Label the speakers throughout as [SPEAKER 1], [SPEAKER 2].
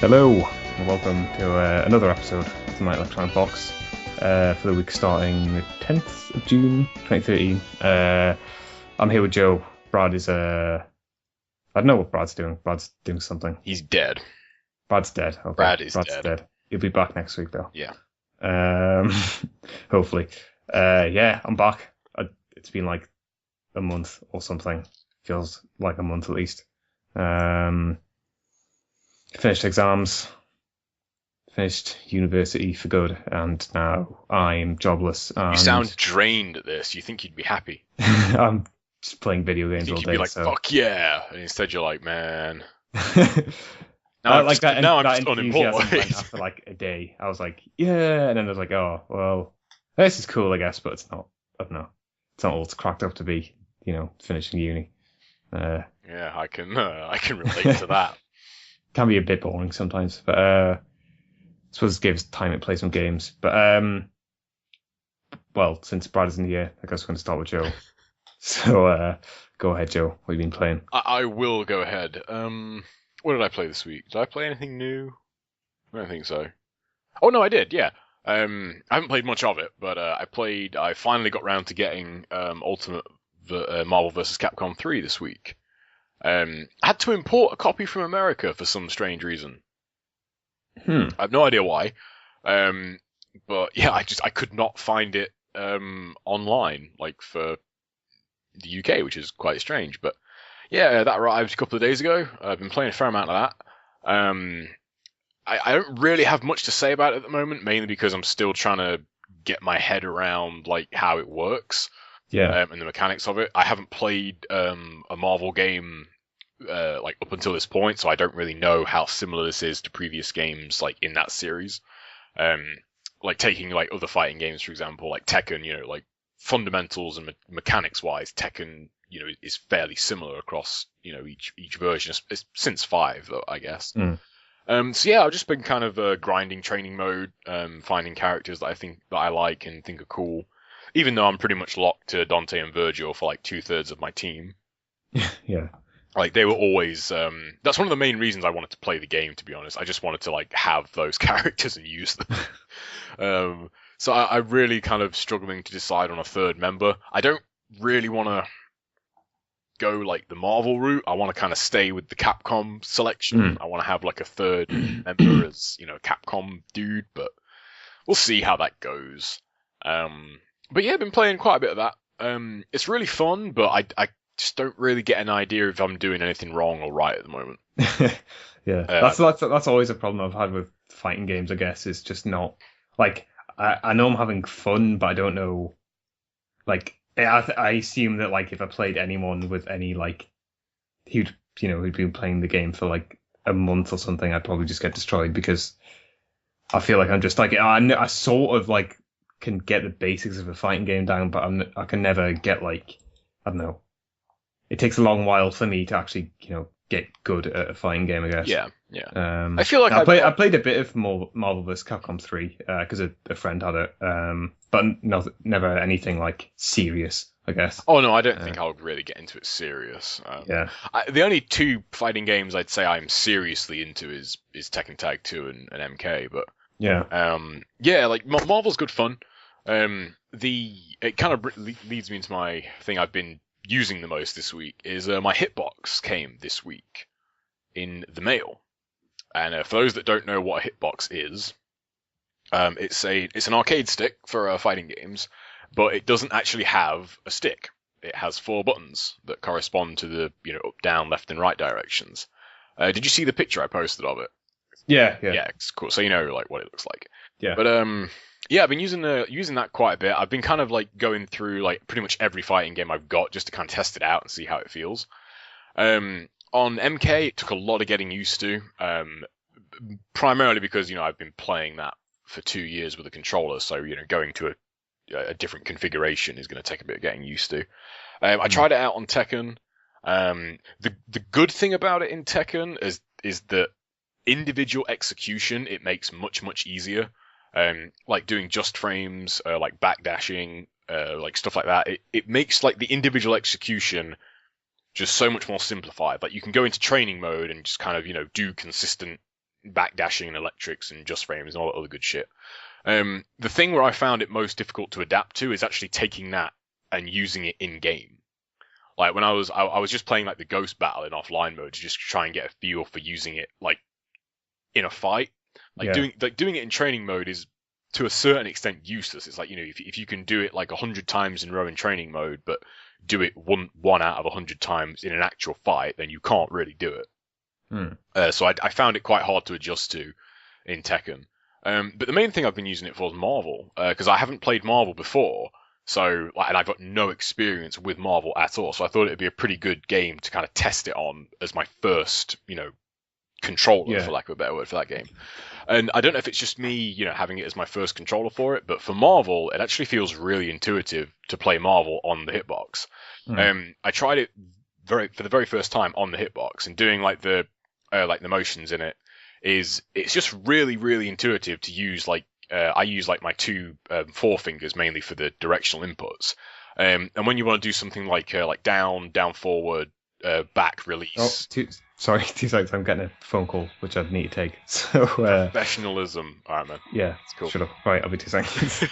[SPEAKER 1] Hello, and welcome to another episode of the Night Electronic Box for the week starting the 10th of June 2013. I'm here with Joe. Brad is, I don't know what Brad's doing. Brad's doing something.
[SPEAKER 2] He's dead.
[SPEAKER 1] Brad's dead. Okay.
[SPEAKER 2] Brad's
[SPEAKER 1] dead. He'll be back next week, though.
[SPEAKER 2] Yeah.
[SPEAKER 1] Um, hopefully. Yeah, I'm back. It's been like a month or something. Feels like a month at least. Finished exams, finished university for good, and now I'm jobless.
[SPEAKER 2] You sound drained at this. You think you'd be happy.
[SPEAKER 1] I'm just playing video games
[SPEAKER 2] You
[SPEAKER 1] all
[SPEAKER 2] think
[SPEAKER 1] day.
[SPEAKER 2] you'd be like,
[SPEAKER 1] so.
[SPEAKER 2] fuck yeah. And instead you're like, man.
[SPEAKER 1] Now
[SPEAKER 2] I'm just
[SPEAKER 1] enthusiasm
[SPEAKER 2] unemployed.
[SPEAKER 1] went after like a day. I was like, yeah, and then I was like, oh, well, this is cool, I guess, but it's not. I don't know. It's not all it's cracked up to be. Finishing uni.
[SPEAKER 2] Yeah, I can relate to that.
[SPEAKER 1] Can be a bit boring sometimes, but I suppose it gives time to play some games. But well, since Brad isn't here, I guess we're going to start with Joe. So go ahead, Joe. What have you been playing?
[SPEAKER 2] I will go ahead. What did I play this week? Did I play anything new? I don't think so. Oh no, I did. Yeah. I haven't played much of it, but I finally got round to getting Ultimate Marvel vs. Capcom 3 this week. I had to import a copy from America for some strange reason. I have no idea why. But yeah, I could not find it online, like for the UK, which is quite strange. But yeah, that arrived a couple of days ago. I've been playing a fair amount of that. I don't really have much to say about it at the moment, mainly because I'm still trying to get my head around like how it works.
[SPEAKER 1] Yeah.
[SPEAKER 2] And the mechanics of it. I haven't played a Marvel game like up until this point, so I don't really know how similar this is to previous games like in that series. Like taking like other fighting games, for example, like Tekken, like fundamentals and mechanics wise, Tekken, is fairly similar across, each version since 5, I guess. So yeah, I've just been kind of grinding training mode, finding characters that I think that I like and think are cool. Even though I'm pretty much locked to Dante and Virgil for like 2/3 of my team.
[SPEAKER 1] Yeah.
[SPEAKER 2] Like they were always, that's one of the main reasons I wanted to play the game, to be honest. I just wanted to like have those characters and use them. So I'm really kind of struggling to decide on a third member. I don't really want to go like the Marvel route. I want to kind of stay with the Capcom selection. I want to have like a third member as, Capcom dude, but we'll see how that goes. But yeah, I've been playing quite a bit of that. It's really fun, but I just don't really get an idea if I'm doing anything wrong or right at the moment.
[SPEAKER 1] Yeah, that's always a problem I've had with fighting games, I guess. Is just not like I know I'm having fun, but I don't know. Like I assume that like if I played anyone with any like who'd been playing the game for like a month or something, I'd probably just get destroyed because I feel like I'm just like I sort of like can get the basics of a fighting game down, but I can never get like, I don't know. It takes a long while for me to actually, get good at a fighting game, I guess.
[SPEAKER 2] Yeah. I feel like
[SPEAKER 1] I played a bit of Marvel vs. Capcom 3 because a friend had it, but never anything like serious, I guess.
[SPEAKER 2] Oh no, I don't think I'll really get into it serious.
[SPEAKER 1] Yeah.
[SPEAKER 2] The only 2 fighting games I'd say I'm seriously into is Tekken Tag 2 and MK, but
[SPEAKER 1] yeah,
[SPEAKER 2] like Marvel's good fun. It kind of leads me into my thing I've been using the most this week is my Hitbox came this week in the mail, and for those that don't know what a Hitbox is, it's an arcade stick for fighting games, but it doesn't actually have a stick. It has 4 buttons that correspond to the up, down, left, and right directions. Did you see the picture I posted of it?
[SPEAKER 1] Yeah,
[SPEAKER 2] It's cool. So like what it looks like.
[SPEAKER 1] Yeah.
[SPEAKER 2] But yeah, I've been using that quite a bit. I've been kind of like going through like pretty much every fighting game I've got just to kind of test it out and see how it feels. On MK, it took a lot of getting used to, primarily because I've been playing that for 2 years with a controller, so going to a different configuration is going to take a bit of getting used to. I tried it out on Tekken. The good thing about it in Tekken is that individual execution it makes much easier. Like doing just frames, like backdashing, like stuff like that. It makes like the individual execution just so much more simplified. Like you can go into training mode and just kind of do consistent backdashing and electrics and just frames and all that other good shit. The thing where I found it most difficult to adapt to is actually taking that and using it in game. Like when I was just playing like the ghost battle in offline mode to just try and get a feel for using it like in a fight. Like doing it in training mode is to a certain extent useless. It's like, if you can do it like 100 times in a row in training mode, but do it one out of 100 times in an actual fight, then you can't really do it. So I found it quite hard to adjust to in Tekken. But the main thing I've been using it for is Marvel, because I haven't played Marvel before, and I've got no experience with Marvel at all. So I thought it'd be a pretty good game to kind of test it on as my first, controller, for lack of a better word, for that game. And I don't know if it's just me, having it as my first controller for it, but for Marvel, it actually feels really intuitive to play Marvel on the hitbox. I tried it for the very first time on the hitbox, and doing like the motions in it it's just really, really intuitive to use. Like I use like my two forefingers mainly for the directional inputs. And when you want to do something like down, forward, back, release.
[SPEAKER 1] Sorry, 2 seconds. I'm getting a phone call which I need to take. So
[SPEAKER 2] professionalism. All right, man.
[SPEAKER 1] Yeah,
[SPEAKER 2] it's cool.
[SPEAKER 1] Shut up. Right, I'll be 2 seconds.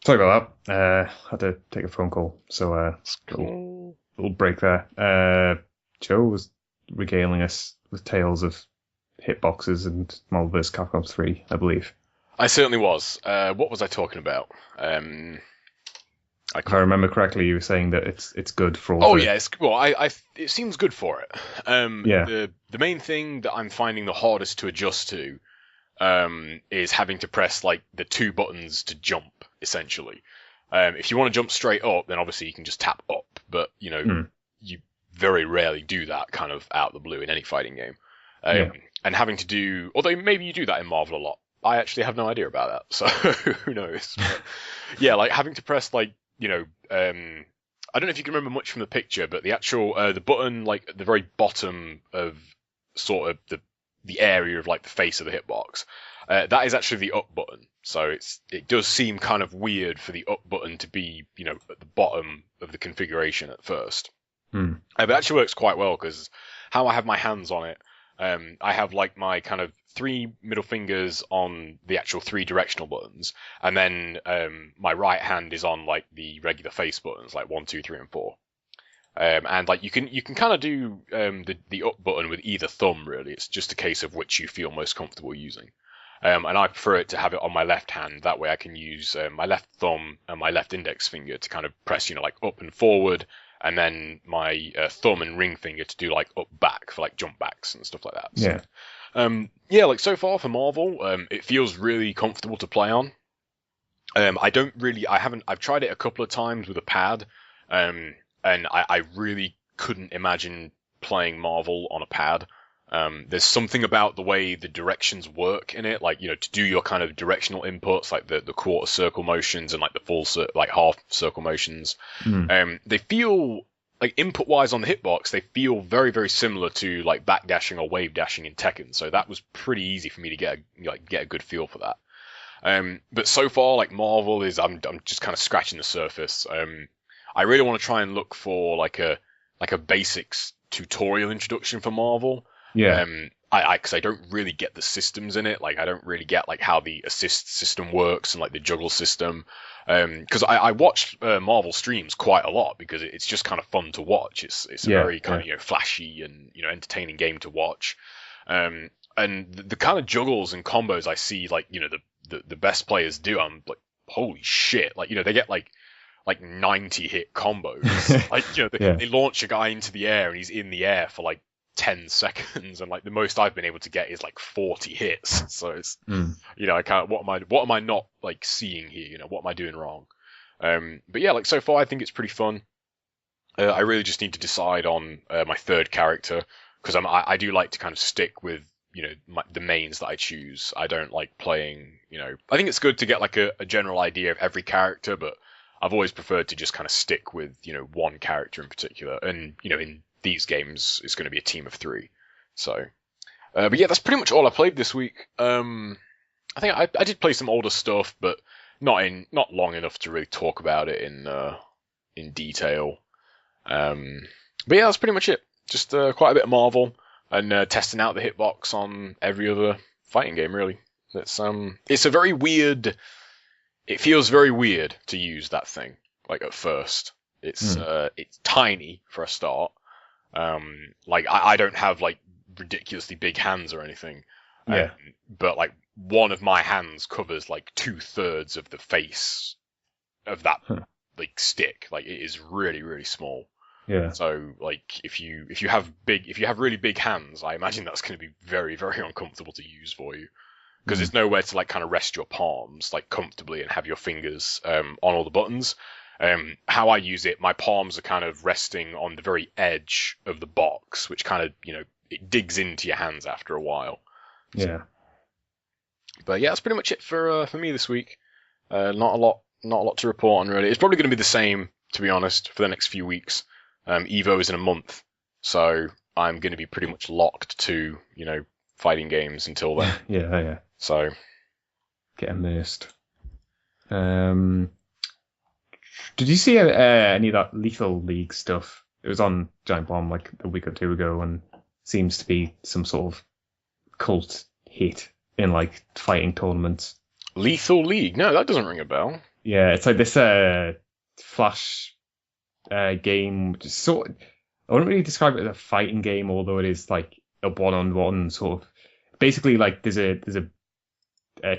[SPEAKER 1] Sorry about that. Had to take a phone call. So
[SPEAKER 2] cool.
[SPEAKER 1] Little break there. Joe was regaling us with tales of hitboxes and Marvel vs. Capcom 3, I believe.
[SPEAKER 2] I certainly was. What was I talking about?
[SPEAKER 1] If I remember correctly, you were saying that it's good for all.
[SPEAKER 2] Oh yeah, it seems good for it. The main thing that I'm finding the hardest to adjust to is having to press like the 2 buttons to jump, essentially. If you want to jump straight up, then obviously you can just tap up, but you very rarely do that kind of out of the blue in any fighting game. And having to do, although maybe you do that in Marvel a lot. I actually have no idea about that, so who knows? But, yeah, like having to press like, I don't know if you can remember much from the picture, but the actual the button like at the very bottom of sort of the area of like the face of the hitbox, that is actually the up button. So it does seem kind of weird for the up button to be at the bottom of the configuration at first. But it actually works quite well because how I have my hands on it, I have like my kind of 3 middle fingers on the actual 3 directional buttons, and then my right hand is on like the regular face buttons, like 1, 2, 3, and 4. And like you can kind of do the up button with either thumb. Really, it's just a case of which you feel most comfortable using. And I prefer it to have it on my left hand. That way, I can use my left thumb and my left index finger to kind of press, like up and forward, and then my thumb and ring finger to do like up back for like jump backs and stuff like that. So, like so far for Marvel, it feels really comfortable to play on. I've tried it a couple of times with a pad, and I really couldn't imagine playing Marvel on a pad. There's something about the way the directions work in it, like, to do your kind of directional inputs, like the quarter circle motions and like the full like half circle motions. They feel like input wise on the hitbox, they feel very, very similar to like backdashing or wave dashing in Tekken. So that was pretty easy for me to get a good feel for that. But so far, like Marvel I'm just kind of scratching the surface. I really want to try and look for like a basics tutorial introduction for Marvel. Because I don't really get the systems in it. Like I don't really get like how the assist system works and like the juggle system. Because I watch Marvel streams quite a lot because it's just kind of fun to watch. It's a very kind of flashy and entertaining game to watch. And the kind of juggles and combos I see like the best players do, I'm like, holy shit! Like they get like 90 hit combos. Like they launch a guy into the air and he's in the air for like 10 seconds, and like the most I've been able to get is like 40 hits. So it's I can't. What am I not like seeing here? What am I doing wrong? But yeah, like so far I think it's pretty fun. I really just need to decide on my third character because I do like to kind of stick with the mains that I choose. I don't like playing. I think it's good to get like a general idea of every character, but I've always preferred to just kind of stick with one character in particular. And in these games it's going to be a team of 3. So, but yeah, that's pretty much all I played this week. I think I did play some older stuff, but not long enough to really talk about it in detail. But yeah, that's pretty much it. Just quite a bit of Marvel. and testing out the hitbox on every other fighting game. Really, it's a very weird. It feels very weird to use that thing. Like at first, it's tiny for a start. Like I don't have like ridiculously big hands or anything.
[SPEAKER 1] Yeah.
[SPEAKER 2] But like one of my hands covers like 2/3 of the face of that like stick. Like it is really, really small.
[SPEAKER 1] Yeah.
[SPEAKER 2] So like if you have really big hands, I imagine that's going to be very, very uncomfortable to use for you. Because there's nowhere to like kind of rest your palms like comfortably and have your fingers on all the buttons. How I use it, my palms are kind of resting on the very edge of the box, which kind of, it digs into your hands after a while.
[SPEAKER 1] Yeah.
[SPEAKER 2] But yeah, that's pretty much it for me this week. Not a lot to report on really. It's probably going to be the same, to be honest, for the next few weeks. Evo is in a month, so I'm going to be pretty much locked to, fighting games until then.
[SPEAKER 1] Yeah.
[SPEAKER 2] So
[SPEAKER 1] get immersed. Did you see any of that Lethal League stuff? It was on Giant Bomb like a week or two ago, and seems to be some sort of cult hit in like fighting tournaments.
[SPEAKER 2] Lethal League? No, that doesn't ring a bell.
[SPEAKER 1] Yeah, it's like this Flash game. I wouldn't really describe it as a fighting game, although it is like a one-on-one sort of. Basically, like there's a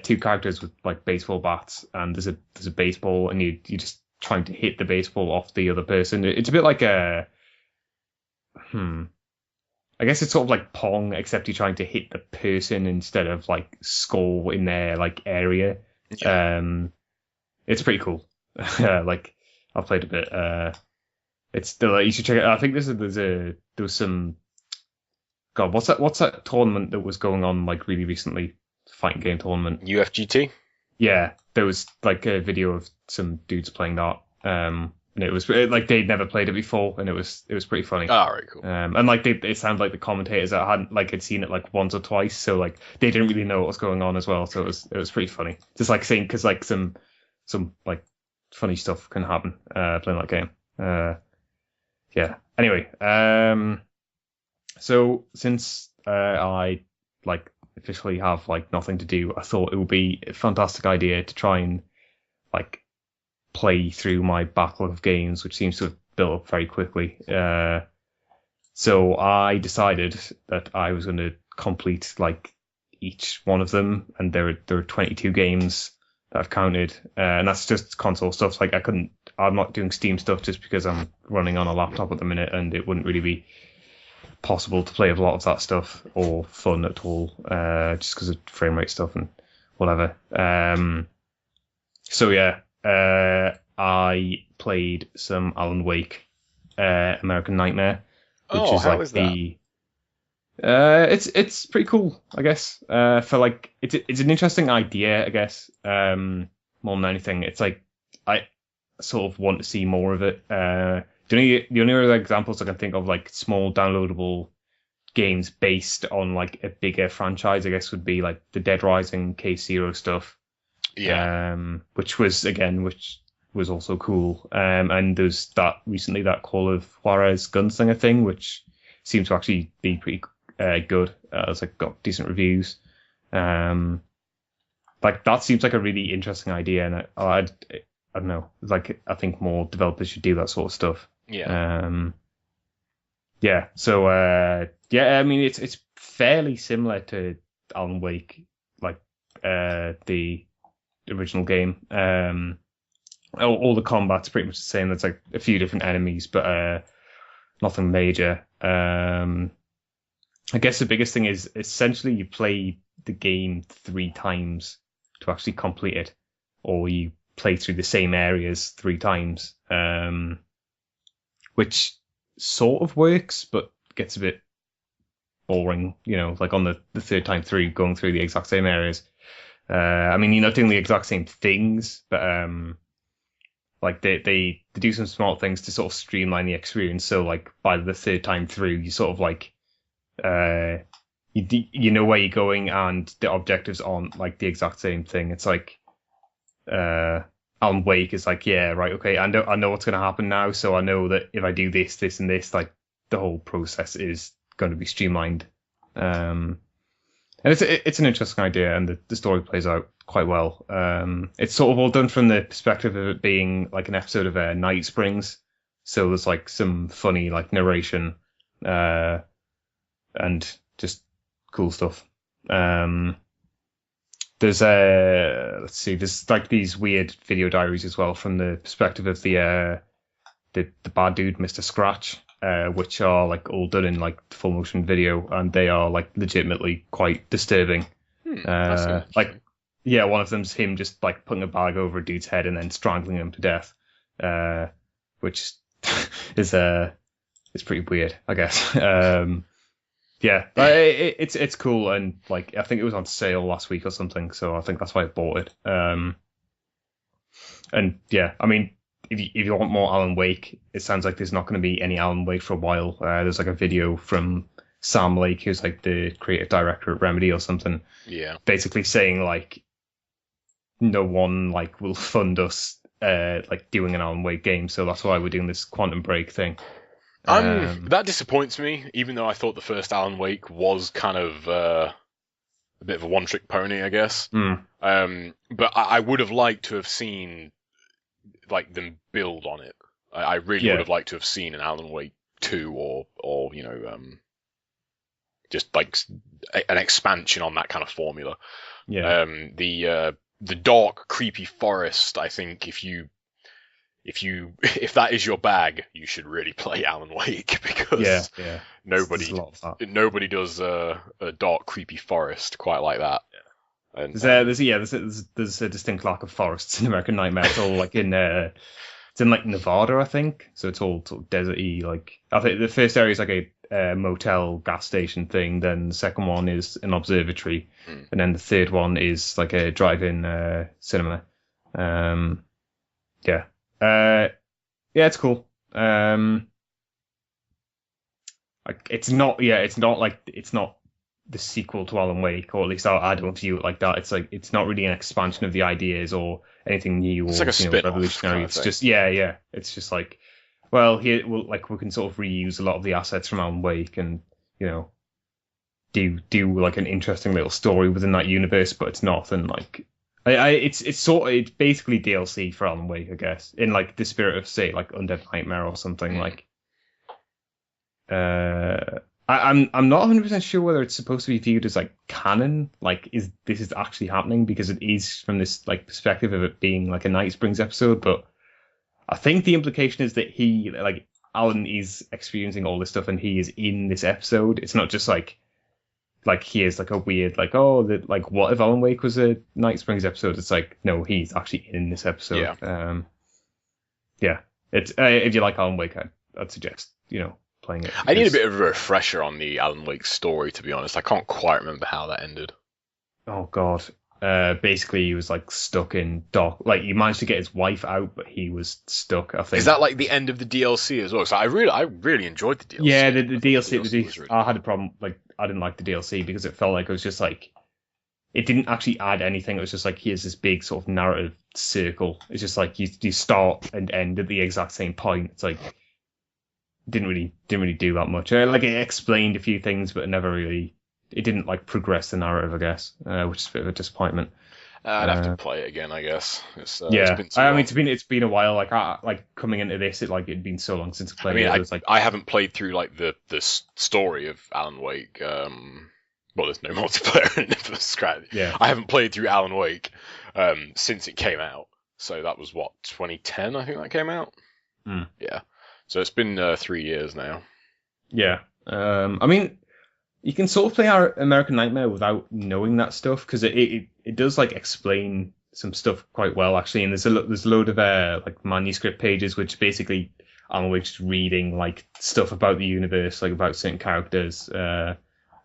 [SPEAKER 1] two characters with like baseball bats, and there's a baseball, and you just trying to hit the baseball off the other person. It's a bit like I guess it's sort of like Pong, except you're trying to hit the person instead of like score in their like area.
[SPEAKER 2] Yeah.
[SPEAKER 1] It's pretty cool. Like I've played a bit. It's still you should check it out. I think there was some. God, what's that tournament that was going on like really recently? Fighting game tournament.
[SPEAKER 2] UFGT?
[SPEAKER 1] Yeah, there was like a video of some dudes playing that. And it was like they'd never played it before, and it was pretty funny.
[SPEAKER 2] Oh, right, cool.
[SPEAKER 1] And like it sounded like the commentators that had seen it like once or twice, so like they didn't really know what was going on as well. So it was pretty funny. Just like seeing, because like some like funny stuff can happen playing that game. Yeah. Anyway, so since I like officially have like nothing to do, I thought it would be a fantastic idea to try and like play through my backlog of games, which seems to have built up very quickly. So I decided that I was going to complete like each one of them, and there are 22 games that I've counted, and that's just console stuff. Like I'm not doing Steam stuff just because I'm running on a laptop at the minute, and it wouldn't really be possible to play a lot of that stuff or fun at all, just because of frame rate stuff and whatever. So yeah, I played some Alan Wake, American Nightmare, which is like the. It's pretty cool, I guess. For like it's an interesting idea, I guess. More than anything, it's like I sort of want to see more of it. The only other examples I can think of, like small downloadable games based on like a bigger franchise, I guess, would be like the Dead Rising Case Zero stuff.
[SPEAKER 2] Yeah.
[SPEAKER 1] Which was also cool. And there's that Call of Juarez Gunslinger thing, which seems to actually be pretty good. It's like got decent reviews. Like that seems like a really interesting idea, and I don't know. Like I think more developers should do that sort of stuff.
[SPEAKER 2] Yeah.
[SPEAKER 1] Yeah. So I mean it's fairly similar to Alan Wake, like the original game. All the combat's pretty much the same. There's like a few different enemies, but nothing major. I guess the biggest thing is essentially you play the game 3 times to actually complete it, or you play through the same areas 3 times, which sort of works, but gets a bit boring, like on the 3rd time through, going through the exact same areas. I mean, you're not doing the exact same things, but like they do some smart things to sort of streamline the experience. So like by the 3rd time through, you sort of like you know where you're going, and the objectives aren't like the exact same thing. It's like Alan Wake is like, yeah, right, okay, I know what's going to happen now, so I know that if I do this, this, and this, like the whole process is going to be streamlined And it's an interesting idea, and the story plays out quite well. It's sort of all done from the perspective of it being like an episode of Night Springs, so there's like some funny like narration, and just cool stuff. There's let's see, there's like these weird video diaries as well from the perspective of the bad dude, Mr. Scratch, which are like all done in like full motion video, and they are like legitimately quite disturbing. Like, yeah, one of them's him just like putting a bag over a dude's head and then strangling him to death, which is pretty weird, I guess. Yeah, it's cool, and like I think it was on sale last week or something, so I think that's why I bought it. And yeah, I mean, if you want more Alan Wake, it sounds like there's not going to be any Alan Wake for a while. There's like a video from Sam Lake, who's like the creative director at Remedy or something.
[SPEAKER 2] Yeah.
[SPEAKER 1] Basically saying like no one like will fund us like doing an Alan Wake game, so that's why we're doing this Quantum Break thing.
[SPEAKER 2] That disappoints me, even though I thought the first Alan Wake was kind of a bit of a one-trick pony, I guess. But I would have liked to have seen like them build on it. I really would have liked to have seen an Alan Wake 2 or you know, just like an expansion on that kind of formula.
[SPEAKER 1] Yeah.
[SPEAKER 2] The dark, creepy forest. I think if that is your bag, you should really play Alan Wake, because nobody does a dark, creepy forest quite like that.
[SPEAKER 1] Yeah. And there's a distinct lack of forests in American Nightmare. It's all like it's in like Nevada, I think. So it's all sort of deserty. Like I think the first area is like a motel gas station thing. Then the second one is an observatory, and then the third one is like a drive-in cinema. Yeah. It's cool. It's not the sequel to Alan Wake, or at least I don't view it like that. It's like it's not really an expansion of the ideas or anything new or
[SPEAKER 2] like a
[SPEAKER 1] revolutionary. It's just it's just like, well, here we can sort of reuse a lot of the assets from Alan Wake and do like an interesting little story within that universe, but it's not, and like. It's basically DLC for Alan Wake, I guess, in like the spirit of say like Undead Nightmare or something like. I'm not 100% sure whether it's supposed to be viewed as like canon, like this is actually happening, because it is from this like perspective of it being like a Night Springs episode, but I think the implication is that Alan is experiencing all this stuff and he is in this episode. It's not just like he is like a weird what if Alan Wake was a Night Springs episode? It's like, no, he's actually in this episode. It's if you like Alan Wake, I'd suggest playing it.
[SPEAKER 2] I need a bit of a refresher on the Alan Wake story, to be honest. I can't quite remember how that ended.
[SPEAKER 1] Oh god. Basically he was like stuck in dock. Like he managed to get his wife out, but he was stuck, I think.
[SPEAKER 2] Is that like the end of the DLC as well? So I really enjoyed the DLC.
[SPEAKER 1] Yeah, the DLC I had a problem, like I didn't like the DLC because it felt like it was just like it didn't actually add anything. It was just like, here's this big sort of narrative circle. It's just like you start and end at the exact same point. It's like didn't really do that much. Like it explained a few things, but it didn't like progress the narrative, I guess, which is a bit of a disappointment.
[SPEAKER 2] I'd have to play it again, I guess. It's been
[SPEAKER 1] it's been a while. Like coming into this, it'd been so long since I played it.
[SPEAKER 2] I haven't played through like the story of Alan Wake. Well, there's no multiplayer in it from scratch.
[SPEAKER 1] Yeah.
[SPEAKER 2] I haven't played through Alan Wake since it came out. So that was 2010, I think that came out. Yeah. So it's been 3 years now.
[SPEAKER 1] Yeah. I mean, you can sort of play our American Nightmare without knowing that stuff, because it does like explain some stuff quite well, actually. And there's a load of like manuscript pages which basically Alan Wake's reading like stuff about the universe, like about certain characters,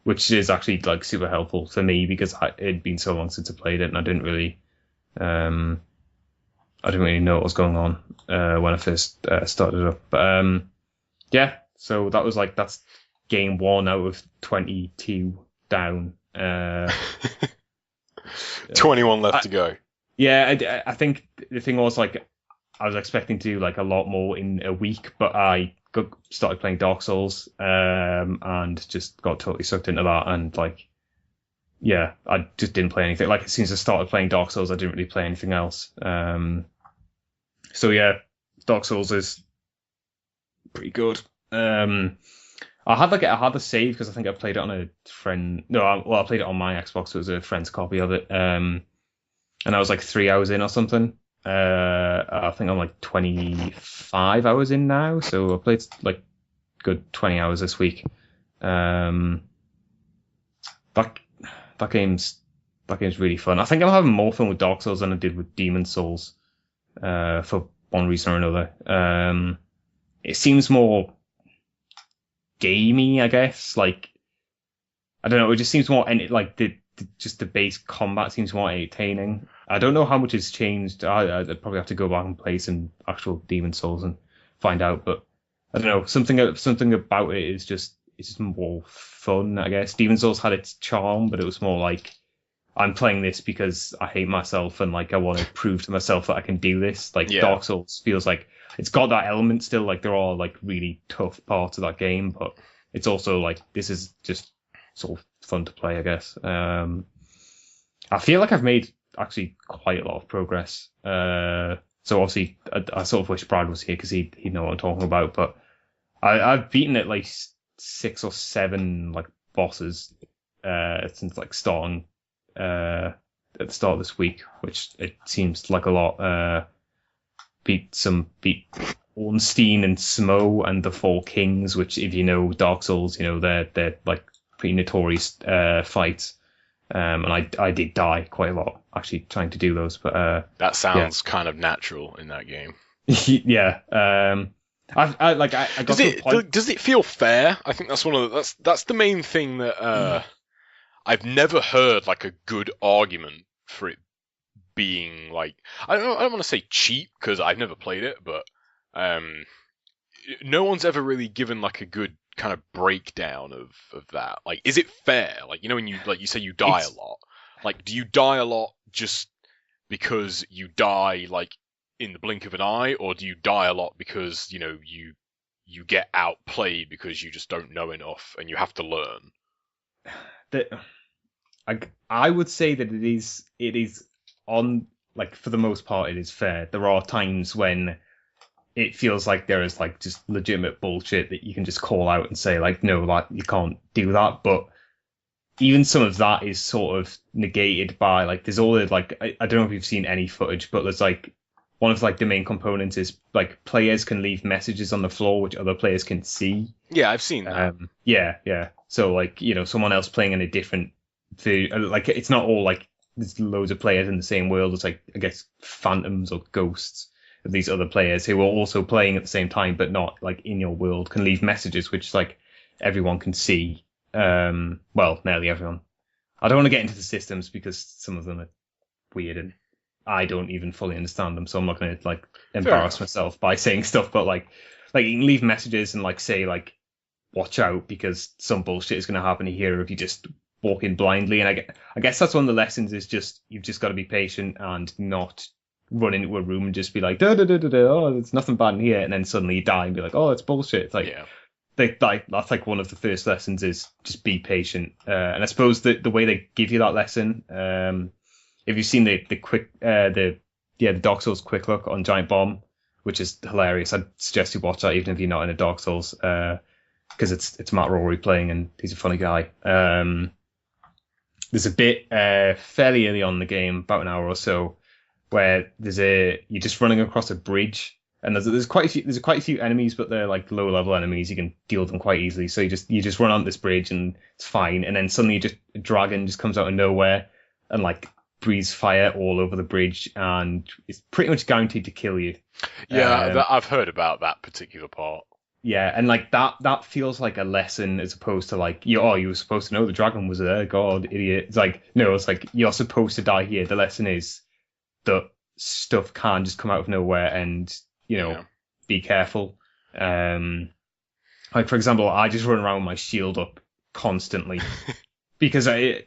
[SPEAKER 1] which is actually like super helpful for me because it'd been so long since I played it and I didn't really know what was going on when I first started it up. But so that was that's game 1 out of 22 down.
[SPEAKER 2] 21 left to go.
[SPEAKER 1] Yeah, I think the thing was I was expecting to do a lot more in a week, but I started playing Dark Souls, and just got totally sucked into that, and like, yeah, I just didn't play anything. Like, as soon as I started playing Dark Souls, I didn't really play anything else. So yeah, Dark Souls is pretty good. I had a save because I think I played it on a friend. No, I played it on my Xbox. So it was a friend's copy of it. And I was like 3 hours in or something. I think I'm like 25 hours in now. So I played like good 20 hours this week. That game's really fun. I think I'm having more fun with Dark Souls than I did with Demon's Souls. For one reason or another. It seems more gamey, I guess. Like, I don't know, it just seems more, and like the base combat seems more entertaining. I don't know how much has changed. I'd probably have to go back and play some actual Demon's Souls and find out. But I don't know, something about it is just, it's just more fun, I guess. Demon's Souls had its charm, but it was more like, I'm playing this because I hate myself and like I want to prove to myself that I can do this. Like, yeah. Dark Souls feels like it's got that element still. Like, there are like really tough parts of that game, but it's also like, this is just sort of fun to play, I guess. I feel like I've made actually quite a lot of progress. So obviously I sort of wish Brad was here because he'd know what I'm talking about. But I've beaten at like 6 or 7 like bosses since like starting at the start of this week, which it seems like a lot. Beat Ornstein and Smo and the Four Kings, which, if you know Dark Souls, you know they're like pretty notorious fights. And I did die quite a lot actually trying to do those, but
[SPEAKER 2] that sounds kind of natural in that game.
[SPEAKER 1] Yeah. I got
[SPEAKER 2] does it feel fair? I think that's that's the main thing that I've never heard like a good argument for it being like, I don't want to say cheap because I've never played it, but no one's ever really given like a good kind of breakdown of that. Like, is it fair? Like, you know, when you say you die a lot, like, do you die a lot just because you die like in the blink of an eye, or do you die a lot because, you know, you get outplayed because you just don't know enough and you have to learn?
[SPEAKER 1] I would say that it is on, like, for the most part it is fair. There are times when it feels like there is like just legitimate bullshit that you can just call out and say like, no, like, you can't do that. But even some of that is sort of negated by like, there's all the like, I don't know if you've seen any footage, but there's like, one of like the main components is like players can leave messages on the floor which other players can see.
[SPEAKER 2] Yeah, I've seen that.
[SPEAKER 1] Yeah. So like, you know, someone else playing in a different like, it's not all like there's loads of players in the same world. It's like, I guess, phantoms or ghosts of these other players who are also playing at the same time but not like in your world, can leave messages which like everyone can see. Well, nearly everyone. I don't want to get into the systems because some of them are weird and I don't even fully understand them, so I'm not going to like embarrass myself by saying stuff. But like you can leave messages and like say like, watch out because some bullshit is going to happen here if you just walk in blindly. And I guess that's one of the lessons, is just, you've just got to be patient and not run into a room and just be like, oh, there's nothing bad in here, and then suddenly you die and be like, oh, it's bullshit. It's like, that's like one of the first lessons, is just be patient. And I suppose the way they give you that lesson, if you've seen the Dark Souls quick look on Giant Bomb, which is hilarious, I'd suggest you watch that even if you're not in a Dark Souls, because it's Matt Rory playing and he's a funny guy. There's a bit fairly early on in the game, about an hour or so, where you're just running across a bridge, and there's quite a few enemies, but they're like low level enemies. You can deal with them quite easily. So you just run on this bridge and it's fine, and then suddenly a dragon just comes out of nowhere and like breathes fire all over the bridge, and it's pretty much guaranteed to kill you.
[SPEAKER 2] Yeah, I've heard about that particular part.
[SPEAKER 1] Yeah, and like that feels like a lesson, as opposed to like, you were supposed to know the dragon was there, god, idiot. It's like, no, it's like, you're supposed to die here. The lesson is that stuff can just come out of nowhere, and, you know, be careful. Like, for example, I just run around with my shield up constantly because if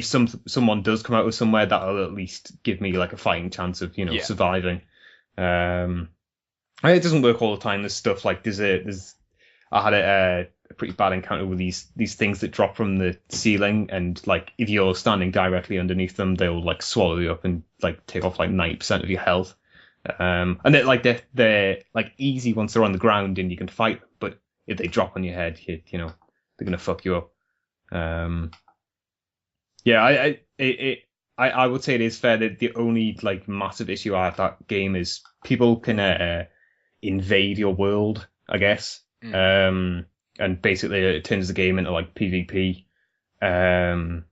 [SPEAKER 1] someone does come out of somewhere, that'll at least give me like a fighting chance of, surviving. I mean, it doesn't work all the time. There's stuff like there's I had a pretty bad encounter with these things that drop from the ceiling, and like if you're standing directly underneath them, they'll like swallow you up and like take off like 90% of your health. And they're like easy once they're on the ground and you can fight, but if they drop on your head, you know they're gonna fuck you up. Um, yeah, I would say it is fair that the only like massive issue I have that game is people can invade your world, I guess. And basically it turns the game into like PvP. And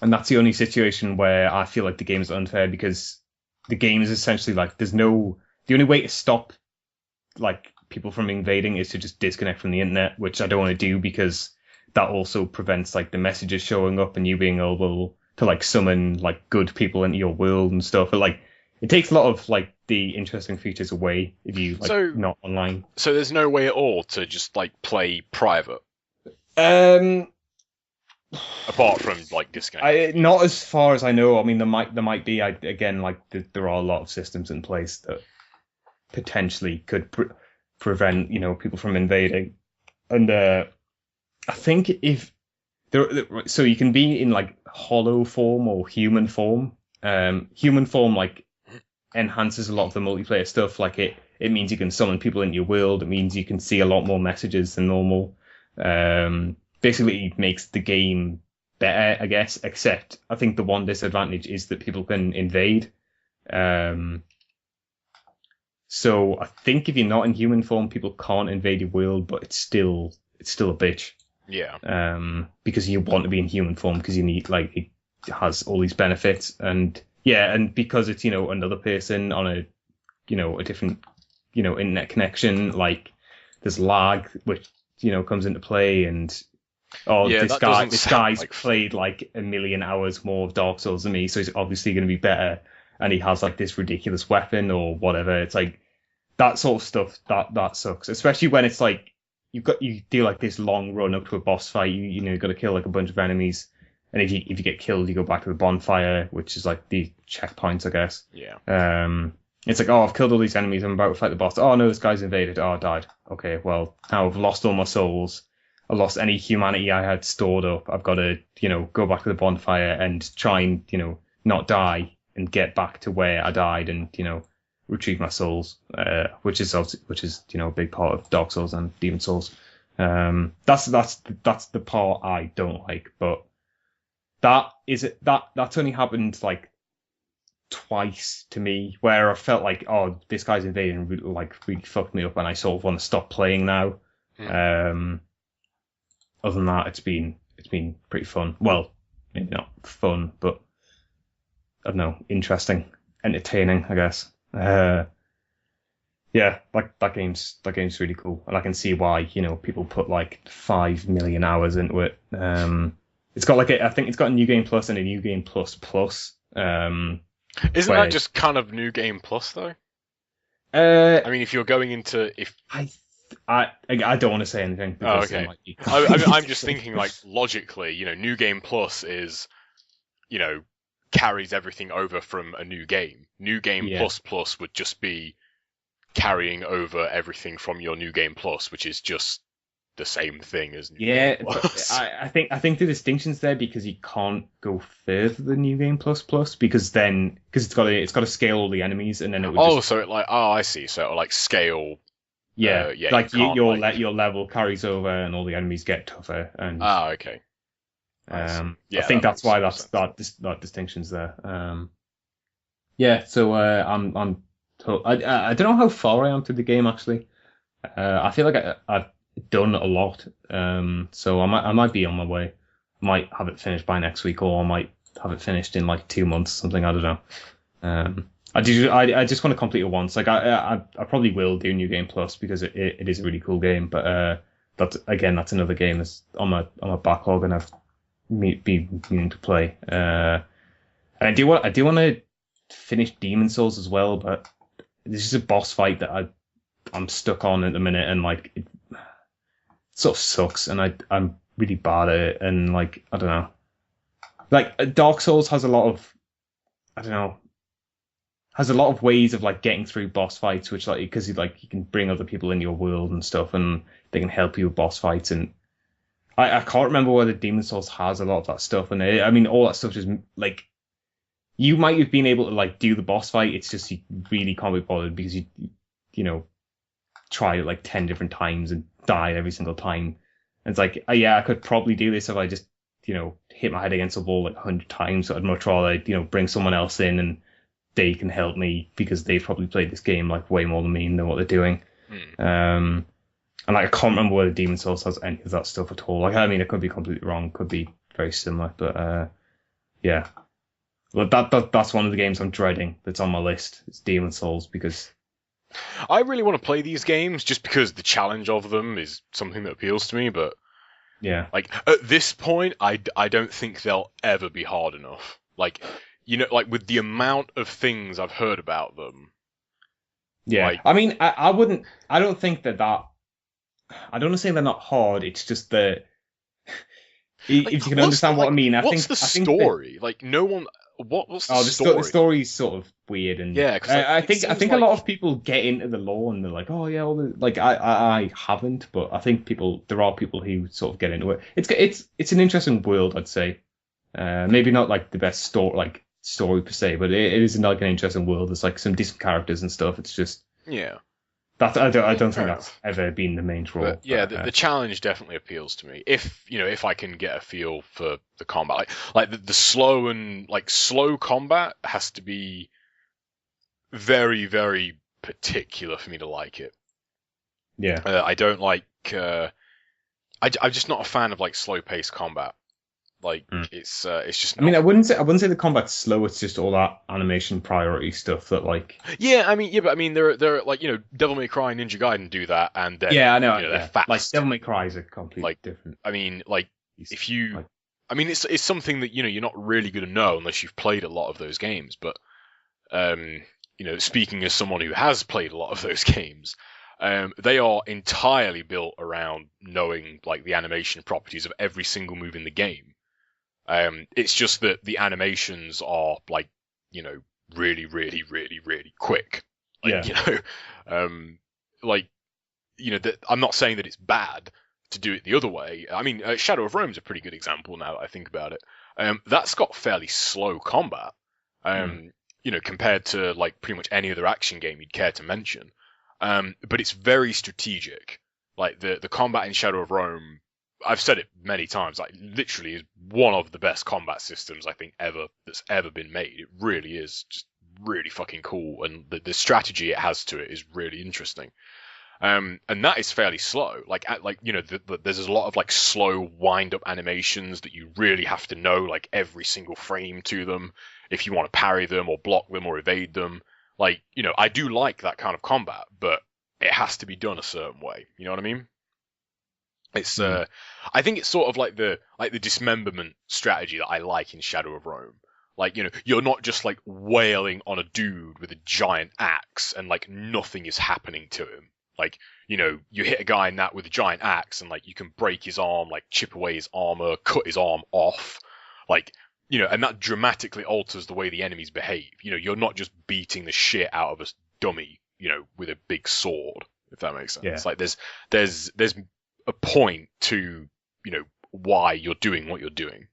[SPEAKER 1] that's the only situation where I feel like the game is unfair because the game is essentially like the only way to stop like people from invading is to just disconnect from the internet, which I don't want to do because that also prevents like the messages showing up and you being able to like summon like good people into your world and stuff. But like it takes a lot of like the interesting features away if you like not online.
[SPEAKER 2] So there's no way at all to just like play private. Apart from like disconnect.
[SPEAKER 1] Not as far as I know. I mean, there might be. Again, like there are a lot of systems in place that potentially could prevent people from invading. And I think if so you can be in like hollow form or human form. Human form like enhances a lot of the multiplayer stuff. Like it means you can summon people into your world. It means you can see a lot more messages than normal. Basically it makes the game better, I guess, except I think the one disadvantage is that people can invade. So I think if you're not in human form, people can't invade your world, but it's still a bitch.
[SPEAKER 2] Yeah.
[SPEAKER 1] Because you want to be in human form because you need like it has all these benefits and because it's another person on a different internet connection, like there's lag which comes into play and this guy's like played like a million hours more of Dark Souls than me, so he's obviously going to be better, and he has like this ridiculous weapon or whatever. It's like that sort of stuff that sucks, especially when it's like you do like this long run up to a boss fight. You got to kill like a bunch of enemies, and if you get killed, you go back to the bonfire, which is like the checkpoints, I guess.
[SPEAKER 2] Yeah.
[SPEAKER 1] It's like, I've killed all these enemies. I'm about to fight the boss. Oh no, this guy's invaded. Oh, I died. Okay, well now I've lost all my souls. I lost any humanity I had stored up. I've got to, go back to the bonfire and try and, not die and get back to where I died and, retrieve my souls, which is a big part of Dark Souls and Demon Souls. That's the part I don't like, but that's only happened like twice to me where I felt like, oh, this guy's invading and really fucked me up and I sort of want to stop playing now. Other than that, it's been pretty fun. Well, maybe not fun, but I don't know, interesting, entertaining, I guess. Yeah, like that game's really cool, and I can see why people put like 5 million hours into it. It's got I think it's got a new game plus and a new game plus plus.
[SPEAKER 2] Isn't that just kind of new game plus though? I mean, if you're going into
[SPEAKER 1] I don't want to say anything.
[SPEAKER 2] Oh, okay. I'm just thinking, like, logically, New Game Plus is, carries everything over from a new game. New Game Plus would just be carrying over everything from your New Game Plus, which is just the same thing as New Game Plus.
[SPEAKER 1] I think the distinction's there because you can't go further than New Game Plus because it's got to scale all the enemies and then it would
[SPEAKER 2] I see. So it'll like scale.
[SPEAKER 1] Yeah, like your level carries over and all the enemies get tougher. And
[SPEAKER 2] okay.
[SPEAKER 1] I think that's why that distinction's there. So I don't know how far I am through the game actually. I feel like I've done a lot. So I might be on my way. I might have it finished by next week, or I might have it finished in like 2 months, something. I don't know. I just want to complete it once. Like I probably will do New Game Plus because it is a really cool game. But that's another game that's on my backlog and I've be meaning to play. And I do want to finish Demon Souls as well, but this is a boss fight that I'm stuck on at the minute, and like it sort of sucks, and I'm really bad at it, and like I don't know. Like Dark Souls has a lot of, I don't know, has a lot of ways of like getting through boss fights, which like because you can bring other people in your world and stuff, and they can help you with boss fights. And I can't remember whether Demon Souls has a lot of that stuff, and I mean all that stuff just like you might have been able to like do the boss fight. It's just you really can't be bothered because you know try it like 10 different times and die every single time. And it's like yeah, I could probably do this if I just hit my head against a wall like 100 times. So I'd much rather bring someone else in and they can help me because they've probably played this game like way more than me and know what they're doing. And like I can't remember whether Demon Souls has any of that stuff at all. Like I mean, it could be completely wrong, could be very similar, but yeah. Well, that's one of the games I'm dreading. That's on my list. It's Demon Souls because
[SPEAKER 2] I really want to play these games just because the challenge of them is something that appeals to me. But
[SPEAKER 1] yeah,
[SPEAKER 2] like at this point, I don't think they'll ever be hard enough. Like like with the amount of things I've heard about them.
[SPEAKER 1] Yeah, like, I mean, I don't think that. I don't want to say they're not hard. It's just that if you can understand what I mean.
[SPEAKER 2] What's the story? Like no one. What's the
[SPEAKER 1] story? The story's sort of weird, and
[SPEAKER 2] yeah,
[SPEAKER 1] I think a lot of people get into the lore and they're like, oh yeah, like I haven't, but I think there are people who sort of get into it. It's an interesting world, I'd say. Maybe not like the best story per se, but it is like an interesting world. There's like some decent characters and stuff. It's just I don't think that's ever been the main draw.
[SPEAKER 2] But, yeah, the challenge definitely appeals to me. If I can get a feel for the combat, like the slow combat has to be very, very particular for me to like it.
[SPEAKER 1] Yeah,
[SPEAKER 2] I don't like. I'm just not a fan of like slow paced combat. Like it's just.
[SPEAKER 1] I mean, I wouldn't say the combat's slow. It's just all that animation priority stuff that like.
[SPEAKER 2] Yeah, but I mean, there like Devil May Cry and Ninja Gaiden do that, and then
[SPEAKER 1] yeah, I know.
[SPEAKER 2] They're fast.
[SPEAKER 1] Like Devil May Cry is a completely different.
[SPEAKER 2] I mean, like if you, I mean, it's something that you're not really going to know unless you've played a lot of those games. But speaking as someone who has played a lot of those games. They are entirely built around knowing like the animation properties of every single move in the game. It's just that the animations are like, really, really, really, really quick. Like, I'm not saying that it's bad to do it the other way. I mean, Shadow of Rome is a pretty good example now that I think about it. That's got fairly slow combat, compared to like pretty much any other action game you'd care to mention. But it's very strategic. Like the combat in Shadow of Rome, I've said it many times, like literally is one of the best combat systems I think that's ever been made. It really is just really fucking cool, and the strategy it has to it is really interesting. And that is fairly slow. There's a lot of like slow wind up animations that you really have to know like every single frame to them if you want to parry them or block them or evade them. Like, I do like that kind of combat, but it has to be done a certain way. You know what I mean? It's I think it's sort of like the dismemberment strategy that I like in Shadow of Rome. Like, you're not just like wailing on a dude with a giant axe and like nothing is happening to him. Like, you hit a guy in that with a giant axe and like you can break his arm, like chip away his armor, cut his arm off. Like, and that dramatically alters the way the enemies behave. You're not just beating the shit out of a dummy, with a big sword, if that makes sense.
[SPEAKER 1] Yeah.
[SPEAKER 2] Like there's a point to, why you're doing what you're doing.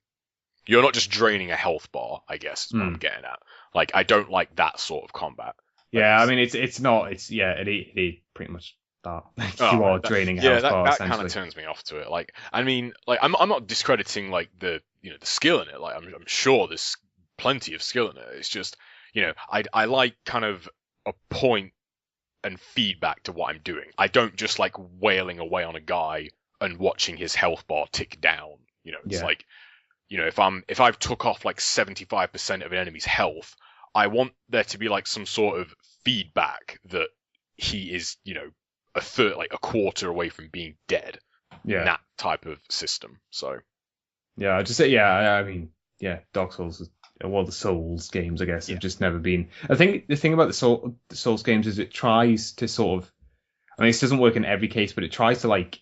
[SPEAKER 2] You're not just draining a health bar, I guess, is what I'm getting at. Like, I don't like that sort of combat.
[SPEAKER 1] Yeah, I mean, it is pretty much that. You are draining a health bar,
[SPEAKER 2] that kind of turns me off to it. Like, I mean, like, I'm not discrediting, like, the skill in it. Like, I'm sure there's plenty of skill in it. It's just, I like kind of a point and feedback to what I'm doing. I don't just like wailing away on a guy and watching his health bar tick down. It's like, if I've took off like 75% of an enemy's health, I want there to be like some sort of feedback that he is, a quarter away from being dead.
[SPEAKER 1] Yeah.
[SPEAKER 2] That type of system. So.
[SPEAKER 1] Yeah, I just say, I mean, Dark Souls is, well, the Souls games, I guess, have just never been. I think the thing about the Souls games is it tries to sort of, I mean, this doesn't work in every case, but it tries to like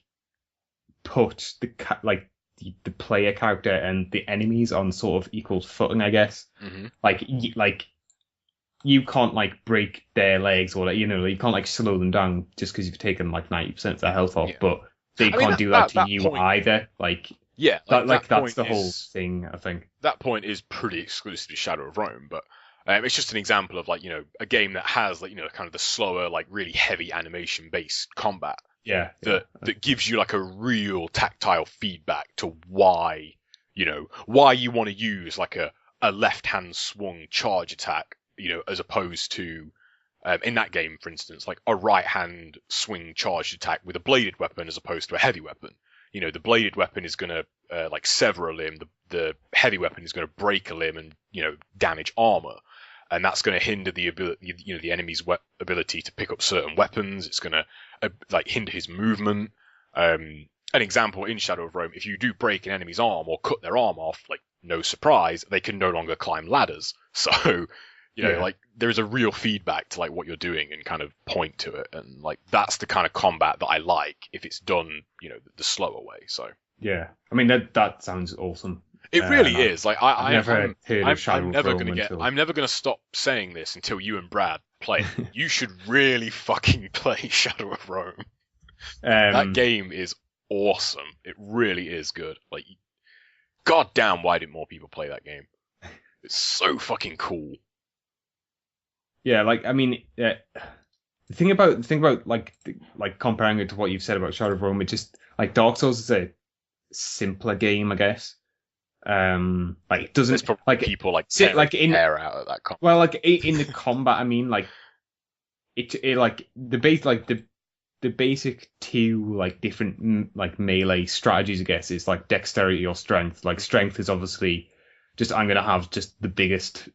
[SPEAKER 1] put the player character and the enemies on sort of equal footing, I guess.
[SPEAKER 2] Mm-hmm.
[SPEAKER 1] Like you can't like break their legs or like, you can't like slow them down just because you've taken like 90% of their health off, but they can't do that to you point, either. Like
[SPEAKER 2] yeah,
[SPEAKER 1] that's the whole thing. I think
[SPEAKER 2] that point is pretty exclusive to Shadow of Rome, but it's just an example of like a game that has like kind of the slower, like really heavy animation based combat. That gives you like a real tactile feedback to why you want to use like a left hand swung charge attack, as opposed to in that game, for instance, like a right hand swing charge attack with a bladed weapon as opposed to a heavy weapon. The bladed weapon is going to like sever a limb. The heavy weapon is going to break a limb and damage armor, and that's going to hinder the ability, the enemy's ability to pick up certain weapons. It's going to like hinder his movement. An example in Shadow of Rome: if you do break an enemy's arm or cut their arm off, like no surprise, they can no longer climb ladders. So like there's a real feedback to like what you're doing and kind of point to it, and like that's the kind of combat that I like if it's done the slower way. So
[SPEAKER 1] yeah, I mean that sounds awesome.
[SPEAKER 2] It really is. Like I'm
[SPEAKER 1] never
[SPEAKER 2] gonna stop saying this until you and Brad play. You should really fucking play Shadow of Rome. That game is awesome. It really is good. Like, god damn, why didn't more people play that game? It's so fucking cool.
[SPEAKER 1] Yeah, like I mean, the thing about like comparing it to what you've said about Shadow of Rome, it just like Dark Souls is a simpler game, I guess. Like it doesn't like
[SPEAKER 2] people like
[SPEAKER 1] in
[SPEAKER 2] air out of that combat.
[SPEAKER 1] Well, like in the combat, I mean, like it like the base like the basic two like different like melee strategies, I guess, is like dexterity or strength. Like strength is obviously just I'm gonna have just the biggest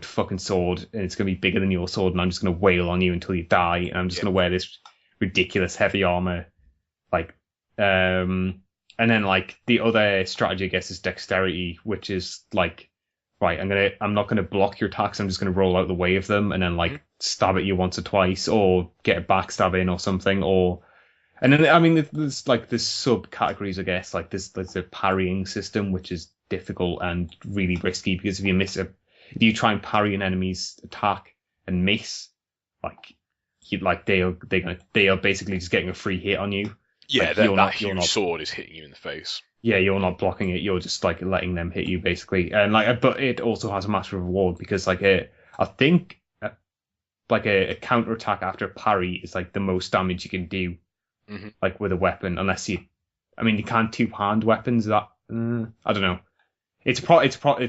[SPEAKER 1] fucking sword, and it's gonna be bigger than your sword, and I'm just gonna wail on you until you die, and I'm just gonna wear this ridiculous heavy armor, like and then like the other strategy, I guess, is dexterity, which is like, right, I'm not gonna block your attacks, I'm just gonna roll out the way of them and then like stab at you once or twice, or get a backstab in or something, and then I mean there's subcategories, I guess, like there's a parrying system, which is difficult and really risky because if you try and parry an enemy's attack and miss, they are basically just getting a free hit on you.
[SPEAKER 2] Yeah, like, that huge sword is hitting you in the face.
[SPEAKER 1] Yeah, you're not blocking it. You're just like letting them hit you, basically. And like, but it also has a massive reward because like I think like a counter attack after a parry is like the most damage you can do, like with a weapon, unless you can't two-hand weapons. That I don't know. It's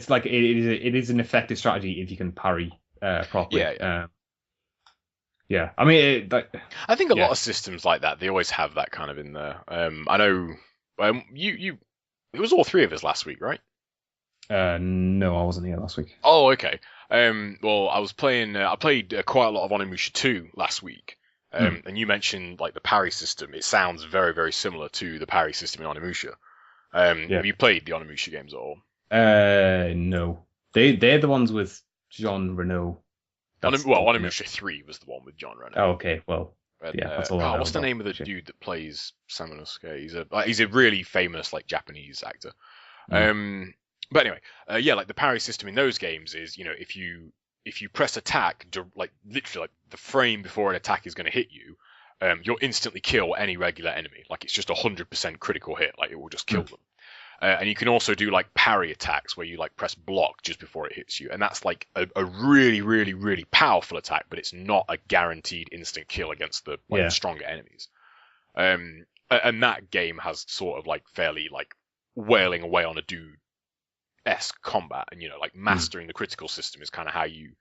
[SPEAKER 1] like it is an effective strategy if you can parry properly. Yeah, I mean,
[SPEAKER 2] I think a lot of systems like that, they always have that kind of in there. I know, it was all three of us last week, right?
[SPEAKER 1] No, I wasn't here last week.
[SPEAKER 2] Oh, okay. Well, I played quite a lot of Onimusha 2 last week. And you mentioned like the parry system. It sounds very, very similar to the parry system in Onimusha. Have you played the Onimusha games at all?
[SPEAKER 1] No. They're the ones with Jean Reno.
[SPEAKER 2] Onimusha 3 was the one with Jean Reno.
[SPEAKER 1] Oh, okay. Well, that's all I know.
[SPEAKER 2] What's the name of the dude that plays Samanosuke? He's a really famous like Japanese actor. But anyway, like the parry system in those games is, if you press attack, like literally like the frame before an attack is going to hit you, you'll instantly kill any regular enemy. Like it's just 100% critical hit. Like it will just kill them. And you can also do like parry attacks where you like press block just before it hits you, and that's like a really, really, really powerful attack, but it's not a guaranteed instant kill against the stronger enemies. And that game has sort of like fairly like wailing away on a dude-esque combat, and like mastering the critical system is kind of how you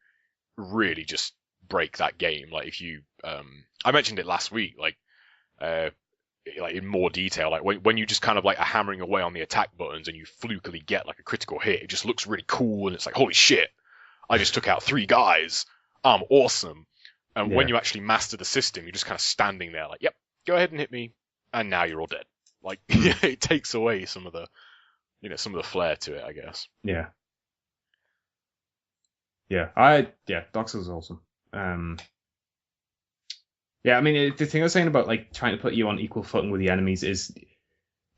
[SPEAKER 2] really just break that game. Like if you, I mentioned it last week, like in more detail, like when you just kind of like are hammering away on the attack buttons and you flukily get like a critical hit, it just looks really cool, and it's like, holy shit, I just took out 3 guys, I'm awesome. And when you actually master the system, you're just kind of standing there like, yep, go ahead and hit me, and now you're all dead. Like it takes away some of the flair to it, I guess.
[SPEAKER 1] Yeah, Dark Souls is awesome. Yeah, I mean, the thing I was saying about like trying to put you on equal footing with the enemies is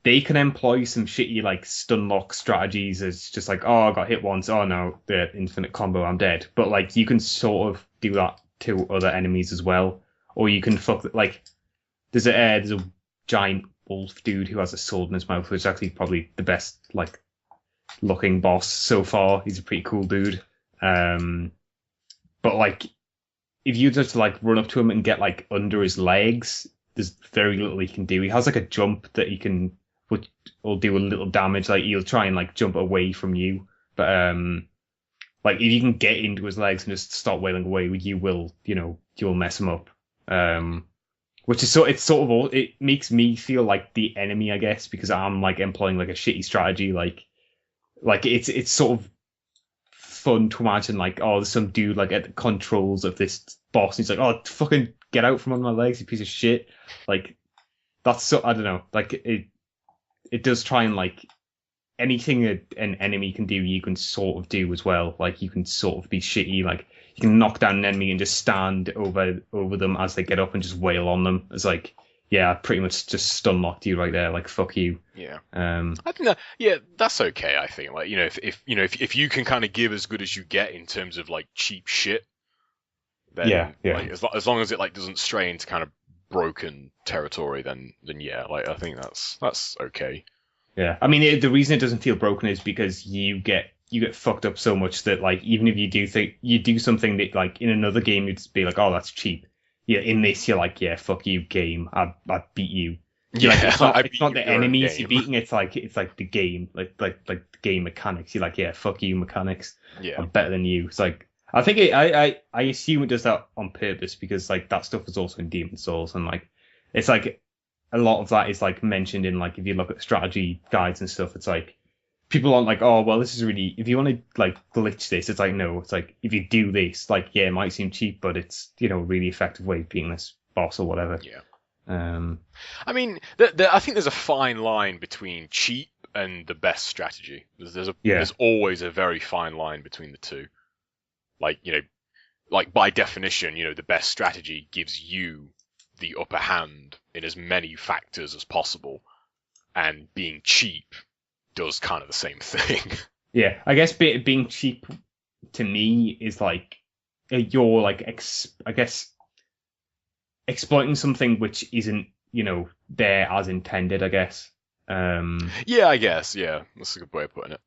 [SPEAKER 1] they can employ some shitty like stun lock strategies as just like, oh, I got hit once, oh no, the infinite combo, I'm dead. But like you can sort of do that to other enemies as well, or you can fuck like there's a giant wolf dude who has a sword in his mouth, which is actually probably the best like looking boss so far. He's a pretty cool dude. But like if you just like run up to him and get like under his legs, there's very little he can do. He has like a jump that he can which will do a little damage. Like he'll try and like jump away from you, but like if you can get into his legs and just start wailing away, you will you'll mess him up. Which is it makes me feel like the enemy, I guess, because I'm like employing like a shitty strategy. Like it's sort of fun to imagine like, oh, there's some dude like at the controls of this boss and he's like, oh, fucking get out from under my legs, you piece of shit. Like that's so, I don't know, like it does try and like anything an enemy can do, you can sort of do as well. Like you can sort of be shitty, like you can knock down an enemy and just stand over them as they get up and just wail on them. It's like, yeah, I pretty much just stun locked you right there. Like fuck you.
[SPEAKER 2] Yeah. I think that's okay. I think like if you can kind of give as good as you get in terms of like cheap shit, then
[SPEAKER 1] yeah.
[SPEAKER 2] Like, as long as it like doesn't stray into kind of broken territory, then yeah, like I think that's okay.
[SPEAKER 1] Yeah, I mean the reason it doesn't feel broken is because you get fucked up so much that like even if you do something that like in another game you'd be like, oh, that's cheap. Yeah, in this you're like, yeah, fuck you, game. I beat you. You're
[SPEAKER 2] Yeah,
[SPEAKER 1] like, it's not the enemies you're beating. It's like the game, like the game mechanics. You're like, yeah, fuck you, mechanics.
[SPEAKER 2] Yeah,
[SPEAKER 1] I'm better than you. It's like I think I assume it does that on purpose because like that stuff is also in Demon's Souls and like it's like a lot of that is like mentioned in like if you look at strategy guides and stuff. It's like people aren't like, oh well, this is really, if you want to like glitch this, it's like no, it's like if you do this, like yeah, it might seem cheap, but it's really effective way of beating this boss or whatever.
[SPEAKER 2] Yeah.
[SPEAKER 1] I
[SPEAKER 2] mean, I think there's a fine line between cheap and the best strategy. There's always a very fine line between the two. Like like by definition, the best strategy gives you the upper hand in as many factors as possible, and being cheap does kind of the same thing.
[SPEAKER 1] Yeah, I guess being cheap to me is like you're like I guess exploiting something which isn't there as intended. I guess.
[SPEAKER 2] Yeah, I guess. Yeah, that's a good way of putting it.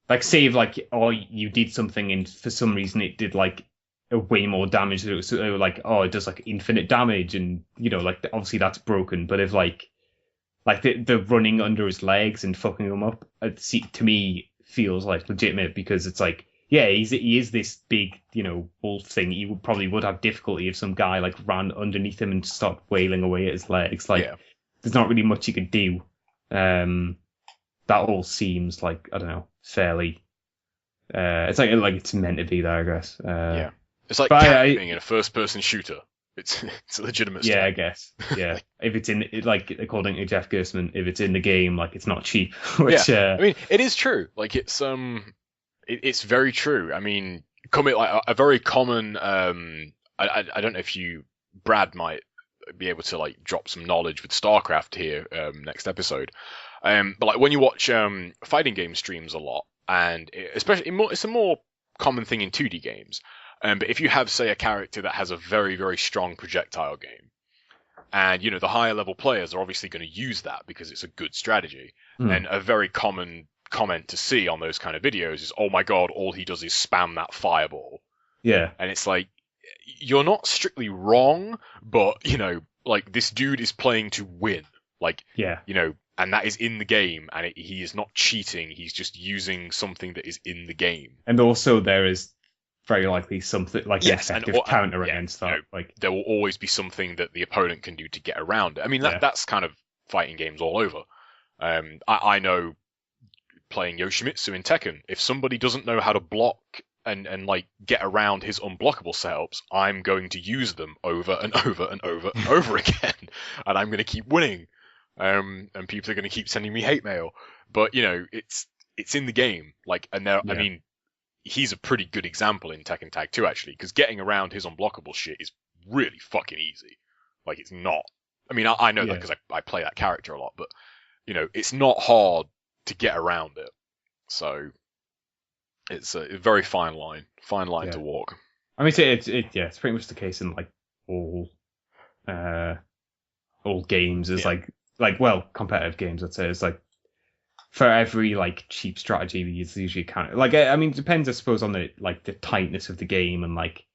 [SPEAKER 1] Like say if like you did something and for some reason it did like a way more damage. So they were like, oh, it does like infinite damage, and like obviously that's broken. But if like the running under his legs and fucking him up, to me feels like legitimate because it's like, yeah, he is this big wolf thing. He probably would have difficulty if some guy like ran underneath him and started wailing away at his legs. Like there's not really much you could do. That all seems like, I don't know, fairly. It's like it's meant to be there, I guess.
[SPEAKER 2] Yeah. It's like camping in a first-person shooter. It's a legitimate
[SPEAKER 1] strategy. Yeah, I guess. Yeah, if it's in like according to Jeff Gerstmann, if it's in the game, like it's not cheap. Which,
[SPEAKER 2] I mean, it is true. Like it's it's very true. I mean, like a very common. I don't know if Brad might be able to like drop some knowledge with StarCraft here next episode. But like when you watch fighting game streams a lot, and especially it's a more common thing in 2D games. But if you have, say, a character that has a very, very strong projectile game, and the higher level players are obviously going to use that because it's a good strategy, and a very common comment to see on those kind of videos is, "Oh my god, all he does is spam that fireball."
[SPEAKER 1] Yeah,
[SPEAKER 2] and it's like you're not strictly wrong, but like this dude is playing to win, like and that is in the game, and he is not cheating. He's just using something that is in the game,
[SPEAKER 1] and also there is very likely something like an effective counter against that. Like
[SPEAKER 2] there will always be something that the opponent can do to get around it. I mean, that's kind of fighting games all over. I know playing Yoshimitsu in Tekken, if somebody doesn't know how to block and like get around his unblockable setups, I'm going to use them over and over and over and over again, and I'm going to keep winning. And people are going to keep sending me hate mail, but it's in the game. Like, and I mean. He's a pretty good example in Tekken Tag 2, actually, because getting around his unblockable shit is really fucking easy. Like, it's not. I mean, I know that because I play that character a lot, but it's not hard to get around it. So it's a very fine line to walk.
[SPEAKER 1] I mean, it's pretty much the case in like all games. Is competitive games. I'd say it's like for every like cheap strategy, there's usually kind of like I mean, it depends, I suppose, on the tightness of the game and like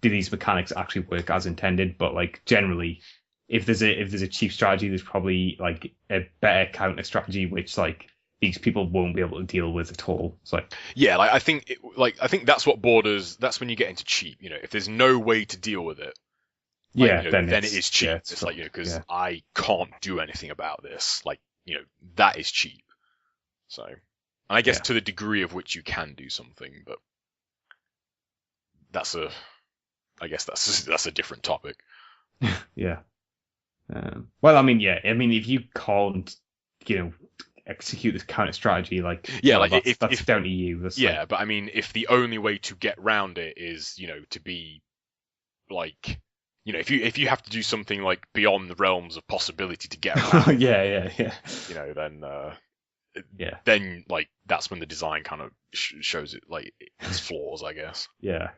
[SPEAKER 1] do these mechanics actually work as intended. But like generally, if there's a cheap strategy, there's probably like a better counter strategy which like these people won't be able to deal with at all. It's like
[SPEAKER 2] I think that's what borders. That's when you get into cheap. If there's no way to deal with it, then it is cheap. Yeah, it's like because I can't do anything about this. Like that is cheap. So, and I guess to the degree of which you can do something, but that's a different topic.
[SPEAKER 1] Yeah. Well, I mean, if you can't, execute this counter strategy, that's down to you.
[SPEAKER 2] But I mean, if the only way to get round it is, to be like, if you have to do something like beyond the realms of possibility to get around, then like that's when the design kind of shows it like its flaws, I guess.
[SPEAKER 1] Yeah.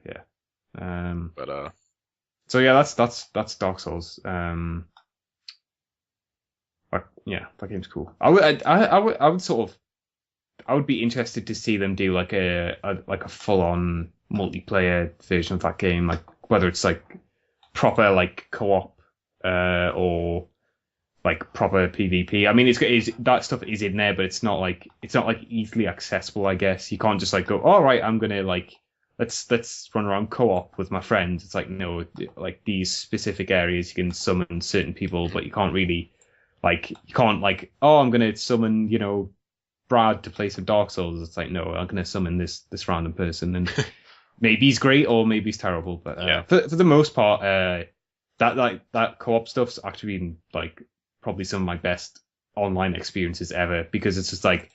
[SPEAKER 1] So yeah, that's Dark Souls. That game's cool. I would be interested to see them do like a full on multiplayer version of that game, like whether it's like proper like co-op or like proper PvP. I mean, it's that stuff is in there, but it's not like easily accessible. I guess you can't just like go, all right, I'm gonna like let's run around co-op with my friends. It's like no, like these specific areas you can summon certain people, but you can't really oh, I'm gonna summon Brad to play some Dark Souls. It's like no, I'm gonna summon this random person, and maybe he's great or maybe he's terrible. But for the most part, that co-op stuff's actually been like probably some of my best online experiences ever, because it's just like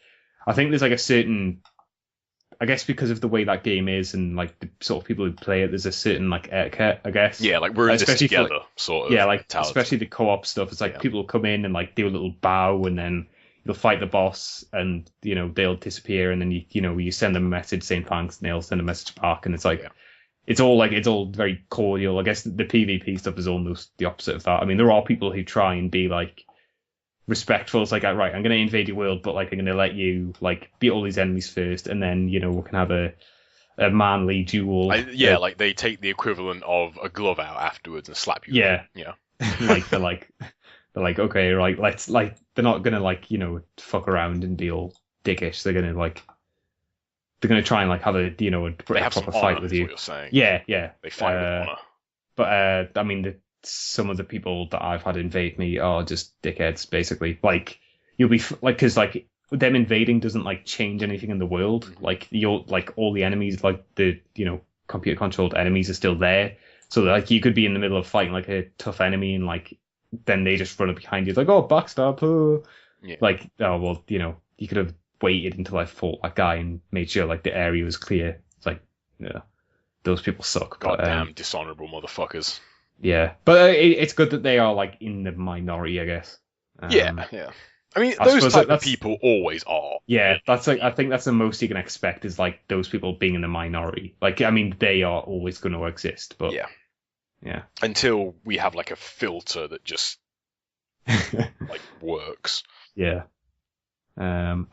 [SPEAKER 1] I think there's like a certain, I guess because of the way that game is and like the sort of people who play it, there's a certain like etiquette, I guess.
[SPEAKER 2] Yeah, like we're in this together, sort of.
[SPEAKER 1] Yeah, like mentality. Especially the co-op stuff. It's like people will come in and like do a little bow, and then you'll fight the boss, and they'll disappear, and then you send them a message saying thanks, and they'll send a message back, and it's like it's all very cordial. I guess the PvP stuff is almost the opposite of that. I mean, there are people who try and be like respectful. It's like, right, I'm going to invade your world, but like I'm going to let you like beat all these enemies first, and then we can have a manly duel.
[SPEAKER 2] Like they take the equivalent of a glove out afterwards and slap you.
[SPEAKER 1] Yeah. They're like okay, right, let's like they're not going to fuck around and be all dickish. They're going to try and like have a proper fight with you.
[SPEAKER 2] What you're saying.
[SPEAKER 1] Yeah.
[SPEAKER 2] They fight with honor.
[SPEAKER 1] But I mean some of the people that I've had invade me are just dickheads, basically. Like you'll be because like them invading doesn't like change anything in the world. Mm-hmm. Like you're like all the enemies, like the computer controlled enemies are still there. So like you could be in the middle of fighting like a tough enemy, and like then they just run up behind you. It's like, oh, backstab. Oh. Yeah. Like, oh well, you could have waited until I fought that guy and made sure like the area was clear. It's like, those people suck.
[SPEAKER 2] Goddamn dishonorable motherfuckers.
[SPEAKER 1] Yeah, but it's good that they are like in the minority, I guess.
[SPEAKER 2] Yeah. I mean, those type of people always are.
[SPEAKER 1] Yeah, that's like I think that's the most you can expect is like those people being in the minority. Like, I mean, they are always going to exist, but yeah. Until
[SPEAKER 2] we have like a filter that just like works.
[SPEAKER 1] Yeah. Again,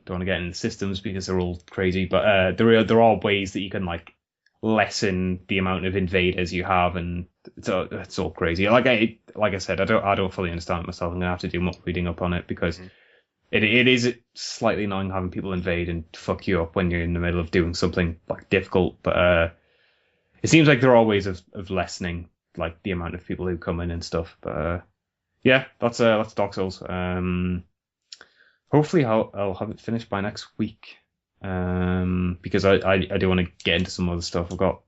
[SPEAKER 1] don't want to get into systems because they're all crazy, but there are ways that you can like lessen the amount of invaders you have, and it's all crazy. Like I said, I don't fully understand it myself. I'm gonna have to do more reading up on it, because it is slightly annoying having people invade and fuck you up when you're in the middle of doing something like difficult. But it seems like there are ways of lessening like the amount of people who come in and stuff. But that's Dark Souls. Hopefully I'll have it finished by next week. Because I do want to get into some other stuff. I'll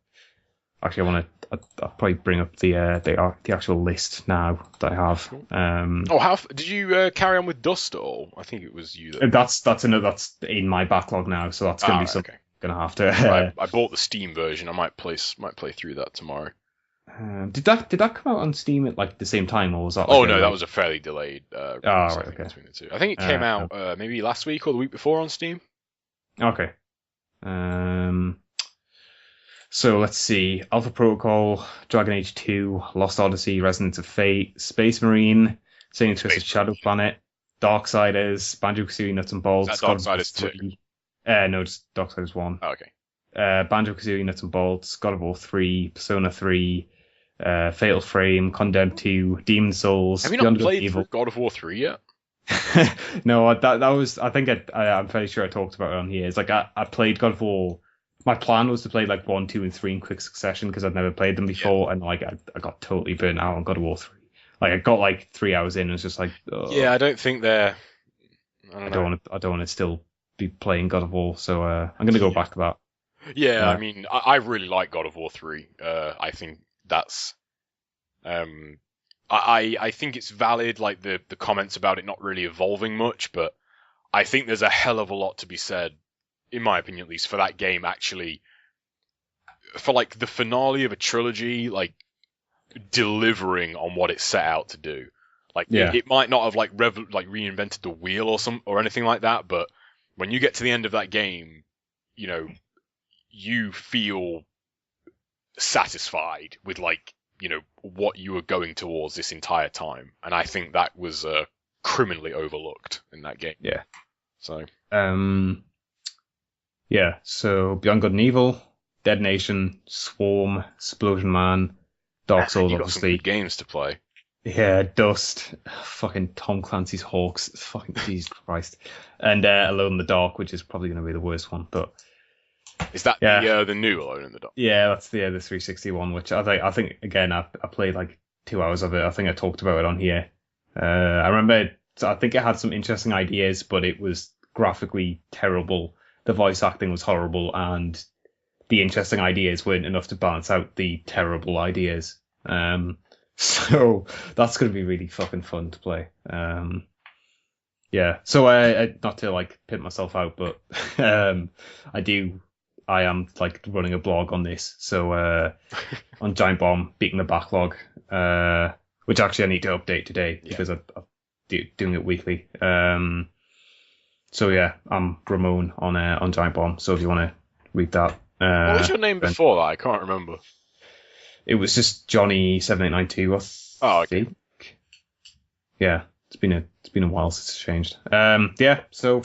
[SPEAKER 1] probably bring up the actual list now that I have.
[SPEAKER 2] How did you carry on with Dust at all? I think it was you.
[SPEAKER 1] That's in my backlog now, so that's gonna be something.
[SPEAKER 2] Okay.
[SPEAKER 1] Gonna have to.
[SPEAKER 2] I bought the Steam version. I might play through that tomorrow.
[SPEAKER 1] Did that come out on Steam at like the same time, or was that?
[SPEAKER 2] Oh no, that was a fairly delayed
[SPEAKER 1] right, okay.
[SPEAKER 2] between the two. I think it came out maybe last week or the week before on Steam.
[SPEAKER 1] Okay. So let's see: Alpha Protocol, Dragon Age 2, Lost Odyssey, Resonance of Fate, Space Marine, Saint Twisted Shadow Planet, Darksiders, Banjo-Kazooie Nuts and Bolts,
[SPEAKER 2] Is that Darksiders 2?
[SPEAKER 1] No, just Darksiders 1.
[SPEAKER 2] Oh, okay.
[SPEAKER 1] Banjo-Kazooie Nuts and Bolts, God of War 3, Persona 3, Fatal Frame, Condemned 2, Demon Souls.
[SPEAKER 2] Have you not played through God of War 3 yet?
[SPEAKER 1] No, that was. I think I'm fairly sure I talked about it on here. It's like I played God of War. My plan was to play like 1, 2, and 3 in quick succession because I'd never played them before, and like I got totally burnt out on God of War 3. Like I got like 3 hours in, and it was just like, ugh.
[SPEAKER 2] Yeah, I don't think they're.
[SPEAKER 1] I don't want to still be playing God of War, so I'm gonna go back to that.
[SPEAKER 2] Yeah, I mean, I really like God of War 3. I think that's. I think it's valid, like the comments about it not really evolving much, but I think there's a hell of a lot to be said, in my opinion at least, for that game actually, for like the finale of a trilogy, like delivering on what it set out to do. Like it might not have like reinvented the wheel or anything like that, but when you get to the end of that game, you know, you feel satisfied with like, you know, what you were going towards this entire time, and I think that was criminally overlooked in that game.
[SPEAKER 1] Yeah.
[SPEAKER 2] So.
[SPEAKER 1] Yeah. So Beyond Good and Evil, Dead Nation, Swarm, Explosion Man, Dark Souls,
[SPEAKER 2] got
[SPEAKER 1] obviously.
[SPEAKER 2] Some good games to play.
[SPEAKER 1] Yeah, Dust, fucking Tom Clancy's Hawks, fucking Jesus Christ, and Alone in the Dark, which is probably going to be the worst one, but.
[SPEAKER 2] Is that the new Alone in the Dark?
[SPEAKER 1] Yeah, that's the 360 one, which I think again I played like 2 hours of it. I think I talked about it on here. I remember I think it had some interesting ideas, but it was graphically terrible. The voice acting was horrible, and the interesting ideas weren't enough to balance out the terrible ideas. So that's going to be really fucking fun to play. Yeah. So not to like pimp myself out, but I am like running a blog on this, so on Giant Bomb, beating the backlog, which actually I need to update today because I'm doing it weekly. So yeah, I'm Ramon on Giant Bomb. So if you want to read that,
[SPEAKER 2] what was your name before that? I can't remember.
[SPEAKER 1] It was just Johnny7992.
[SPEAKER 2] Oh, okay.
[SPEAKER 1] Yeah, it's been a while since it's changed. Yeah, so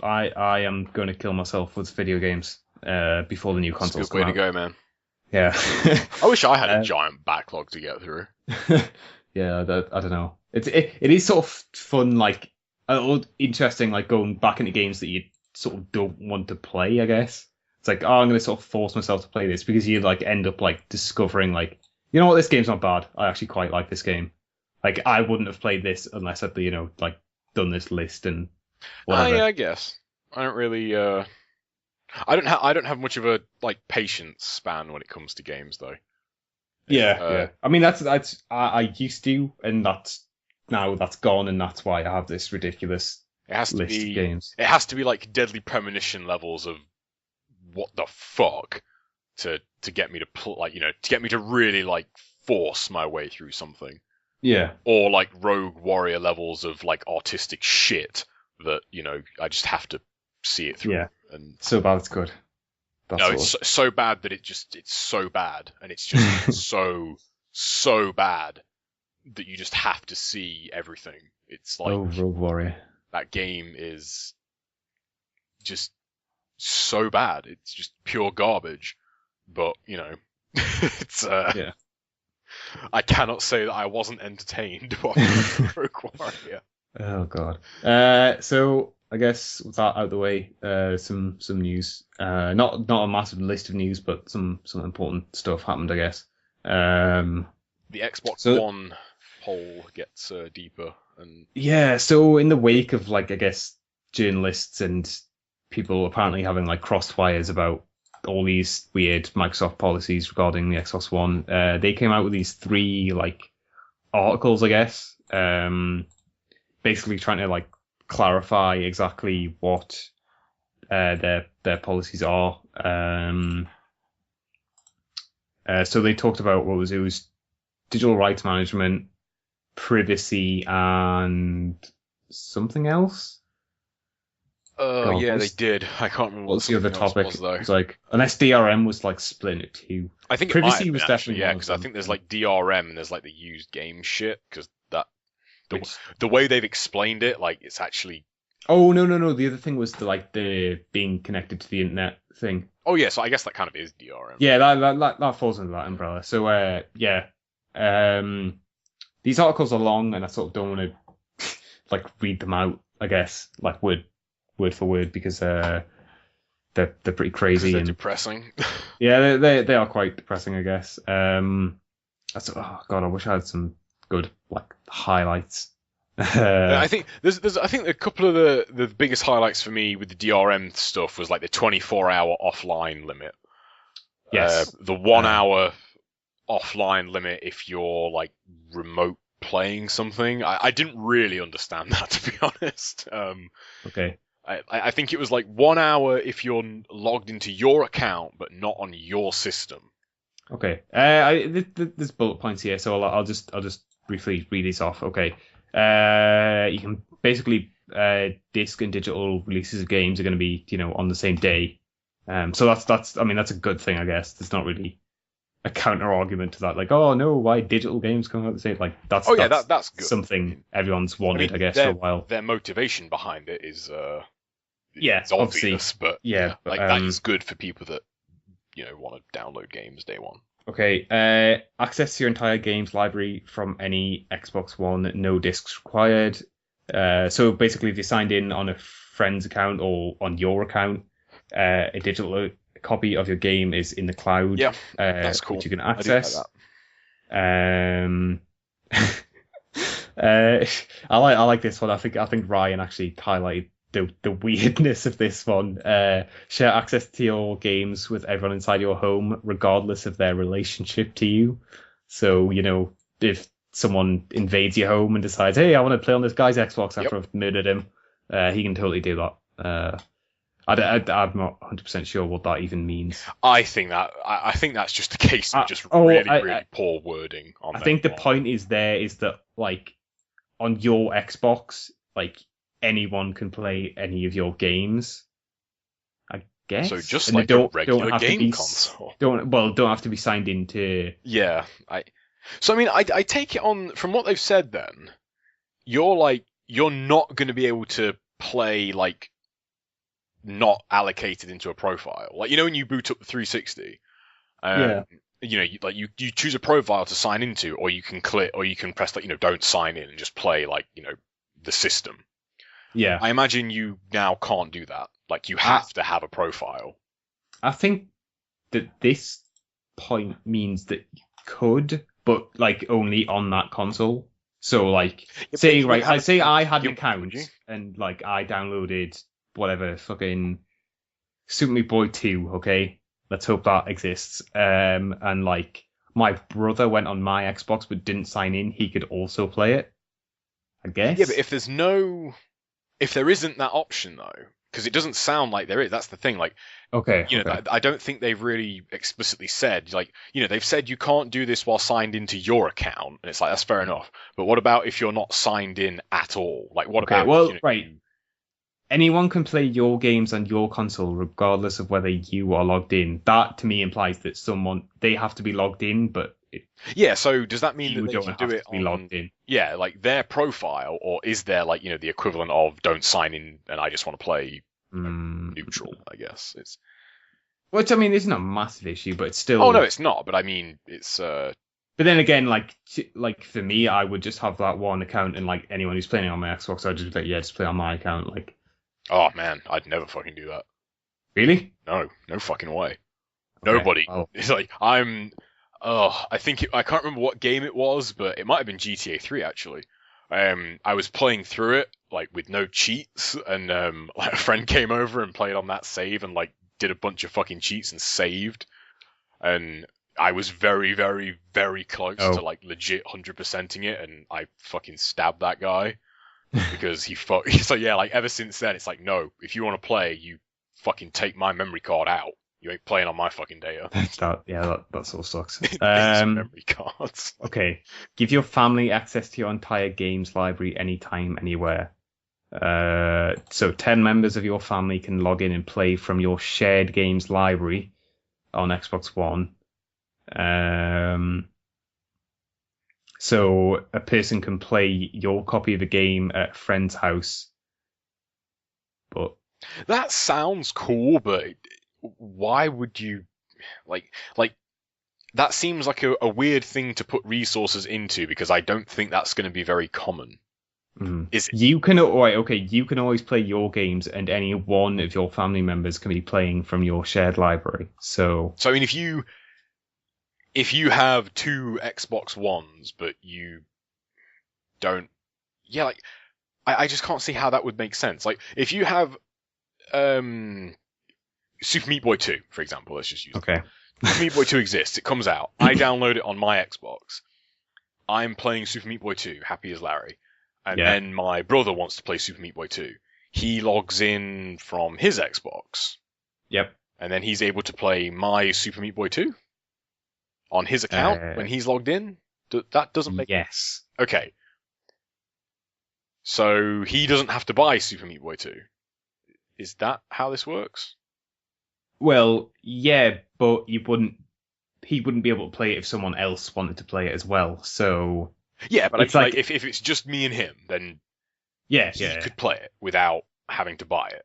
[SPEAKER 1] I am going to kill myself with video games. Before the new consoles come out.
[SPEAKER 2] That's a good way to go, man.
[SPEAKER 1] Yeah.
[SPEAKER 2] I wish I had a giant backlog to get through.
[SPEAKER 1] Yeah, I don't know. It is sort of fun, like interesting, like going back into games that you sort of don't want to play. I guess it's like, I'm going to sort of force myself to play this because you like end up like discovering like, you know what, this game's not bad. I actually quite like this game. Like I wouldn't have played this unless I'd like done this list and whatever.
[SPEAKER 2] Yeah, I guess I don't really. I don't have much of a like patience span when it comes to games though.
[SPEAKER 1] Yeah. I mean that's I used to, and that's gone, and that's why I have this ridiculous list of games.
[SPEAKER 2] It has to be like Deadly Premonition levels of what the fuck to get me to to get me to really like force my way through something.
[SPEAKER 1] Yeah.
[SPEAKER 2] Or like Rogue Warrior levels of like artistic shit that, you know, I just have to see it through.
[SPEAKER 1] Yeah.
[SPEAKER 2] And
[SPEAKER 1] so bad it's good.
[SPEAKER 2] It's so bad that it's so bad, and it's just so bad that you just have to see everything. It's like
[SPEAKER 1] Rogue Warrior.
[SPEAKER 2] That game is just so bad. It's just pure garbage. But, you know, it's
[SPEAKER 1] yeah.
[SPEAKER 2] I cannot say that I wasn't entertained while Rogue Warrior.
[SPEAKER 1] Oh god. So I guess with that out of the way, some news. Not a massive list of news, but some important stuff happened, I guess.
[SPEAKER 2] The Xbox One poll gets deeper, and
[SPEAKER 1] yeah. So in the wake of like, I guess, journalists and people apparently having like crossfires about all these weird Microsoft policies regarding the Xbox One, they came out with these 3 like articles, I guess, basically trying to like clarify exactly what their policies are. So they talked about it was digital rights management, privacy, and something else. God,
[SPEAKER 2] Yeah, they did. I can't remember what
[SPEAKER 1] what's the other
[SPEAKER 2] something else
[SPEAKER 1] topic?
[SPEAKER 2] was though.
[SPEAKER 1] It's like unless DRM was like split into two.
[SPEAKER 2] I think it might
[SPEAKER 1] Privacy
[SPEAKER 2] have
[SPEAKER 1] was
[SPEAKER 2] been, actually,
[SPEAKER 1] definitely
[SPEAKER 2] yeah,
[SPEAKER 1] one of
[SPEAKER 2] because I
[SPEAKER 1] them.
[SPEAKER 2] think there's like DRM and there's like the used game shit because
[SPEAKER 1] Which,
[SPEAKER 2] the way they've explained it, like it's actually.
[SPEAKER 1] oh no! The other thing was the being connected to the internet thing.
[SPEAKER 2] Oh yeah, so I guess that kind of is DRM.
[SPEAKER 1] Yeah, that falls under that umbrella. So yeah, these articles are long, and I sort of don't want to like read them out. I guess like word for word because they're pretty crazy
[SPEAKER 2] They're
[SPEAKER 1] and
[SPEAKER 2] depressing.
[SPEAKER 1] yeah, they are quite depressing. I guess. Oh god, I wish I had some good like highlights.
[SPEAKER 2] I think I think a couple of the biggest highlights for me with the DRM stuff was like the 24-hour offline limit.
[SPEAKER 1] Yes.
[SPEAKER 2] The 1 hour offline limit if you're like remote playing something. I didn't really understand that, to be honest.
[SPEAKER 1] Okay.
[SPEAKER 2] I think it was like 1 hour if you're logged into your account but not on your system.
[SPEAKER 1] Okay. There's bullet points here, so I'll just briefly read these off. Okay. You can basically disc and digital releases of games are going to be on the same day. So that's I mean that's a good thing, I guess. There's not really a counter argument to that, like, oh no, why digital games come out the same? Like that's
[SPEAKER 2] that's good.
[SPEAKER 1] Something everyone's wanted, I guess,
[SPEAKER 2] for
[SPEAKER 1] a while.
[SPEAKER 2] Their motivation behind it is
[SPEAKER 1] yeah,
[SPEAKER 2] it's obvious, but
[SPEAKER 1] yeah,
[SPEAKER 2] like that is good for people that want to download games day one.
[SPEAKER 1] Okay, access to your entire games library from any Xbox One, no discs required. So basically, if you signed in on a friend's account or on your account, a digital copy of your game is in the cloud.
[SPEAKER 2] Yeah, that's cool.
[SPEAKER 1] Which you can access.
[SPEAKER 2] I do
[SPEAKER 1] like that. I like this one. I think Ryan actually highlighted the weirdness of this one. Share access to your games with everyone inside your home, regardless of their relationship to you. So, if someone invades your home and decides, hey, I want to play on this guy's Xbox after I've murdered him, he can totally do that. I'm not 100% sure what that even means.
[SPEAKER 2] I think that's just a case of just really poor wording on that.
[SPEAKER 1] I think the point is that, like, on your Xbox, like, anyone can play any of your games, I guess.
[SPEAKER 2] So just like a regular game console.
[SPEAKER 1] Don't have to be signed into.
[SPEAKER 2] Yeah, I take it on from what they've said. Then you're not going to be able to play like not allocated into a profile. Like when you boot up the 360. You choose a profile to sign into, or you can click, or you can press like don't sign in and just play like the system.
[SPEAKER 1] Yeah.
[SPEAKER 2] I imagine you now can't do that. Like, you have to have a profile.
[SPEAKER 1] I think that this point means that you could, but, like, only on that console. So, like, say I had an account and, like, I downloaded whatever, fucking Super Meat Boy 2, okay? Let's hope that exists. And, like, my brother went on my Xbox but didn't sign in, he could also play it, I guess.
[SPEAKER 2] Yeah, but if there isn't that option, though, because it doesn't sound like there is, that's the thing. Like,
[SPEAKER 1] okay,
[SPEAKER 2] I don't think they've really explicitly said, like, they've said you can't do this while signed into your account, and it's like, that's fair enough. But what about if you're not signed in at all? Like, what about?
[SPEAKER 1] Well, right. Anyone can play your games on your console, regardless of whether you are logged in. That, to me, implies that they have to be logged in, but.
[SPEAKER 2] Yeah, so does that mean that they can do it
[SPEAKER 1] on logged in?
[SPEAKER 2] Yeah, like their profile, or is there like the equivalent of don't sign in and I just want to play neutral? I guess it's.
[SPEAKER 1] Which I mean, it's not a massive issue, but it's still.
[SPEAKER 2] Oh no, it's not. But I mean, it's.
[SPEAKER 1] But then again, like for me, I would just have that one account, and like anyone who's playing on my Xbox, I'd just be like, yeah, just play on my account, like.
[SPEAKER 2] Oh man, I'd never fucking do that.
[SPEAKER 1] Really?
[SPEAKER 2] No fucking way. Okay, nobody. Well. It's like I think I can't remember what game it was, but it might have been GTA 3 actually. I was playing through it like with no cheats, and like a friend came over and played on that save and like did a bunch of fucking cheats and saved, and I was very, very, very close to like legit 100%ing it, and I fucking stabbed that guy because so yeah, like ever since then it's like, no, if you want to play, you fucking take my memory card out. You ain't playing on my fucking data.
[SPEAKER 1] that sort of sucks.
[SPEAKER 2] Memory cards.
[SPEAKER 1] Okay. Give your family access to your entire games library anytime, anywhere. So 10 members of your family can log in and play from your shared games library on Xbox One. So a person can play your copy of a game at a friend's house. But
[SPEAKER 2] that sounds cool, but why would you like that seems like a weird thing to put resources into, because I don't think that's going to be very common. Is it?
[SPEAKER 1] You can always play your games, and any one of your family members can be playing from your shared library. So
[SPEAKER 2] I mean, if you have 2 Xbox Ones, but you don't, I just can't see how that would make sense. Like, if you have Super Meat Boy 2, for example, let's just use
[SPEAKER 1] okay.
[SPEAKER 2] Super Meat Boy 2 exists. It comes out. I download it on my Xbox. I'm playing Super Meat Boy 2, happy as Larry. And then my brother wants to play Super Meat Boy 2. He logs in from his Xbox.
[SPEAKER 1] Yep.
[SPEAKER 2] And then he's able to play my Super Meat Boy 2 on his account when he's logged in. That doesn't make...
[SPEAKER 1] Yes.
[SPEAKER 2] Okay. So he doesn't have to buy Super Meat Boy 2. Is that how this works?
[SPEAKER 1] Well, yeah, but he wouldn't be able to play it if someone else wanted to play it as well. So
[SPEAKER 2] yeah, but it's like if it's just me and him, then he could play it without having to buy it.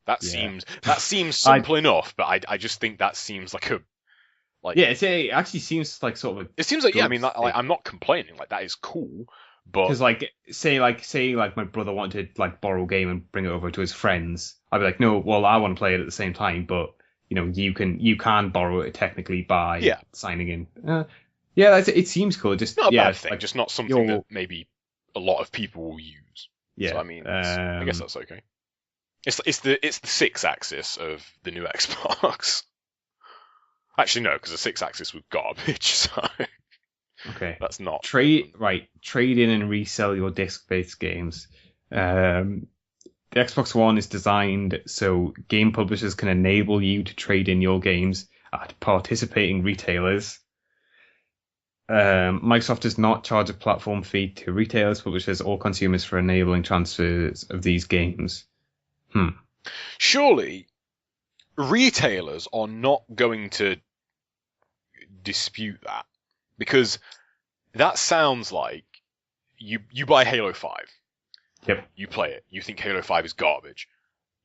[SPEAKER 2] That seems simple enough, but I just think that seems like a
[SPEAKER 1] it actually seems like sort of.
[SPEAKER 2] It seems like I mean, I'm not complaining. Like, that is cool. But
[SPEAKER 1] because say my brother wanted to borrow a game and bring it over to his friends, I'd be like, no, well, I want to play it at the same time, but you can borrow it technically by signing in. It seems cool. Just
[SPEAKER 2] not a bad thing, just not something that maybe a lot of people will use. Yeah, so I mean, I guess that's okay. It's the 6-axis of the new Xbox. Actually, no, because the 6-axis was garbage. So.
[SPEAKER 1] Okay.
[SPEAKER 2] That's not
[SPEAKER 1] trade in and resell your disc-based games. The Xbox One is designed so game publishers can enable you to trade in your games at participating retailers. Microsoft does not charge a platform fee to retailers, publishers, or consumers for enabling transfers of these games.
[SPEAKER 2] Surely, retailers are not going to dispute that. Because that sounds like you buy Halo 5.
[SPEAKER 1] Yep.
[SPEAKER 2] You play it. You think Halo 5 is garbage.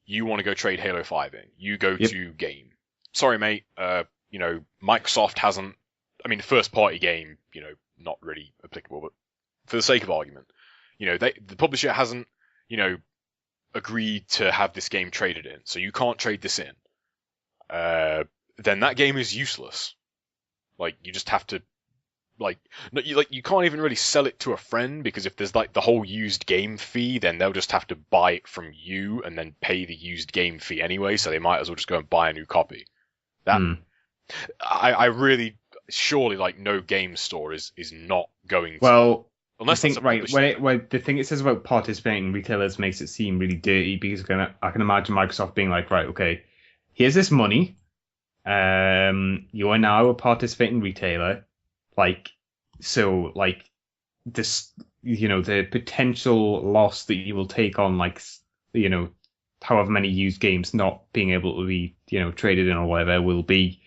[SPEAKER 2] You want to go trade Halo 5 in. You go to Game. Sorry, mate. Microsoft hasn't... I mean, the first-party game, not really applicable, but for the sake of argument, the publisher hasn't, agreed to have this game traded in, so you can't trade this in. Then that game is useless. You just have to... you can't even really sell it to a friend, because if there's the whole used game fee, then they'll just have to buy it from you and then pay the used game fee anyway, so they might as well just go and buy a new copy. I really surely no game store is not going to.
[SPEAKER 1] Well,
[SPEAKER 2] unless
[SPEAKER 1] the thing it says about participating retailers makes it seem really dirty, because I can imagine Microsoft being like, right, okay, here's this money. You are now a participating retailer. This, the potential loss that you will take on, however many used games not being able to be, traded in or whatever, will be,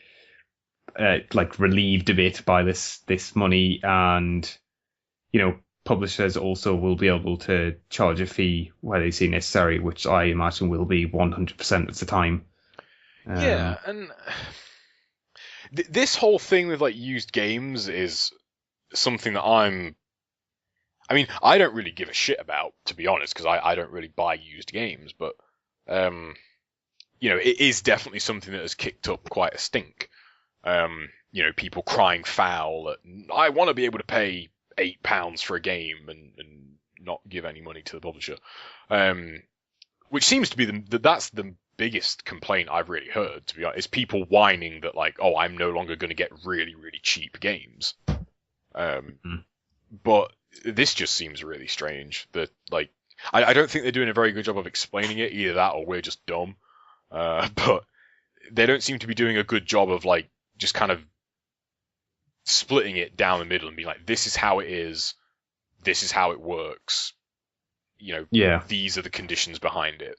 [SPEAKER 1] relieved a bit by this money, and, publishers also will be able to charge a fee where they see necessary, which I imagine will be 100% of the time.
[SPEAKER 2] Yeah, and this whole thing with used games is something that I don't really give a shit about, to be honest, because I don't really buy used games, but it is definitely something that has kicked up quite a stink. People crying foul at, I want to be able to pay £8 for a game and not give any money to the publisher, which seems to be that's the biggest complaint I've really heard, to be honest, is people whining that I'm no longer going to get really, really cheap games. But this just seems really strange that I don't think they're doing a very good job of explaining it. Either that, or we're just dumb. But they don't seem to be doing a good job of like just kind of splitting it down the middle and being like, this is how it is, this is how it works. These are the conditions behind it.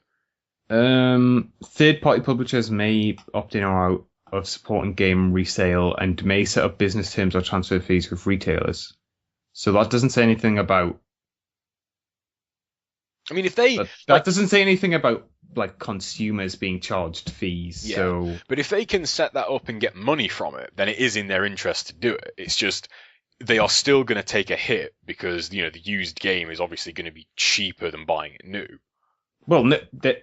[SPEAKER 1] Third-party publishers may opt in or out of supporting game resale and may set up business terms or transfer fees with retailers. So that doesn't say anything about.
[SPEAKER 2] I mean, if they
[SPEAKER 1] that doesn't say anything about like consumers being charged fees.
[SPEAKER 2] Yeah,
[SPEAKER 1] so,
[SPEAKER 2] but if they can set that up and get money from it, then it is in their interest to do it. It's just they are still going to take a hit because the used game is obviously going to be cheaper than buying it new.
[SPEAKER 1] Well, they're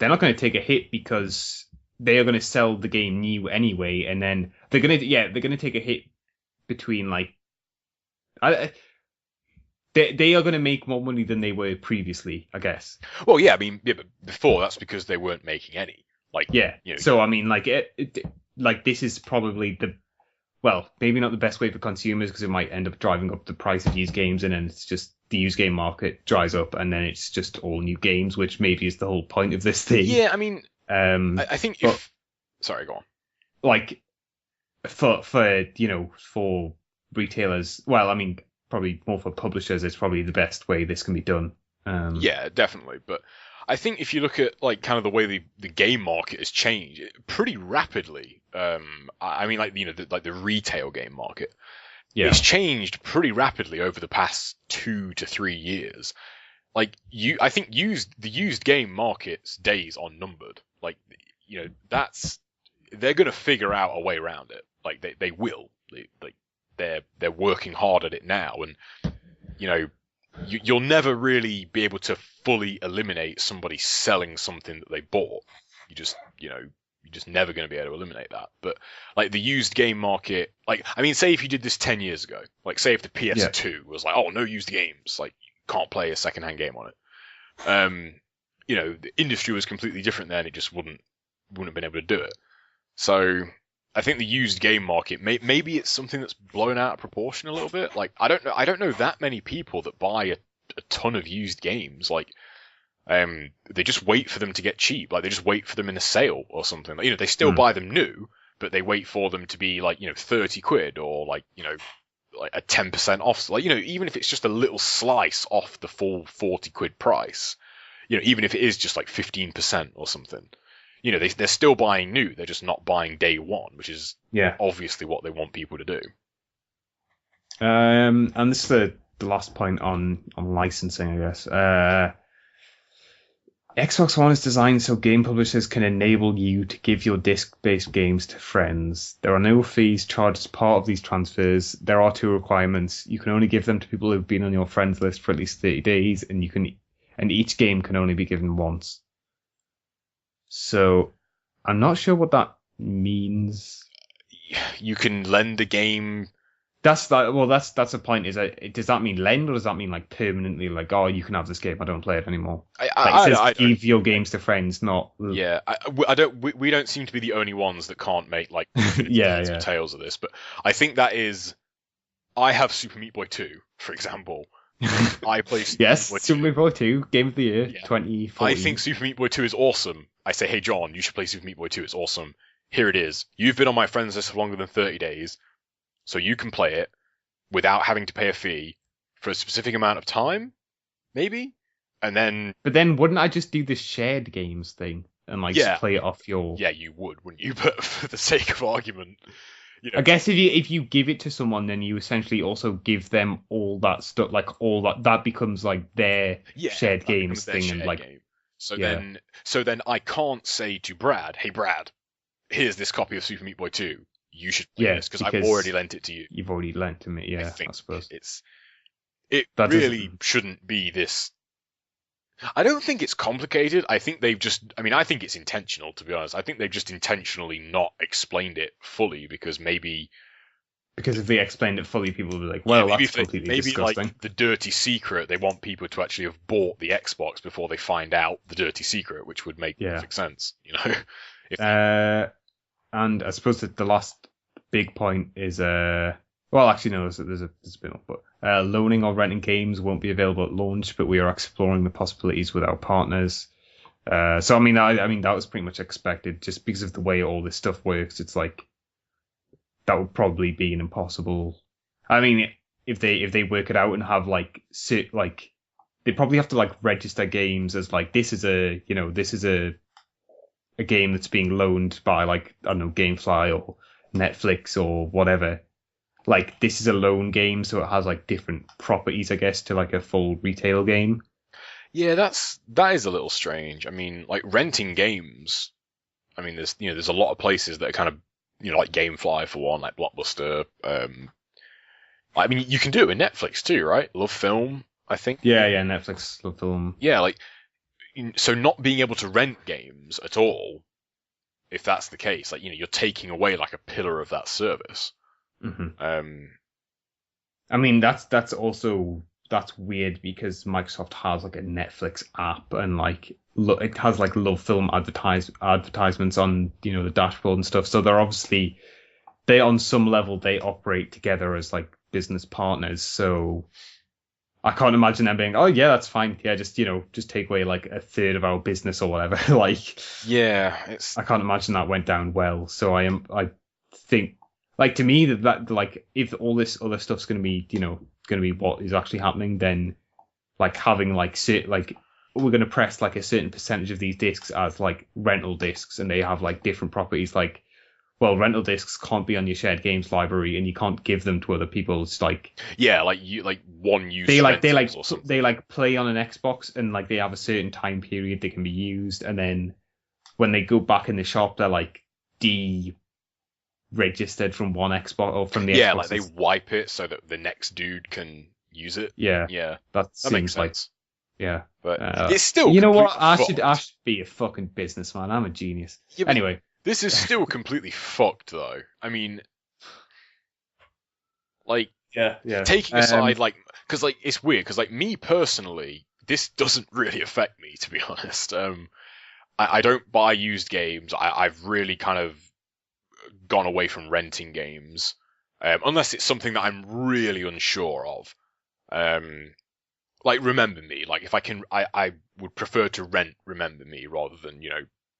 [SPEAKER 1] not going to take a hit because they are going to sell the game new anyway, and then they're going to take a hit between like. They are going to make more money than they were previously, I guess.
[SPEAKER 2] Well, yeah, I mean, but before that's because they weren't making any.
[SPEAKER 1] So I mean, like this is probably maybe not the best way for consumers because it might end up driving up the price of used games, and then it's just the used game market dries up, and then it's just all new games, which maybe is the whole point of this thing.
[SPEAKER 2] Yeah, I mean, I think sorry, go on.
[SPEAKER 1] Like for retailers, well, I mean. Probably more for publishers, it's probably the best way this can be done.
[SPEAKER 2] Yeah, definitely. But I think if you look at like kind of the way the game market has changed pretty rapidly, I mean, like the retail game market, it's changed pretty rapidly over the past 2 to 3 years. Like I think the used game market's days are numbered. Like they're gonna figure out a way around it. Like they will. They're working hard at it now, and you'll never really be able to fully eliminate somebody selling something that they bought. You're just never going to be able to eliminate that. But like the used game market, like I mean, say if you did this 10 years ago, like say if the PS2 was like, oh, no used games, like you can't play a secondhand game on it. The industry was completely different then. It just wouldn't have been able to do it. So. I think the used game market, maybe it's something that's blown out of proportion a little bit. Like I don't know that many people that buy a ton of used games. Like, they just wait for them to get cheap. Like they just wait for them in a sale or something. Like, they still buy them new, but they wait for them to be like 30 quid or like like a 10% off. Like even if it's just a little slice off the full 40 quid price. Even if it is just like 15% or something. They're still buying new. They're just not buying day one, which is obviously what they want people to do.
[SPEAKER 1] And this is the last point on licensing, I guess. Xbox One is designed so game publishers can enable you to give your disc-based games to friends. There are no fees charged as part of these transfers. There are 2 requirements. You can only give them to people who've been on your friends list for at least 30 days, and each game can only be given once. So, I'm not sure what that means.
[SPEAKER 2] You can lend a game.
[SPEAKER 1] That's the point. Does that mean lend, or does that mean like permanently? Like, oh, you can have this game. I don't play it anymore. I give your games to friends, not.
[SPEAKER 2] Yeah, I don't. We don't seem to be the only ones that can't make like tales of this. But I think that is. I have Super Meat Boy 2, for example. I play
[SPEAKER 1] Super Meat Boy 2, Game of the Year, 2014.
[SPEAKER 2] I think Super Meat Boy 2 is awesome. I say, hey John, you should play Super Meat Boy 2. It's awesome. Here it is. You've been on my friends list for longer than 30 days, so you can play it without having to pay a fee for a specific amount of time, maybe. And then.
[SPEAKER 1] But then, wouldn't I just do the shared games thing and just play it off your?
[SPEAKER 2] Yeah, you would, wouldn't you? But for the sake of argument.
[SPEAKER 1] I guess if you give it to someone, then you essentially also give them all that stuff, like all that becomes like their shared games thing, and like
[SPEAKER 2] game. So then I can't say to Brad, hey Brad, here's this copy of Super Meat Boy 2. You should play this because I've already lent it to you.
[SPEAKER 1] You've already lent to me, yeah. I suppose
[SPEAKER 2] it really shouldn't be this. I don't think it's complicated. I think I think it's intentional, to be honest. I think they've just intentionally not explained it fully because if they explained it fully, people would be like, well, that's completely disgusting. Like the dirty secret, they want people to actually have bought the Xbox before they find out the dirty secret, which would make perfect sense,
[SPEAKER 1] And I suppose that the last big point is Well, actually, no, there's a spin-off, but loaning or renting games won't be available at launch, but we are exploring the possibilities with our partners. So I mean that was pretty much expected, just because of the way all this stuff works. It's like that would probably be an impossible. I mean, if they work it out and have like they probably have to like register games as like this is a game that's being loaned by like I don't know GameFly or Netflix or whatever. Like this is a loan game, so it has like different properties, I guess, to like a full retail game.
[SPEAKER 2] Yeah, that is a little strange. I mean, like renting games. I mean, there's a lot of places that are kind of like GameFly for one, like Blockbuster. I mean, you can do it with Netflix too, right? Love Film, I think.
[SPEAKER 1] Yeah, Netflix Love Film.
[SPEAKER 2] Yeah, like so not being able to rent games at all, if that's the case, like you're taking away like a pillar of that service.
[SPEAKER 1] Mm-hmm. I mean, that's also that's weird because Microsoft has like a Netflix app and like it has like Love Film advertisements on the dashboard and stuff. So they on some level they operate together as like business partners. So I can't imagine them being, oh yeah, that's fine. Yeah, just take away like a third of our business or whatever. Like,
[SPEAKER 2] yeah,
[SPEAKER 1] I can't imagine that went down well. So I think like to me that like if all this other stuff's going to be what is actually happening, then like having like we're going to press like a certain percentage of these discs as like rental discs, and they have like different properties. Like, well, rental discs can't be on your shared games library, and you can't give them to other people. It's like
[SPEAKER 2] one use.
[SPEAKER 1] They play on an Xbox, and like they have a certain time period they can be used, and then when they go back in the shop, they're like registered from one Xbox or from the Xbox.
[SPEAKER 2] Yeah, like they wipe it so that the next dude can use it.
[SPEAKER 1] Yeah,
[SPEAKER 2] that
[SPEAKER 1] seems
[SPEAKER 2] makes sense.
[SPEAKER 1] Yeah,
[SPEAKER 2] but it's still.
[SPEAKER 1] You know what? I should be a fucking businessman. I'm a genius.
[SPEAKER 2] Yeah,
[SPEAKER 1] anyway.
[SPEAKER 2] This is still completely fucked, though. I mean, like, taking aside, like, because like it's weird, because like me personally, this doesn't really affect me, to be honest. I don't buy used games. I've really kind of gone away from renting games, unless it's something that I'm really unsure of. Like Remember Me, like if I would prefer to rent Remember Me rather than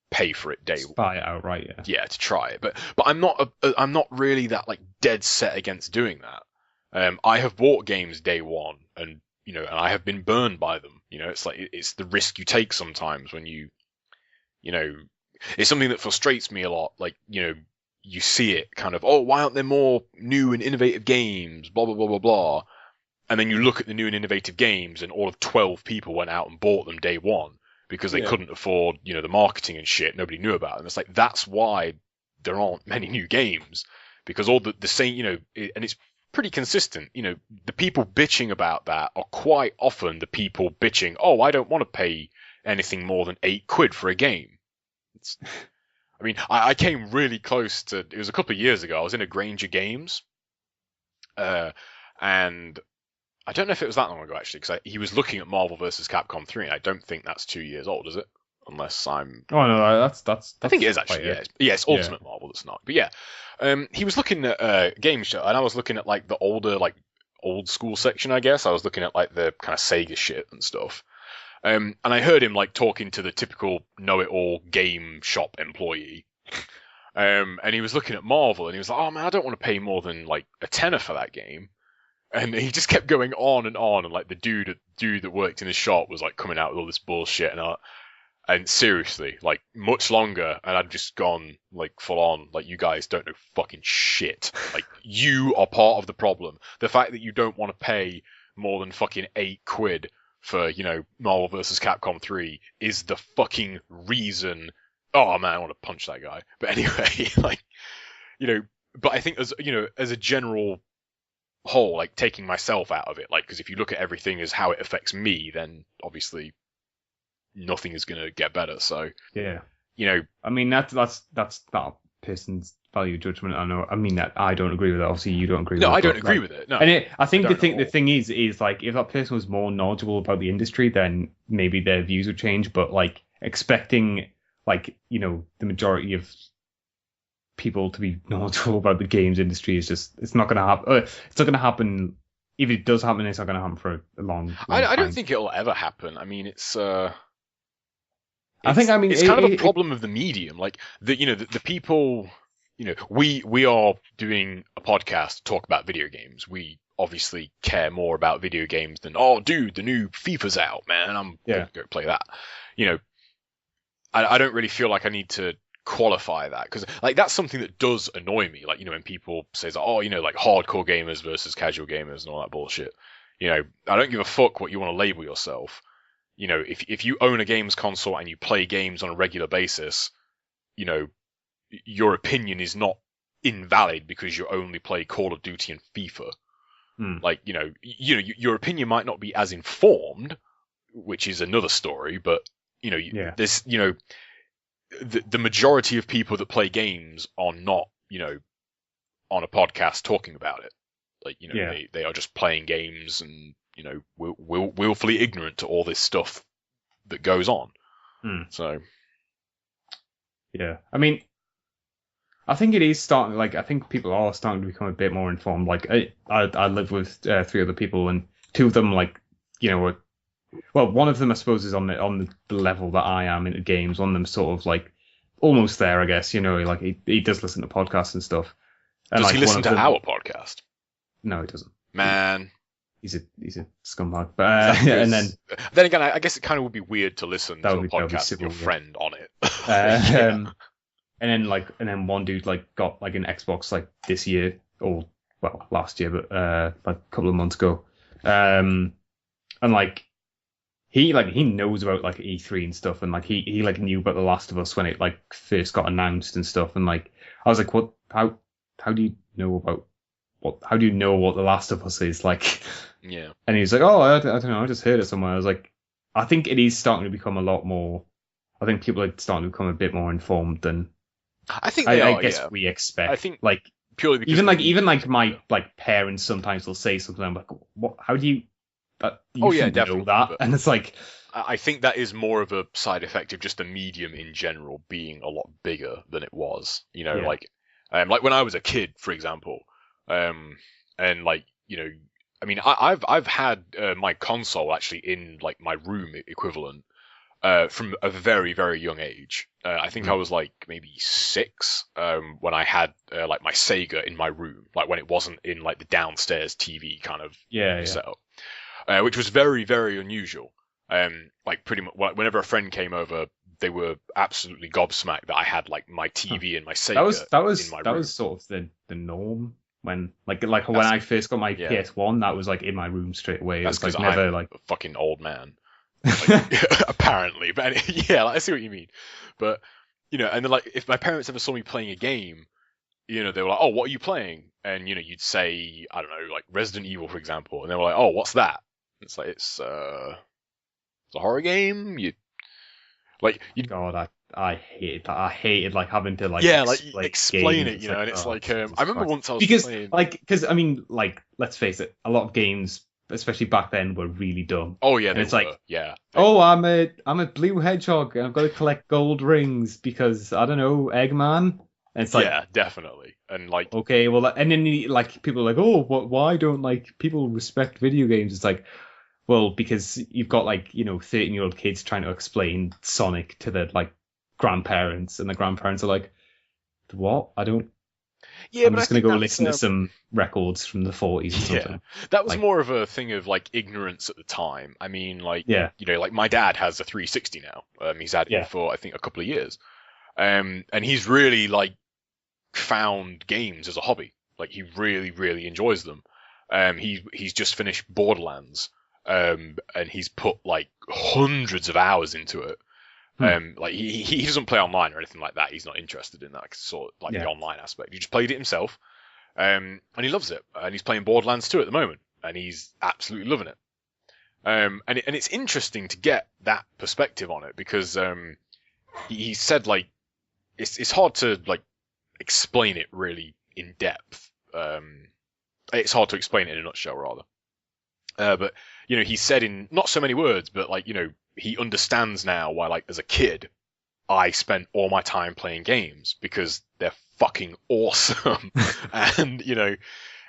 [SPEAKER 2] pay for it day one.
[SPEAKER 1] Buy it outright,
[SPEAKER 2] yeah, to try it. But I'm not really that like dead set against doing that. I have bought games day one, and and I have been burned by them. It's like it's the risk you take sometimes when it's something that frustrates me a lot. Like you see it kind of, oh, why aren't there more new and innovative games? Blah blah blah blah blah. And then you look at the new and innovative games, and all of 12 people went out and bought them day one. Because they couldn't afford, the marketing and shit. Nobody knew about them. It's like, that's why there aren't many new games. Because all the same, and it's pretty consistent. The people bitching about that are quite often the people bitching, oh, I don't want to pay anything more than £8 for a game. I mean, I came really close to, it was a couple of years ago, I was in a Granger Games. And I don't know if it was that long ago, actually, because he was looking at Marvel vs. Capcom 3, and I don't think that's 2 years old, is it? Unless I'm...
[SPEAKER 1] Oh, no, that's
[SPEAKER 2] I think it is, actually, yeah. Yeah, it's Ultimate Marvel that's not. But yeah, he was looking at a game show, and I was looking at, like, the older, like, old school section, I guess. I was looking at, like, the kind of Sega shit and stuff. And I heard him, like, talking to the typical know-it-all game shop employee. And he was looking at Marvel, and he was like, oh, man, I don't want to pay more than, like, a tenner for that game. And he just kept going on, and like the dude that worked in his shop was like coming out with all this bullshit, and seriously, like much longer, and I'd just gone like full on, like you guys don't know fucking shit. Like you are part of the problem. The fact that you don't want to pay more than fucking £8 for Marvel vs. Capcom 3 is the fucking reason. Oh man, I want to punch that guy. But anyway, like but I think as a general whole, like taking myself out of it, like because if you look at everything as how it affects me, then obviously nothing is going to get better. So
[SPEAKER 1] yeah, I mean that's that person's value judgment. I mean that I don't agree with it. Obviously you don't agree with it.
[SPEAKER 2] No, I don't agree with it. No,
[SPEAKER 1] and I think the thing is like if that person was more knowledgeable about the industry, then maybe their views would change. But like expecting like the majority of people to be knowledgeable about the games industry is just, it's not going to happen. It's not going to happen. If it does happen, it's not going to happen for a long time.
[SPEAKER 2] I don't think it'll ever happen. I mean, it's kind of a problem of the medium. Like the people, we are doing a podcast to talk about video games. We obviously care more about video games than, oh, dude, the new FIFA's out, man. I'm gonna go play that. I don't really feel like I need to qualify that, because like that's something that does annoy me. Like, when people say, oh, like hardcore gamers versus casual gamers and all that bullshit. I don't give a fuck what you want to label yourself. If you own a games console and you play games on a regular basis, your opinion is not invalid because you only play Call of Duty and FIFA. Like, your opinion might not be as informed, which is another story, but there's, the majority of people that play games are not, on a podcast talking about it. Like, they are just playing games and, willfully ignorant to all this stuff that goes on. So.
[SPEAKER 1] Yeah. I mean, I think it is starting, like, I think people are starting to become a bit more informed. Like, I live with 3 other people, and 2 of them, like, well, one of them, I suppose, is on the level that I am into games. One of them sort of, like, almost there, I guess. Like, he does listen to podcasts and stuff. And,
[SPEAKER 2] does
[SPEAKER 1] like,
[SPEAKER 2] he listen to our podcast?
[SPEAKER 1] No, he doesn't.
[SPEAKER 2] Man.
[SPEAKER 1] He's a scumbag. But, and then
[SPEAKER 2] again, I guess it kind of would be weird to listen to a podcast with your friend on it.
[SPEAKER 1] And then one dude like got like an Xbox like this year, or well last year, but like a couple of months ago. And like he knows about like E3 and stuff, and like he like knew about The Last of Us when it like first got announced and stuff. And like I was like, what? How do you know about what? How do you know what The Last of Us is like?
[SPEAKER 2] Yeah.
[SPEAKER 1] And he was like, oh, I don't know, I just heard it somewhere. I was like, I think it is starting to become a lot more. I think people are starting to become a bit more informed than.
[SPEAKER 2] I think they are,
[SPEAKER 1] I guess
[SPEAKER 2] yeah.
[SPEAKER 1] we expect.
[SPEAKER 2] I think
[SPEAKER 1] like
[SPEAKER 2] purely because
[SPEAKER 1] even my like parents sometimes will say something. I'm like, what? How do you?
[SPEAKER 2] Definitely
[SPEAKER 1] know that, and it's like.
[SPEAKER 2] I think that is more of a side effect of just the medium in general being a lot bigger than it was. Like when I was a kid, for example, and like I mean, I've had my console actually in like my room equivalent from a very, very young age. I think I was like maybe 6 when I had like my Sega in my room, like when it wasn't in like the downstairs TV kind of setup, which was very, very unusual. Like pretty much whenever a friend came over, they were absolutely gobsmacked that I had like my TV and my Sega.
[SPEAKER 1] That was
[SPEAKER 2] in my
[SPEAKER 1] that
[SPEAKER 2] room.
[SPEAKER 1] was sort of the norm. When when I first got my PS1, that was like in my room straight away.
[SPEAKER 2] That's
[SPEAKER 1] because
[SPEAKER 2] like
[SPEAKER 1] never
[SPEAKER 2] I'm
[SPEAKER 1] like
[SPEAKER 2] a fucking old man, like, apparently. But yeah, like, I see what you mean. But and then like if my parents ever saw me playing a game, they were like, "Oh, what are you playing?" And you'd say, I don't know, like Resident Evil, for example, and they were like, "Oh, what's that?" And it's like it's a horror game.
[SPEAKER 1] God, I hated that. I hated like having to like
[SPEAKER 2] explain it, and it's like I remember once I was playing...
[SPEAKER 1] because I mean, like, let's face it, a lot of games, especially back then, were really dumb.
[SPEAKER 2] Oh yeah,
[SPEAKER 1] it's
[SPEAKER 2] like
[SPEAKER 1] I'm a blue hedgehog and I've got to collect gold rings because I don't know, Eggman. And it's like,
[SPEAKER 2] yeah, definitely, and like
[SPEAKER 1] okay, well, and then like people are like, oh, why don't like people respect video games? It's like, well, because you've got like 13-year-old kids trying to explain Sonic to their like grandparents, and the grandparents are like, what? I don't.
[SPEAKER 2] Yeah,
[SPEAKER 1] I'm just going to go listen to some records from the 40s or something.
[SPEAKER 2] Yeah, that was like, more of a thing of like ignorance at the time. I mean, like, like my dad has a 360 now. He's had it for I think a couple of years, and he's really like found games as a hobby. Like he really, really enjoys them. He's just finished Borderlands, and he's put like hundreds of hours into it. Like he doesn't play online or anything like that. He's not interested in that sort of like the online aspect. He just played it himself, and he loves it. And he's playing Borderlands 2 at the moment, and he's absolutely loving it. And it's interesting to get that perspective on it because he said like it's hard to like explain it really in depth. It's hard to explain it in a nutshell rather. But he said in not so many words, but like he understands now why, like, as a kid, I spent all my time playing games because they're fucking awesome. And, you know,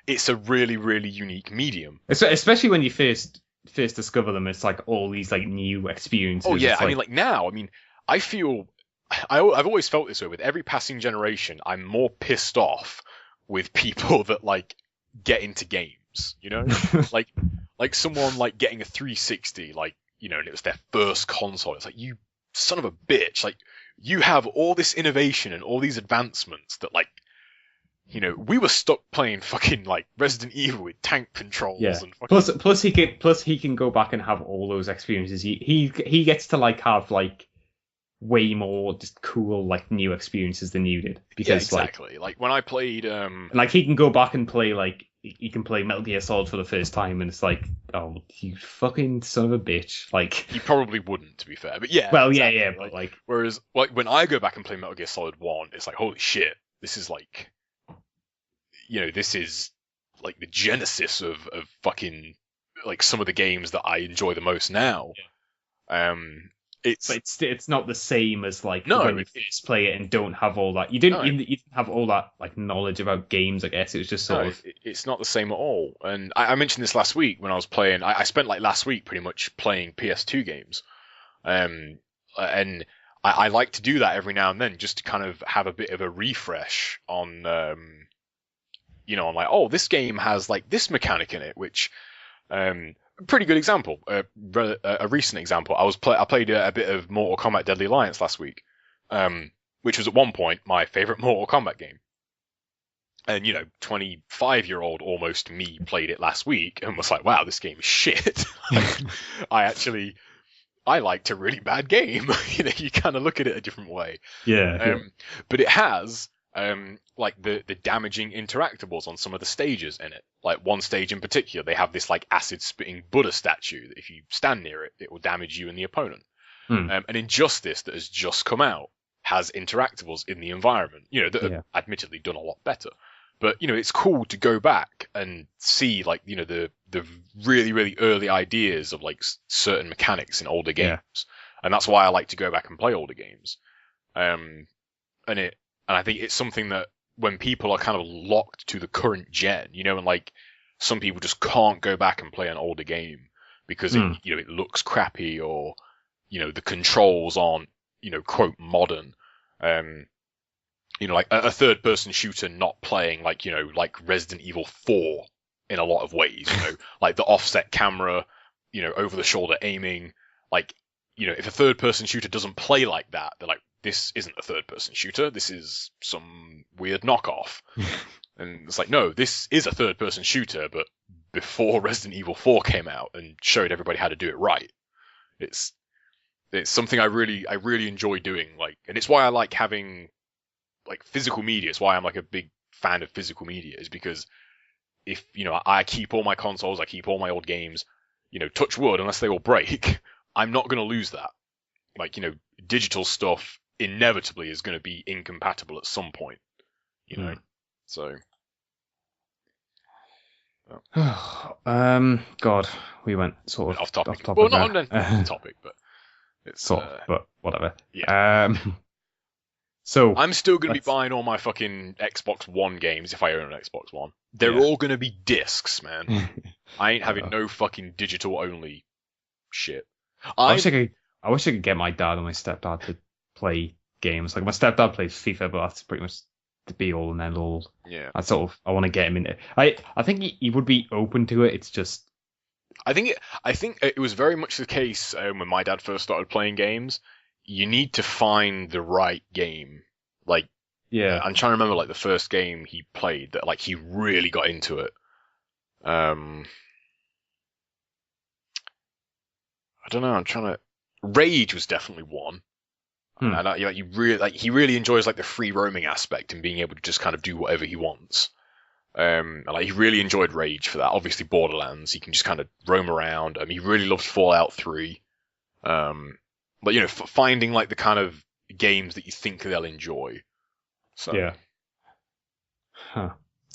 [SPEAKER 2] it's a really, really unique medium.
[SPEAKER 1] Especially when you first discover them, it's like all these like new experiences.
[SPEAKER 2] Oh yeah,
[SPEAKER 1] it's
[SPEAKER 2] I mean, like now, I mean, I feel I've always felt this way with every passing generation. I'm more pissed off with people that like get into games, you know, like someone like getting a 360, like, you know, and it was their first console. It's like, you son of a bitch, like you have all this innovation and all these advancements that, like, you know, we were stuck playing fucking like Resident Evil with tank controls and fucking...
[SPEAKER 1] plus he can go back and have all those experiences. He gets to like have like way more just cool like new experiences than you did, because
[SPEAKER 2] exactly. Like when I played
[SPEAKER 1] like he can go back and play like he can play Metal Gear Solid for the first time, and it's like, oh, you fucking son of a bitch. Like,
[SPEAKER 2] he probably wouldn't, to be fair, but yeah.
[SPEAKER 1] Well, exactly. Yeah, but like,
[SPEAKER 2] whereas like when I go back and play Metal Gear Solid 1, it's like, holy shit, this is like, you know, this is like the genesis of fucking like some of the games that I enjoy the most now. Yeah.
[SPEAKER 1] It's not the same as like when you first play it and don't have all that. You didn't have all that like knowledge about games. I guess it was just sort of.
[SPEAKER 2] It's not the same at all. And I mentioned this last week when I was playing. I spent like last week pretty much playing PS2 games, and I like to do that every now and then just to kind of have a bit of a refresh on, you know, on like, oh, this game has like this mechanic in it, which. Pretty good example. A recent example. I played a bit of Mortal Kombat Deadly Alliance last week, which was at one point my favorite Mortal Kombat game. And, you know, 25-year-old almost me played it last week and was like, wow, this game is shit. I liked a really bad game. You know, you kind of look at it a different way.
[SPEAKER 1] Yeah.
[SPEAKER 2] But it has like the damaging interactables on some of the stages in it. Like one stage in particular, they have this like acid spitting Buddha statue that if you stand near it, it will damage you and the opponent. And Injustice, that has just come out, has interactables in the environment, you know, that are admittedly done a lot better. But, you know, it's cool to go back and see, like, you know, the really, really early ideas of like certain mechanics in older games. And that's why I like to go back and play older games. And I think it's something that when people are kind of locked to the current gen, you know, and like some people just can't go back and play an older game because it, you know, it looks crappy, or, you know, the controls aren't, you know, quote modern. You know, like a third person shooter not playing like, you know, like Resident Evil 4 in a lot of ways, you know, like the offset camera, you know, over the shoulder aiming, like, you know, if a third person shooter doesn't play like that, they're like, this isn't a third-person shooter. This is some weird knockoff. And it's like, no, this is a third-person shooter, but before Resident Evil 4 came out and showed everybody how to do it right. It's something I really enjoy doing. Like, and it's why I like having like physical media. It's why I'm like a big fan of physical media. Is because if, you know, I keep all my consoles, I keep all my old games, you know, touch wood, unless they all break, I'm not going to lose that. Like, you know, digital stuff inevitably is going to be incompatible at some point, you know. So
[SPEAKER 1] God, we went sort of
[SPEAKER 2] off topic.
[SPEAKER 1] Well,
[SPEAKER 2] not on topic, but it's
[SPEAKER 1] sort of, but whatever.
[SPEAKER 2] Yeah.
[SPEAKER 1] So
[SPEAKER 2] I'm still going to be buying all my fucking Xbox One games if I own an Xbox One. They're all going to be discs, man. I ain't having no fucking digital only shit.
[SPEAKER 1] I wish I could get my dad and my stepdad to play games. Like, my stepdad plays FIFA, but that's pretty much the be all and end all.
[SPEAKER 2] Yeah.
[SPEAKER 1] I want to get him into it. I think he would be open to it. It's just,
[SPEAKER 2] I think it was very much the case when my dad first started playing games. You need to find the right game. Like,
[SPEAKER 1] yeah,
[SPEAKER 2] I'm trying to remember like the first game he played that like he really got into it. I don't know. I'm trying to. Rage was definitely one. And he really enjoys like the free roaming aspect and being able to just kind of do whatever he wants. And like he really enjoyed Rage for that. Obviously, Borderlands, he can just kind of roam around. He really loves Fallout 3. But you know, finding like the kind of games that you think they'll enjoy. So
[SPEAKER 1] yeah.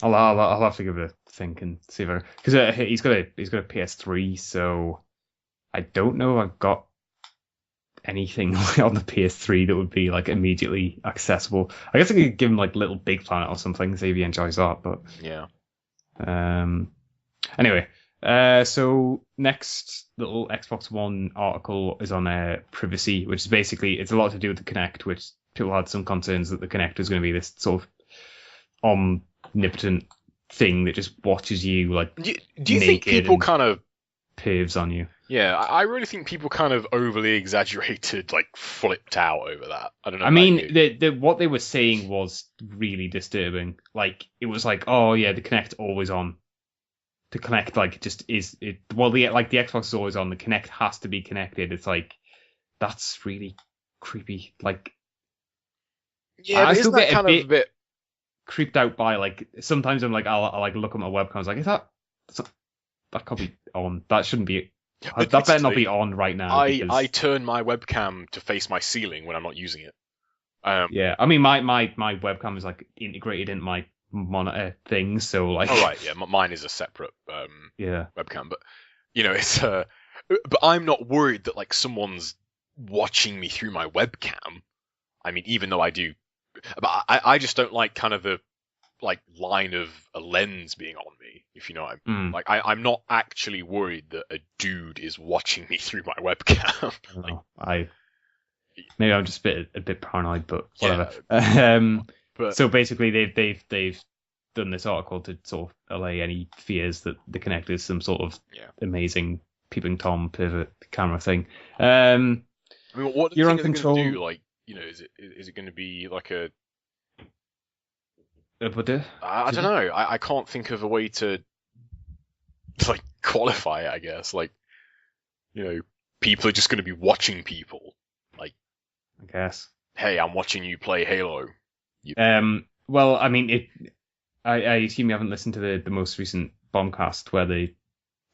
[SPEAKER 1] I'll have to give it a think and see if because he's got a PS3, so I don't know if I've got anything on the PS3 that would be like immediately accessible. I guess I could give him like Little Big Planet or something, see if he enjoys that. But
[SPEAKER 2] yeah.
[SPEAKER 1] Anyway, so next little Xbox One article is on privacy, which is basically it's a lot to do with the Kinect, which people had some concerns that the Kinect was going to be this sort of omnipotent thing that just watches you like.
[SPEAKER 2] Do you think people kind of
[SPEAKER 1] pervs on you?
[SPEAKER 2] Yeah, I really think people kind of overly exaggerated, like flipped out over that. I don't know.
[SPEAKER 1] I mean, what they were saying was really disturbing. Like it was like, oh yeah, the Kinect always on. The Kinect like just is it. Well, the Xbox is always on. The Kinect has to be connected. It's like that's really creepy. Like
[SPEAKER 2] yeah, I still get kind of a bit
[SPEAKER 1] creeped out by like sometimes I'm like I'll like look at my webcam. I was like, is that can't be on. That shouldn't be. That better not be on right now.
[SPEAKER 2] I turn my webcam to face my ceiling when I'm not using it.
[SPEAKER 1] Yeah, I mean my webcam is like integrated into my monitor thing, so like.
[SPEAKER 2] Oh right, yeah, mine is a separate webcam, but you know it's but I'm not worried that like someone's watching me through my webcam. I mean, even though I do, but I just don't like kind of the like line of a lens being on me, if you know what I mean. Like I'm not actually worried that a dude is watching me through my webcam.
[SPEAKER 1] Maybe I'm just a bit paranoid, but whatever. Yeah, but so basically they've done this article to sort of allay any fears that the Kinect is some sort of amazing peeping tom pivot camera thing.
[SPEAKER 2] I mean, what you're on control. Do? Like, you know, is it going to be like a I don't know. I can't think of a way to like qualify it, I guess. Like, you know, people are just going to be watching people. Like,
[SPEAKER 1] I guess.
[SPEAKER 2] Hey, I'm watching you play Halo.
[SPEAKER 1] Well, I mean, I assume you haven't listened to the most recent Bombcast where they.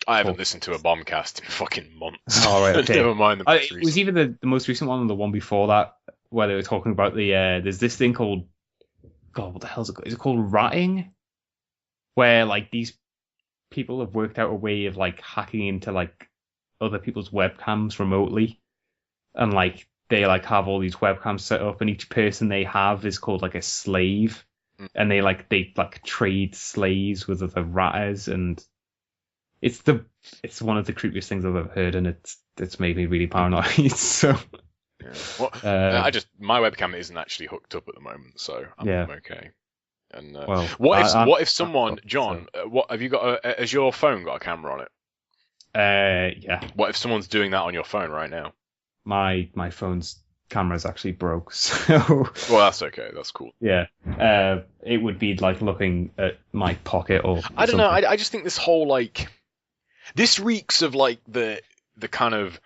[SPEAKER 2] I haven't listened to a Bombcast in fucking months.
[SPEAKER 1] Oh, right, okay.
[SPEAKER 2] Never mind the most
[SPEAKER 1] recent. It was either the most recent one or the one before that where they were talking about there's this thing called. God, what the hell is it called? Is it called ratting? Where like these people have worked out a way of like hacking into like other people's webcams remotely, and like they like have all these webcams set up, and each person they have is called like a slave, and they trade slaves with other ratters, and it's one of the creepiest things I've ever heard, and it's made me really paranoid. So.
[SPEAKER 2] Yeah. Well, my webcam isn't actually hooked up at the moment, so I'm okay. And what if someone, John, what have you got? Has your phone got a camera on it?
[SPEAKER 1] Yeah.
[SPEAKER 2] What if someone's doing that on your phone right now?
[SPEAKER 1] My phone's camera's actually broke, so.
[SPEAKER 2] Well, that's okay. That's cool.
[SPEAKER 1] Yeah. It would be like looking at my pocket or.
[SPEAKER 2] I don't know. I just think this whole like, this reeks of like the kind of.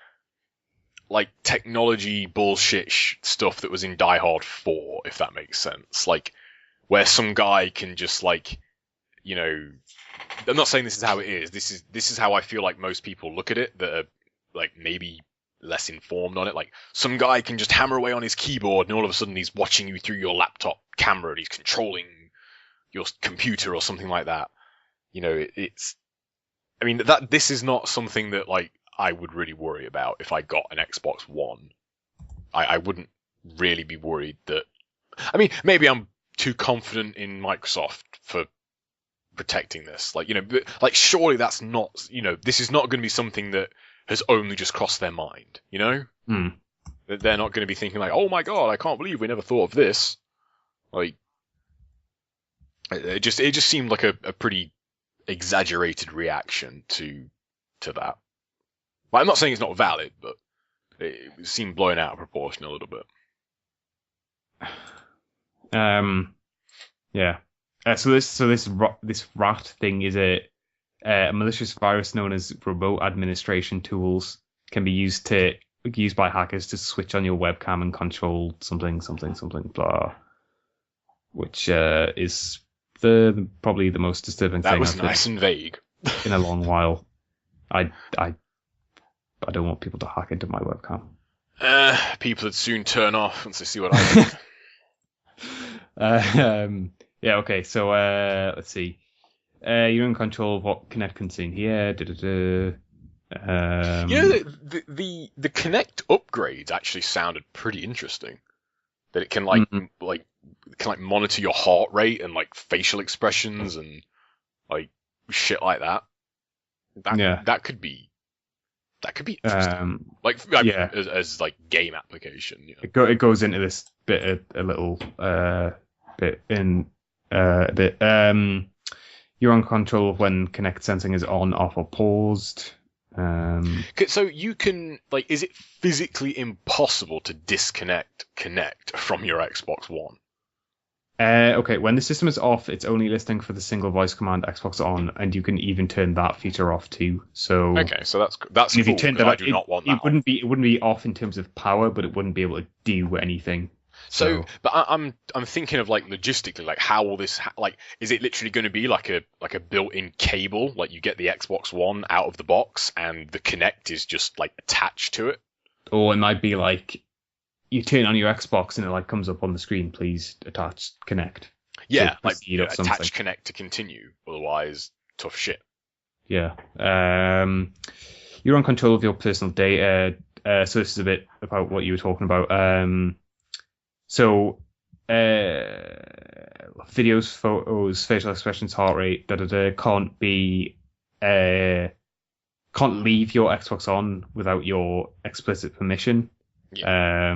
[SPEAKER 2] Like technology bullshit stuff that was in Die Hard 4, if that makes sense. Like, where some guy can just like, you know, I'm not saying this is how it is. This is how I feel like most people look at it that are like maybe less informed on it. Like, some guy can just hammer away on his keyboard and all of a sudden he's watching you through your laptop camera and he's controlling your computer or something like that. You know, I mean, this is not something that like I would really worry about if I got an Xbox One. I wouldn't really be worried that. I mean, maybe I'm too confident in Microsoft for protecting this. Like, you know, but, like surely that's not. You know, this is not going to be something that has only just crossed their mind. You know, that they're not going to be thinking like, oh my god, I can't believe we never thought of this. Like, it just seemed like a pretty exaggerated reaction to that. Well, I'm not saying it's not valid, but it seemed blown out of proportion a little bit.
[SPEAKER 1] Yeah. So this rat thing is a malicious virus known as remote administration tools can be used by hackers to switch on your webcam and control something blah, which is probably the most disturbing thing.
[SPEAKER 2] That was nice and vague.
[SPEAKER 1] In a long while. I don't want people to hack into my webcam.
[SPEAKER 2] People would soon turn off once they see what I
[SPEAKER 1] do. Yeah, okay, so let's see. You're in control of what Kinect can see here.
[SPEAKER 2] You know, the Kinect upgrades actually sounded pretty interesting. That it can monitor your heart rate and like facial expressions and like shit like that. That could be interesting. As like game application. You know?
[SPEAKER 1] It goes into this bit you're on control of when Kinect sensing is on, off, or paused.
[SPEAKER 2] So you can is it physically impossible to disconnect Kinect from your Xbox One?
[SPEAKER 1] Okay, when the system is off, it's only listening for the single voice command Xbox on, and you can even turn that feature off too. So
[SPEAKER 2] that's cool. If you turned that, I do not want that.
[SPEAKER 1] It wouldn't be off in terms of power, but it wouldn't be able to do anything.
[SPEAKER 2] So, but I'm thinking of like logistically, like how will this is it literally going to be like a built-in cable, like you get the Xbox One out of the box and the Kinect is just like attached to it?
[SPEAKER 1] Or it might be like you turn on your Xbox and it like comes up on the screen, please attach Kinect.
[SPEAKER 2] Yeah, like attach Kinect to continue, otherwise tough shit.
[SPEAKER 1] Yeah. You're on control of your personal data. So this is a bit about what you were talking about. So, videos, photos, facial expressions, heart rate, can't leave your Xbox on without your explicit permission.
[SPEAKER 2] Yeah.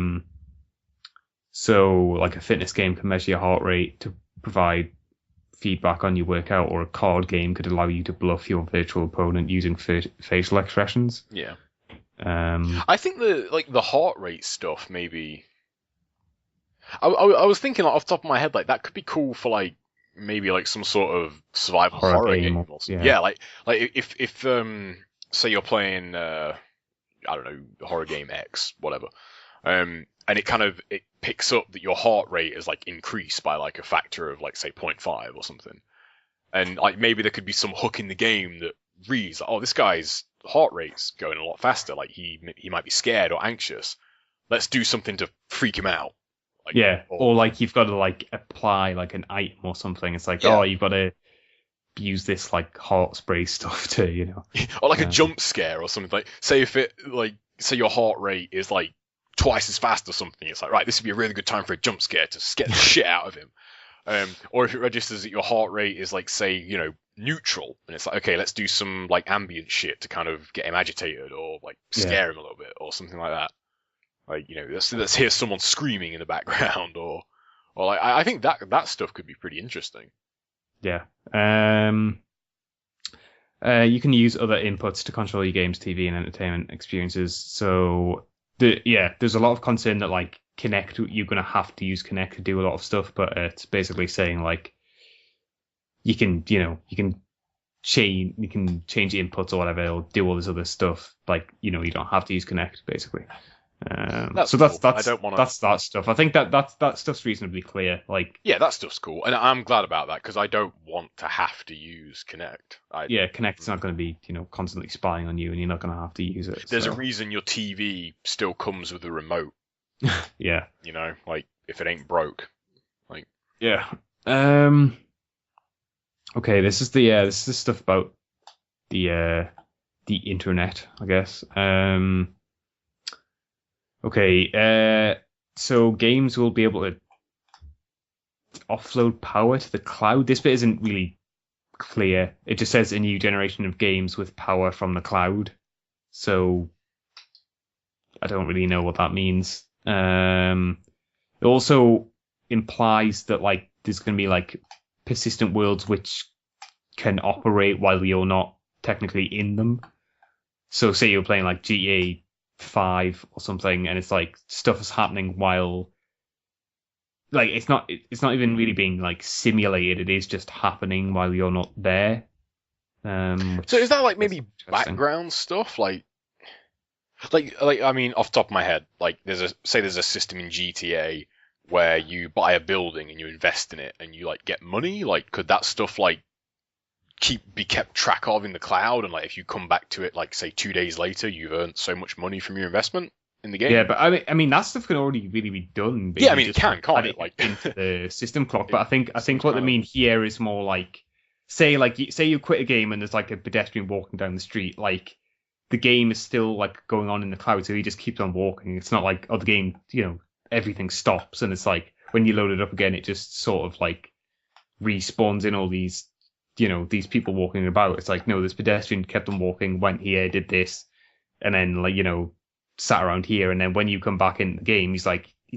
[SPEAKER 1] So, like a fitness game can measure your heart rate to provide feedback on your workout, or a card game could allow you to bluff your virtual opponent using facial expressions.
[SPEAKER 2] Yeah. I think the heart rate stuff maybe. I was thinking off the top of my head, like that could be cool for like maybe like some sort of survival horror game or something. Yeah, like if say you're playing I don't know, horror game X, whatever, and it picks up that your heart rate is like increased by like a factor of like say 0.5 or something, and like maybe there could be some hook in the game that reads, oh, this guy's heart rate's going a lot faster, like he might be scared or anxious. Let's do something to freak him out.
[SPEAKER 1] Or like you've got to like apply like an item or something. It's like, you've got to use this like heart spray stuff to, you know.
[SPEAKER 2] Or like a jump scare or something. Like say your heart rate is like twice as fast or something. It's like, right, this would be a really good time for a jump scare to scare the shit out of him. Or if it registers that your heart rate is like, say, you know, neutral, and it's like, okay, let's do some like ambient shit to kind of get him agitated or like scare him a little bit or something like that. Like, you know, let's hear someone screaming in the background, or like I think that stuff could be pretty interesting.
[SPEAKER 1] Yeah. You can use other inputs to control your game's TV and entertainment experiences. So there's a lot of concern that like Kinect, you're gonna have to use Kinect to do a lot of stuff, but it's basically saying like you can change inputs or whatever, or do all this other stuff. Like, you know, you don't have to use Kinect basically. That's that stuff. I think that stuff's reasonably clear. Like,
[SPEAKER 2] yeah, that stuff's cool, and I'm glad about that because I don't want to have to use Kinect.
[SPEAKER 1] Kinect's not going to be, you know, constantly spying on you, and you're not going to have to use it.
[SPEAKER 2] There's a reason your TV still comes with a remote.
[SPEAKER 1] Yeah,
[SPEAKER 2] you know, like if it ain't broke, like
[SPEAKER 1] yeah. Okay, this is the stuff about the internet, I guess. Okay, so games will be able to offload power to the cloud. This bit isn't really clear. It just says a new generation of games with power from the cloud. So I don't really know what that means. It also implies that like there's going to be like persistent worlds which can operate while you're not technically in them. So say you're playing like GTA 5 or something, and it's like stuff is happening while like it's not even really being like simulated. It is just happening while you're not there.
[SPEAKER 2] So is that like maybe background stuff, like I mean, off the top of my head, like there's a system in GTA where you buy a building and you invest in it and you like get money. Like, could that stuff like be kept track of in the cloud, and like if you come back to it like say 2 days later, you've earned so much money from your investment in the game?
[SPEAKER 1] Yeah, but I mean that stuff can already really be done.
[SPEAKER 2] Yeah, I mean it can't it? Like
[SPEAKER 1] into the system clock. But I think what they mean here is more like say you quit a game and there's like a pedestrian walking down the street, like the game is still like going on in the cloud, so he just keeps on walking. It's not like the game, everything stops, and it's like when you load it up again, it just sort of like respawns in all these, these people walking about. It's like, no, this pedestrian kept on walking, went here, did this, and then like, sat around here, and then when you come back in the game, he's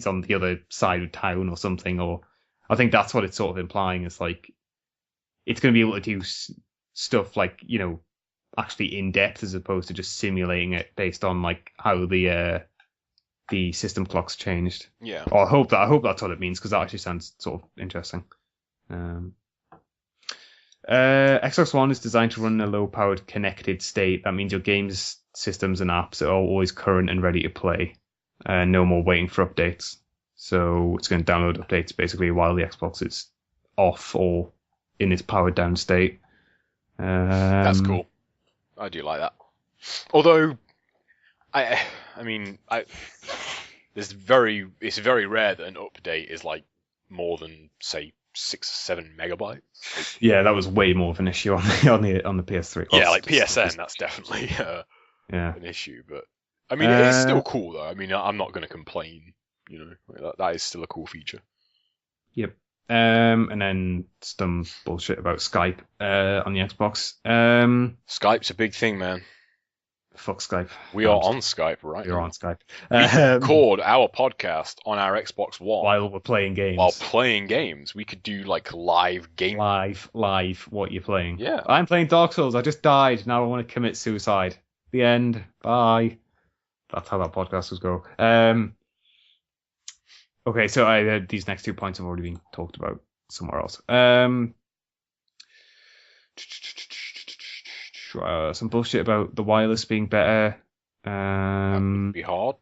[SPEAKER 1] on the other side of town or something. Or I think that's what it's sort of implying. It's like it's going to be able to do stuff like, actually in depth as opposed to just simulating it based on like how the system clock's changed.
[SPEAKER 2] Yeah.
[SPEAKER 1] Or I hope that's what it means, because that actually sounds sort of interesting. Xbox One is designed to run in a low-powered connected state. That means your games, systems, and apps are always current and ready to play. No more waiting for updates. So it's going to download updates basically while the Xbox is off or in its powered down state.
[SPEAKER 2] That's cool. I do like that. Although, it's very rare that an update is like more than say 6 or 7 megabytes.
[SPEAKER 1] Yeah, that was way more of an issue on the PS3.
[SPEAKER 2] Yeah, like PSN, that's definitely an issue. But I mean, it is still cool though. I mean, I'm not going to complain. That is still a cool feature.
[SPEAKER 1] Yep. And then some bullshit about Skype on the Xbox.
[SPEAKER 2] Skype's a big thing, man.
[SPEAKER 1] Fuck Skype.
[SPEAKER 2] We are on Skype right now.
[SPEAKER 1] We're on Skype.
[SPEAKER 2] We record our podcast on our Xbox One
[SPEAKER 1] while we're playing games.
[SPEAKER 2] While playing games, we could do like live game.
[SPEAKER 1] Live. What you're playing?
[SPEAKER 2] Yeah.
[SPEAKER 1] I'm playing Dark Souls. I just died. Now I want to commit suicide. The end. Bye. That's how that podcast would go. Okay, so these next 2 points have already been talked about somewhere else. Some bullshit about the wireless being better.
[SPEAKER 2] That would be hard.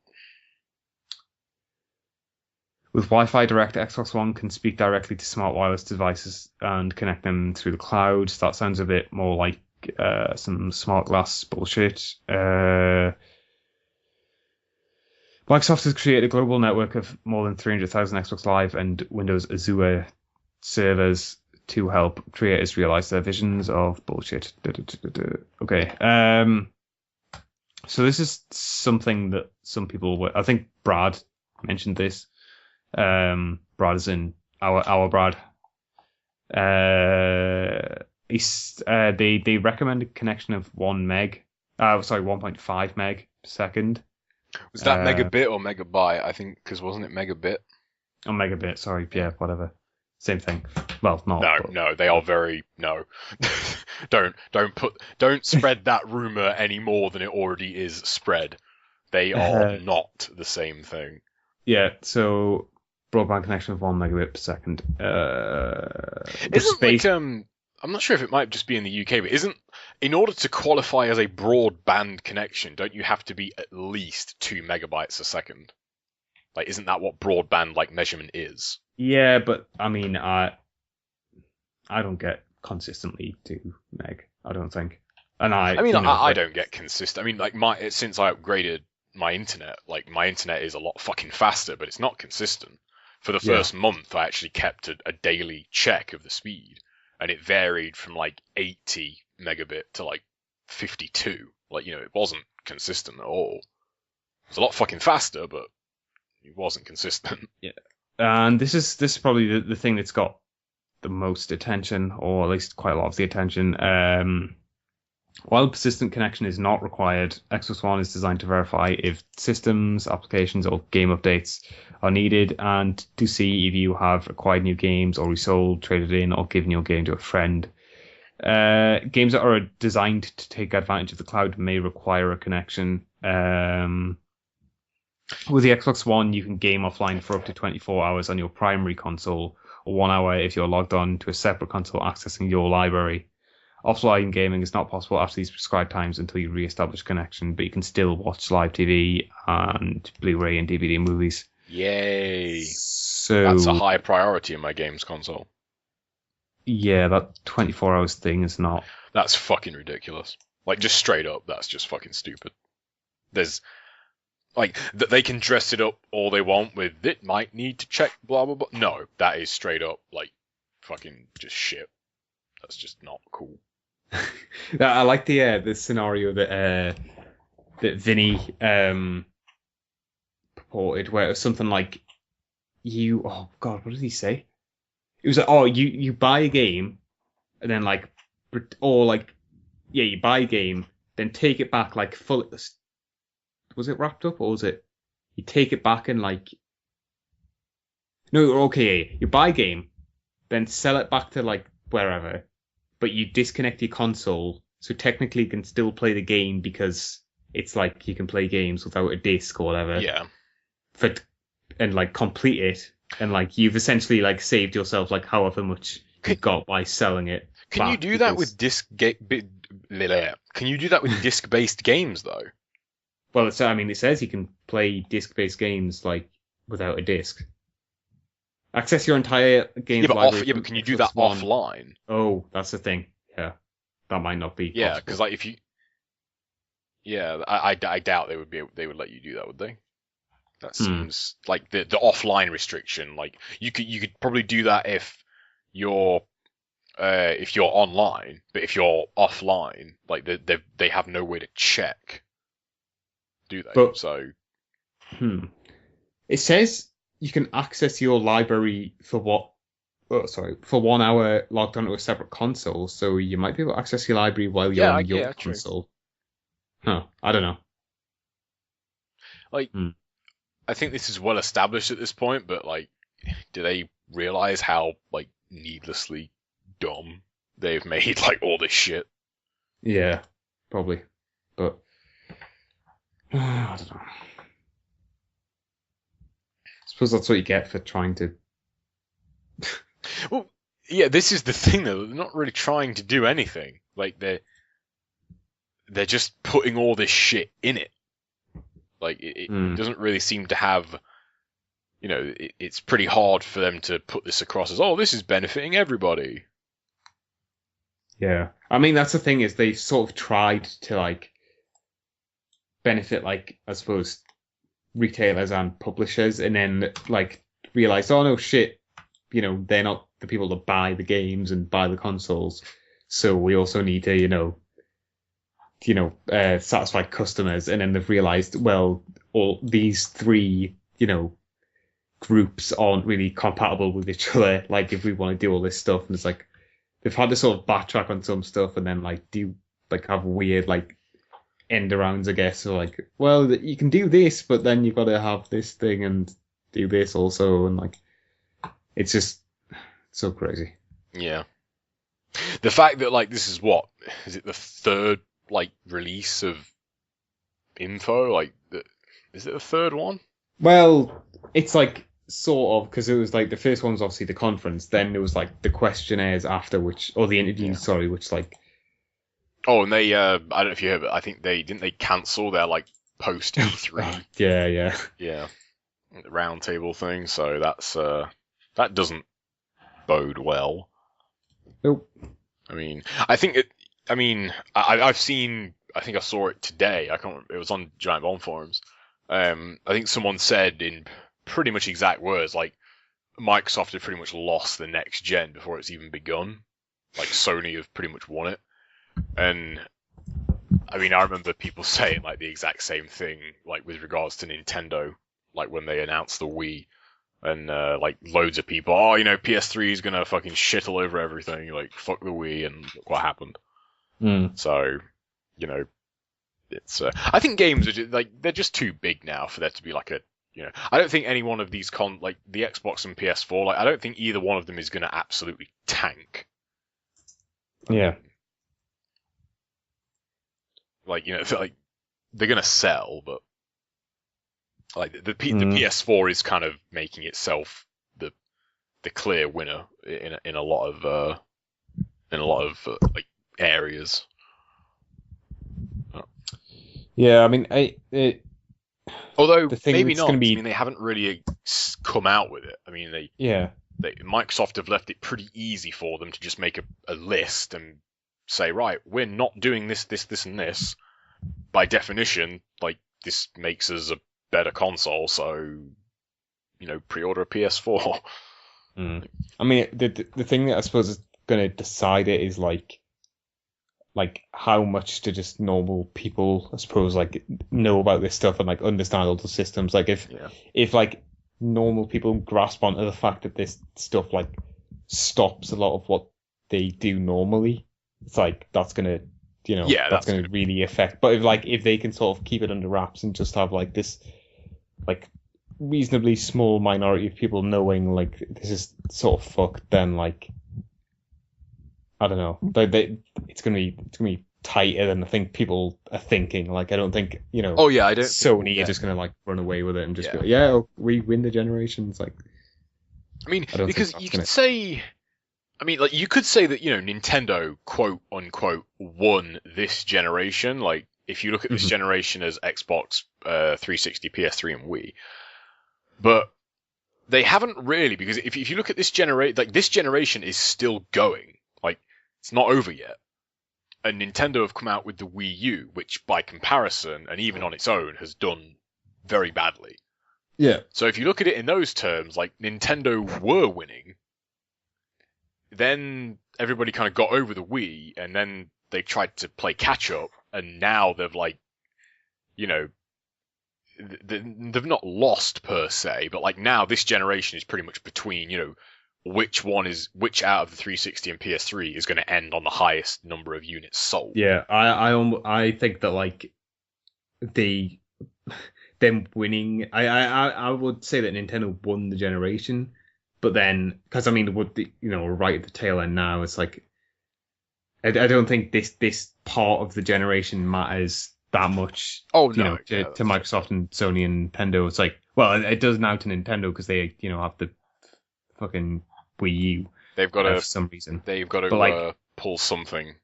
[SPEAKER 1] With Wi-Fi Direct, Xbox One can speak directly to smart wireless devices and connect them through the cloud. That sounds a bit more like some smart glass bullshit. Microsoft has created a global network of more than 300,000 Xbox Live and Windows Azure servers to help creators realize their visions of bullshit. Okay. So this is something that some people I think Brad mentioned this. Brad is in our Brad. They recommend a connection of 1.5 meg per second.
[SPEAKER 2] Was that megabit or megabyte? I think, because wasn't it megabit?
[SPEAKER 1] Oh, megabit. Sorry, yeah, whatever. Same thing. Well, not.
[SPEAKER 2] No, they are very no. Don't spread that rumor any more than it already is spread. They are not the same thing.
[SPEAKER 1] Yeah. So broadband connection of 1 megabit per second.
[SPEAKER 2] I'm not sure if it might just be in the UK, but in order to qualify as a broadband connection, don't you have to be at least 2 megabytes a second? Like, isn't that what broadband like measurement is?
[SPEAKER 1] Yeah, but I mean, I don't get consistently 2 meg. I don't think, and I
[SPEAKER 2] don't get consistent. I mean, like since I upgraded my internet, like my internet is a lot fucking faster, but it's not consistent. For the first month, I actually kept a daily check of the speed. And it varied from like 80 megabit to like 52. Like, it wasn't consistent at all. It was a lot fucking faster, but it wasn't consistent.
[SPEAKER 1] Yeah. And this is probably the thing that's got the most attention, or at least quite a lot of the attention. While persistent connection is not required, Xbox One is designed to verify if systems, applications, or game updates are needed, and to see if you have acquired new games or resold, traded in, or given your game to a friend. Games that are designed to take advantage of the cloud may require a connection. With the Xbox One, you can game offline for up to 24 hours on your primary console, or 1 hour if you're logged on to a separate console accessing your library. Offline gaming is not possible after these prescribed times until you re-establish connection, but you can still watch live TV and Blu-ray and DVD movies.
[SPEAKER 2] Yay!
[SPEAKER 1] So
[SPEAKER 2] that's a high priority in my games console.
[SPEAKER 1] Yeah, that 24 hours thing is not.
[SPEAKER 2] That's fucking ridiculous. Like, just straight up, that's just fucking stupid. There's like they can dress it up all they want with it might need to check blah blah blah. No, that is straight up like fucking just shit. That's just not cool.
[SPEAKER 1] I like the scenario that that Vinny purported, where it was something like oh God, what did he say? It was like, oh, you buy a game and then like, or like, yeah, you buy a game, then take it back like full. Was it wrapped up or was it you take it back and like? No, okay, yeah, you buy a game, then sell it back to like wherever, but you disconnect your console, so technically you can still play the game because it's like you can play games without a disc or whatever.
[SPEAKER 2] Yeah.
[SPEAKER 1] And like complete it, and like you've essentially like saved yourself like however much you got by selling it.
[SPEAKER 2] Can you do that with Can you do that with disc-based games though?
[SPEAKER 1] Well, it says you can play disc-based games like without a disc. Access your entire games library.
[SPEAKER 2] But can you do that offline?
[SPEAKER 1] Oh, that's the thing. Yeah, that might not be.
[SPEAKER 2] Yeah, because like if you, I doubt they would let you do that, would they? That seems like the offline restriction. Like you could probably do that if you're online, but if you're offline, like they have no way to check, do they?
[SPEAKER 1] But,
[SPEAKER 2] so,
[SPEAKER 1] it says you can access your library for 1 hour logged onto a separate console, so you might be able to access your library while you're on your console. True. Huh? I don't know.
[SPEAKER 2] Like, I think this is well established at this point, but like, do they realize how like needlessly dumb they've made like all this shit?
[SPEAKER 1] Yeah, probably, but I don't know. I suppose that's what you get for trying to.
[SPEAKER 2] Well, yeah, this is the thing though. They're not really trying to do anything. Like they're just putting all this shit in it. Like it doesn't really seem to have, it's pretty hard for them to put this across as, oh, this is benefiting everybody.
[SPEAKER 1] Yeah, I mean that's the thing is they sort of tried to like benefit like I suppose retailers and publishers, and then like realized, oh no shit, they're not the people that buy the games and buy the consoles, so we also need to satisfy customers, and then they've realized, well, all these three, groups aren't really compatible with each other. Like, if we want to do all this stuff, and it's like they've had to sort of backtrack on some stuff, and then like do like have weird like end arounds, I guess. So like, well, you can do this, but then you've got to have this thing and do this also, and like, it's just so crazy.
[SPEAKER 2] Yeah, the fact that like this is the third like release of info, like is it the third one?
[SPEAKER 1] Well, it's like sort of, because it was like the first one was obviously the conference, then there was like the questionnaires after, or the interviews, sorry, which like.
[SPEAKER 2] Oh, and they I don't know if you heard, but I think they cancel their like post E3.
[SPEAKER 1] yeah
[SPEAKER 2] roundtable thing. So that's that doesn't bode well.
[SPEAKER 1] Nope.
[SPEAKER 2] I mean, I think it. I mean, I've seen. I think I saw it today. I can't remember. It was on Giant Bomb forums. I think someone said in pretty much exact words, like Microsoft had pretty much lost the next gen before it's even begun. Like Sony have pretty much won it. And I mean, I remember people saying like the exact same thing, like with regards to Nintendo, like when they announced the Wii, and like loads of people, PS3 is gonna fucking shit all over everything, like fuck the Wii, and look what happened. So, it's. I think games are they're just too big now for there to be like a. I don't think any one of these like the Xbox and PS4, like I don't think either one of them is gonna absolutely tank.
[SPEAKER 1] Yeah.
[SPEAKER 2] Like like they're gonna sell, but like the PS4 is kind of making itself the clear winner in a lot of like areas.
[SPEAKER 1] Yeah, I mean,
[SPEAKER 2] although
[SPEAKER 1] the thing
[SPEAKER 2] maybe not.
[SPEAKER 1] I
[SPEAKER 2] mean, they haven't really come out with it. I mean, Microsoft have left it pretty easy for them to just make a list and say, right, we're not doing this, and this. By definition, like this makes us a better console, so pre-order a PS4.
[SPEAKER 1] I mean, the thing that I suppose is going to decide it is like like how much do just normal people, I suppose, like know about this stuff and like understand all the systems. Like if like normal people grasp onto the fact that this stuff like stops a lot of what they do normally, it's like that's gonna that's gonna really affect. But if they can sort of keep it under wraps and just have like this like reasonably small minority of people knowing like this is sort of fucked, then like I don't know, it's gonna be tighter than I think people are thinking. Like I don't think
[SPEAKER 2] Oh yeah, I don't.
[SPEAKER 1] Sony are just gonna like run away with it and just go, we win the generations. Like
[SPEAKER 2] I mean, because you could say, I mean, like you could say that Nintendo quote unquote won this generation. Like if you look at this generation as Xbox 360, PS3, and Wii, but they haven't really, because if you look at this generation, like this generation is still going. Like it's not over yet. And Nintendo have come out with the Wii U, which by comparison, and even on its own, has done very badly.
[SPEAKER 1] Yeah.
[SPEAKER 2] So if you look at it in those terms, like Nintendo were winning, then everybody kind of got over the Wii, and then they tried to play catch up, and now they've like, they've not lost per se, but like now this generation is pretty much between, which out of the 360 and PS3 is going to end on the highest number of units sold.
[SPEAKER 1] Yeah, I think that like them winning, I would say that Nintendo won the generation, but then because I mean we're right at the tail end now. It's like I don't think this part of the generation matters that much.
[SPEAKER 2] Oh no,
[SPEAKER 1] to Microsoft and Sony and Nintendo. It's like, well, it does now to Nintendo because they have the fucking Wii U.
[SPEAKER 2] They've got
[SPEAKER 1] for some reason.
[SPEAKER 2] They've got to pull something.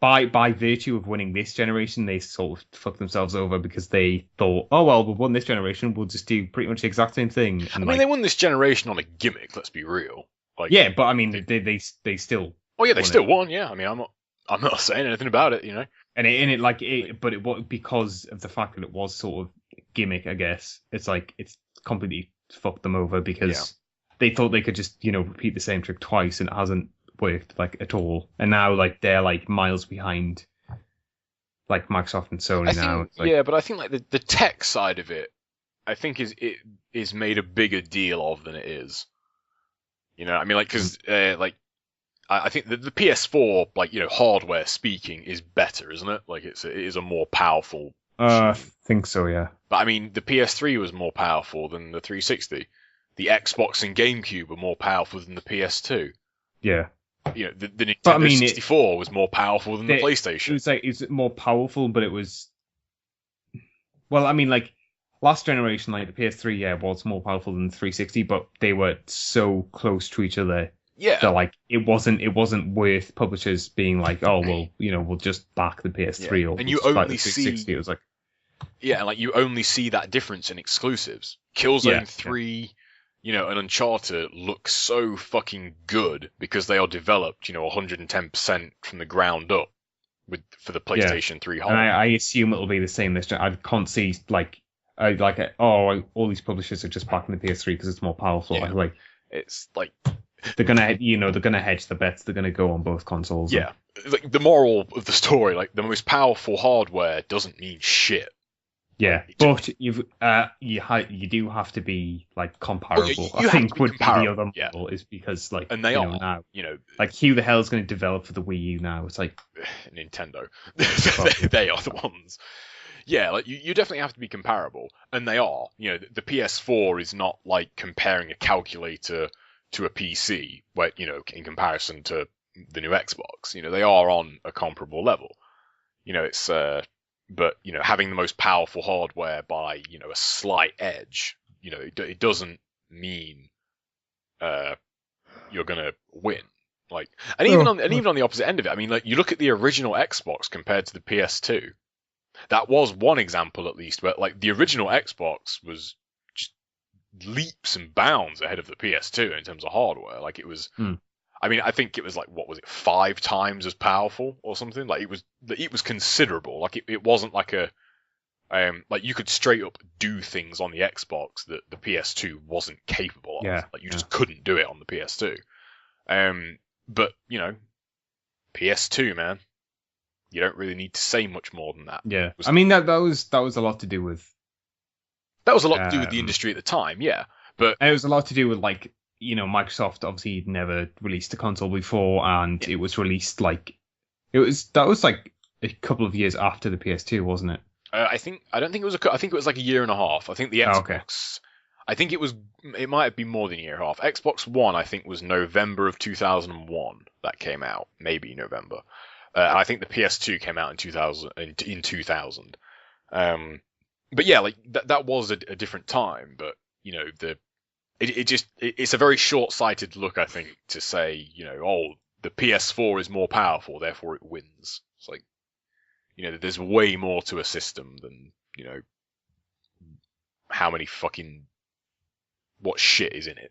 [SPEAKER 1] By virtue of winning this generation, they sort of fucked themselves over because they thought, oh well, we've won this generation, we'll just do pretty much the exact same thing.
[SPEAKER 2] And I mean, they won this generation on a gimmick. Let's be real. Like,
[SPEAKER 1] yeah, but I mean, they still.
[SPEAKER 2] Oh yeah, they still won. Yeah, I mean, I'm not saying anything about it,
[SPEAKER 1] And it was because of the fact that it was sort of gimmick. I guess it's like it's completely fucked them over because they thought they could just repeat the same trick twice, and it hasn't worked like at all. And now like they're like miles behind like Microsoft and Sony now.
[SPEAKER 2] But I think like the tech side of it, I think is made a bigger deal of than it is. I mean, like because I think the PS4, like hardware speaking, is better, isn't it? Like it is a more powerful.
[SPEAKER 1] I think so, yeah.
[SPEAKER 2] But I mean, the PS3 was more powerful than the 360. The Xbox and GameCube were more powerful than the PS2.
[SPEAKER 1] Yeah.
[SPEAKER 2] The Nintendo 64 was more powerful than the PlayStation.
[SPEAKER 1] It was like it's more powerful, but it was. Well, I mean, like last generation, like the PS3, was more powerful than the 360, but they were so close to each other.
[SPEAKER 2] Yeah.
[SPEAKER 1] That like it wasn't worth publishers being like, oh well, we'll just back the PS3 or
[SPEAKER 2] and you
[SPEAKER 1] only
[SPEAKER 2] back the
[SPEAKER 1] 360. It was like.
[SPEAKER 2] Yeah, like you only see that difference in exclusives. Killzone 3. And Uncharted look so fucking good because they are developed, 110% from the ground up for the PlayStation 3 hardware.
[SPEAKER 1] And I assume it'll be the same this time. I can't see all these publishers are just backing the PS3 because it's more powerful.
[SPEAKER 2] Yeah.
[SPEAKER 1] Like
[SPEAKER 2] it's like
[SPEAKER 1] they're gonna hedge the bets. They're gonna go on both consoles.
[SPEAKER 2] Yeah, like the moral of the story, like the most powerful hardware doesn't mean shit.
[SPEAKER 1] Yeah, but you do have to be like comparable.
[SPEAKER 2] You
[SPEAKER 1] I think would be the
[SPEAKER 2] comparable.
[SPEAKER 1] other model is because like
[SPEAKER 2] and they are
[SPEAKER 1] now like who the hell is going to develop for the Wii U now? It's like
[SPEAKER 2] Nintendo. They are the ones. Yeah, like you definitely have to be comparable, and they are. The PS4 is not like comparing a calculator to a PC, where in comparison to the new Xbox. They are on a comparable level. It's but having the most powerful hardware by a slight edge, it doesn't mean you're gonna win. Like, and even on the opposite end of it, I mean, like you look at the original Xbox compared to the PS2. That was one example, at least, where like the original Xbox was just leaps and bounds ahead of the PS2 in terms of hardware. Like it was. I mean, I think it was like, what was it, 5 times as powerful or something? Like it was considerable. Like it wasn't like like you could straight up do things on the Xbox that the PS2 wasn't capable of.
[SPEAKER 1] Yeah.
[SPEAKER 2] Like you just couldn't do it on the PS2. But PS2, man, you don't really need to say much more than that.
[SPEAKER 1] Yeah, I mean that was a lot to do with.
[SPEAKER 2] That was a lot to do with the industry at the time, yeah. But
[SPEAKER 1] it was a lot to do with like Microsoft obviously never released a console before, and it was released like that was like a couple of years after the PS2, wasn't it?
[SPEAKER 2] I don't think it was I think it was like a year and a half. I think the Xbox. Okay. I think it might have been more than a year and a half. Xbox One, I think, was November of 2001 that came out, maybe November. I think the PS2 came out in 2000. But yeah, like that was a different time. But it's a very short-sighted look, I think, to say the PS4 is more powerful, therefore it wins. It's like there's way more to a system than how many fucking what shit is in it,